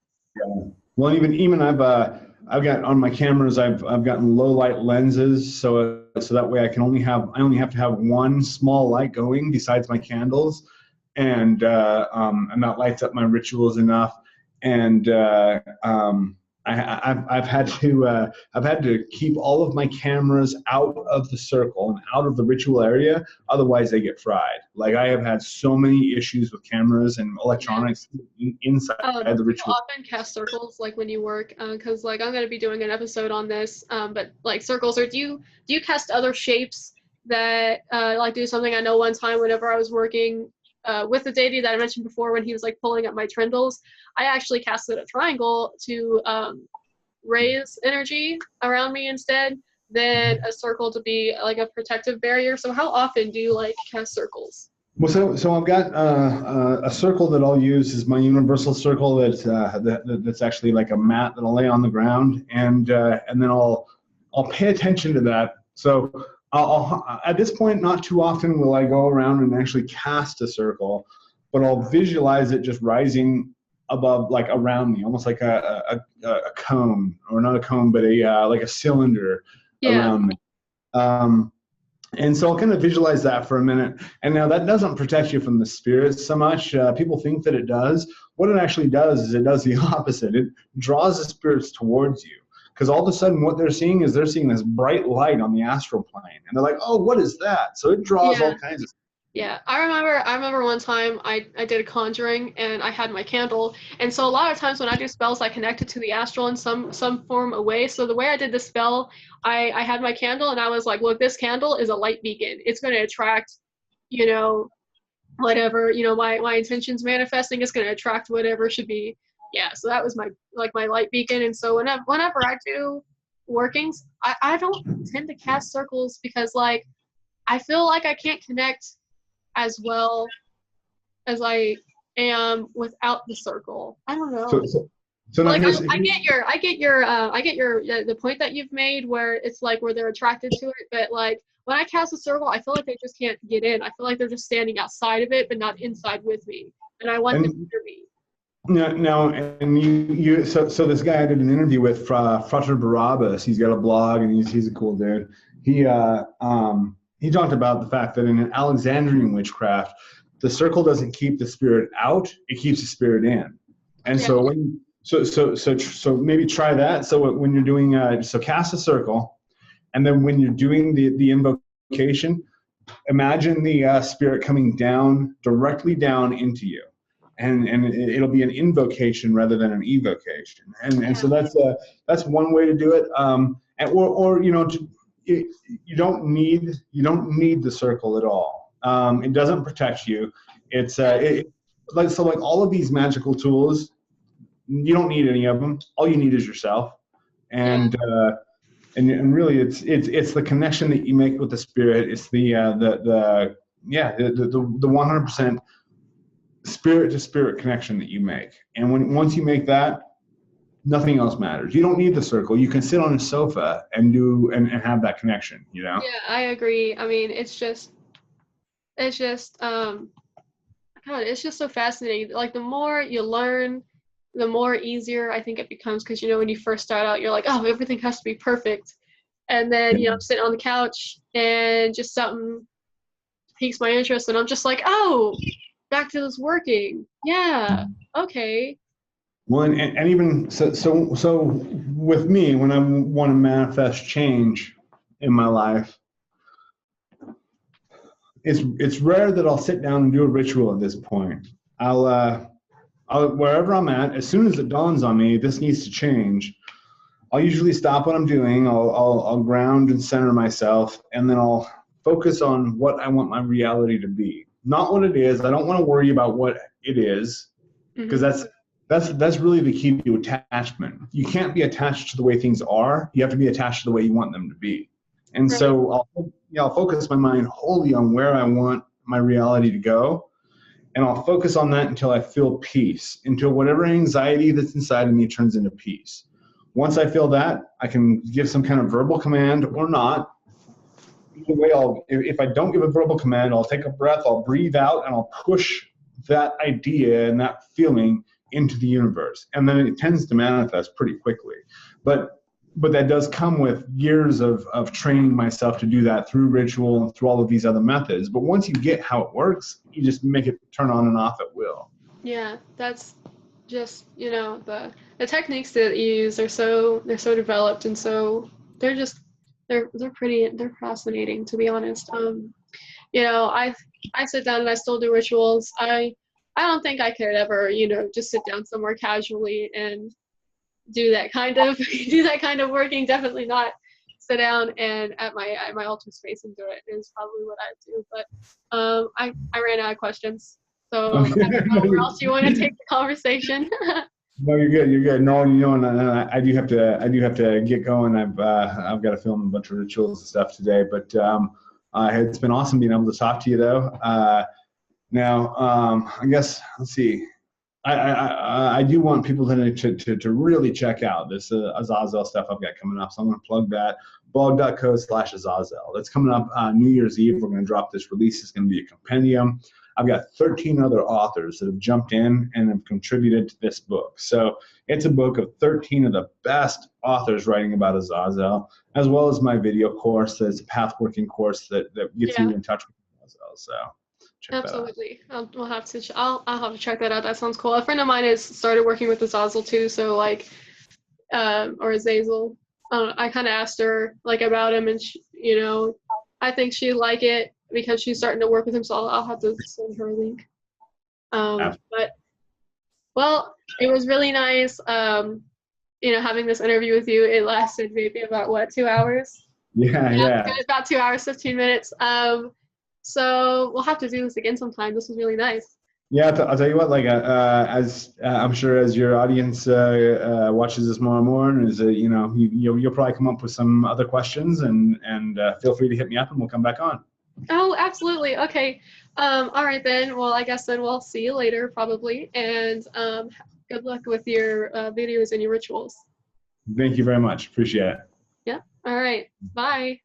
[SPEAKER 1] Well, even I've got on my cameras, I've gotten low light lenses, so that way I only have to have one small light going besides my candles, and that lights up my rituals enough. And I've had to keep all of my cameras out of the circle and out of the ritual area, otherwise they get fried. Like, I have had so many issues with cameras and electronics inside the ritual.
[SPEAKER 2] You often cast circles like when you work, because like I'm going to be doing an episode on this, but like circles, or do you cast other shapes that like do something? I know one time whenever I was working with the deity that I mentioned before, when he was like pulling up my trindles, I actually casted a triangle to raise energy around me instead, than a circle to be like a protective barrier. So how often do you like cast circles?
[SPEAKER 1] Well, so I've got a circle that I'll use is my universal circle that's actually like a mat that I'll lay on the ground, and then I'll pay attention to that. So I'll at this point, not too often will I go around and actually cast a circle, but I'll visualize it just rising above, like around me, almost like a cone, or not a cone, but like a cylinder around me. And so I'll kind of visualize that for a minute. And now that doesn't protect you from the spirits so much. People think that it does. What it actually does is it does the opposite. It draws the spirits towards you. Because all of a sudden what they're seeing is this bright light on the astral plane. And they're like, oh, what is that? So it draws all kinds of.
[SPEAKER 2] Yeah, I remember one time I did a conjuring and I had my candle. And so a lot of times when I do spells, I connect it to the astral in some form of way. So the way I did the spell, I had my candle and I was like, look, this candle is a light beacon. It's going to attract, you know, whatever, you know, my intentions manifesting is going to attract whatever should be. Yeah, so that was my light beacon. And so whenever I do workings, I don't tend to cast circles because like I feel like I can't connect as well as I am without the circle. I don't know.
[SPEAKER 1] So
[SPEAKER 2] like I get the point that you've made where it's like where they're attracted to it, but like when I cast a circle, I feel like they just can't get in. I feel like they're just standing outside of it, but not inside with me, and I want them to be.
[SPEAKER 1] No, and so this guy I did an interview with, Frater Barabbas. He's got a blog, and he's a cool dude. He talked about the fact that in an Alexandrian witchcraft, the circle doesn't keep the spirit out; it keeps the spirit in. And
[SPEAKER 2] Yeah.
[SPEAKER 1] so so maybe try that. So when you're doing so cast a circle, and then when you're doing the invocation, imagine the spirit coming down directly down into you. And it'll be an invocation rather than an evocation, and so that's one way to do it. Or you don't need the circle at all. It doesn't protect you. It's like all of these magical tools, you don't need any of them. All you need is yourself, and and really it's the connection that you make with the spirit. It's the 100% spirit to spirit connection that you make. And once you make that, nothing else matters. You don't need the circle. You can sit on a sofa and have that connection,
[SPEAKER 2] Yeah, I agree. I mean, it's just God, it's just so fascinating. Like the more you learn, the more easier I think it becomes, because when you first start out, you're like, oh, everything has to be perfect. And then I'm sitting on the couch and just something piques my interest, and I'm just like, oh, back to this working. Yeah. Okay.
[SPEAKER 1] Well, and even so with me, when I want to manifest change in my life, it's rare that I'll sit down and do a ritual at this point. I'll wherever I'm at, as soon as it dawns on me, this needs to change, I'll usually stop what I'm doing. I'll ground and center myself, and then I'll focus on what I want my reality to be, not what it is. I don't want to worry about what it is, because that's really the key to attachment. You can't be attached to the way things are. You have to be attached to the way you want them to be. And so I'll focus my mind wholly on where I want my reality to go, and I'll focus on that until I feel peace, until whatever anxiety that's inside of me turns into peace. Once I feel that, I can give some kind of verbal command or not. Either way, if I don't give a verbal command, I'll take a breath, I'll breathe out, and I'll push that idea and that feeling into the universe. And then it tends to manifest pretty quickly. But that does come with years of training myself to do that through ritual and through all of these other methods. But once you get how it works, you just make it turn on and off at will.
[SPEAKER 2] Yeah, that's just, the techniques that you use they're so developed, and so they're fascinating, to be honest. I sit down and I still do rituals. I don't think I could ever, just sit down somewhere casually and do that kind of working. Definitely not sit down and at my altar space and do it is probably what I do. But I ran out of questions, so I don't know where else you want to take the conversation.
[SPEAKER 1] No, you're good. You're good. No, and I do have to get going. I've got to film a bunch of rituals and stuff today. But it's been awesome being able to talk to you, though. Now, I guess let's see. I do want people to really check out this Azazel stuff I've got coming up. So I'm going to plug that, blog.co/Azazel. That's coming up New Year's Eve. We're going to drop this release. It's going to be a compendium. I've got 13 other authors that have jumped in and have contributed to this book. So it's a book of 13 of the best authors writing about Azazel, as well as my video course. That's a pathworking course that gets you in touch with Azazel. So
[SPEAKER 2] absolutely, I'll have to check that out. That sounds cool. A friend of mine has started working with Azazel too. So or Azazel. I kind of asked her about him, and she, I think she'd like it, because she's starting to work with him, so I'll have to send her a link. But, well, it was really nice, having this interview with you. It lasted maybe about, 2 hours?
[SPEAKER 1] Yeah.
[SPEAKER 2] About 2 hours, 15 minutes. So we'll have to do this again sometime. This was really nice.
[SPEAKER 1] Yeah, I'll tell you what, as I'm sure as your audience watches this more and more, and you'll probably come up with some other questions, and feel free to hit me up and we'll come back on.
[SPEAKER 2] Oh, absolutely. Okay. All right then. Well, I guess then we'll see you later probably. And good luck with your videos and your rituals.
[SPEAKER 1] Thank you very much. Appreciate it.
[SPEAKER 2] Yeah. All right. Bye.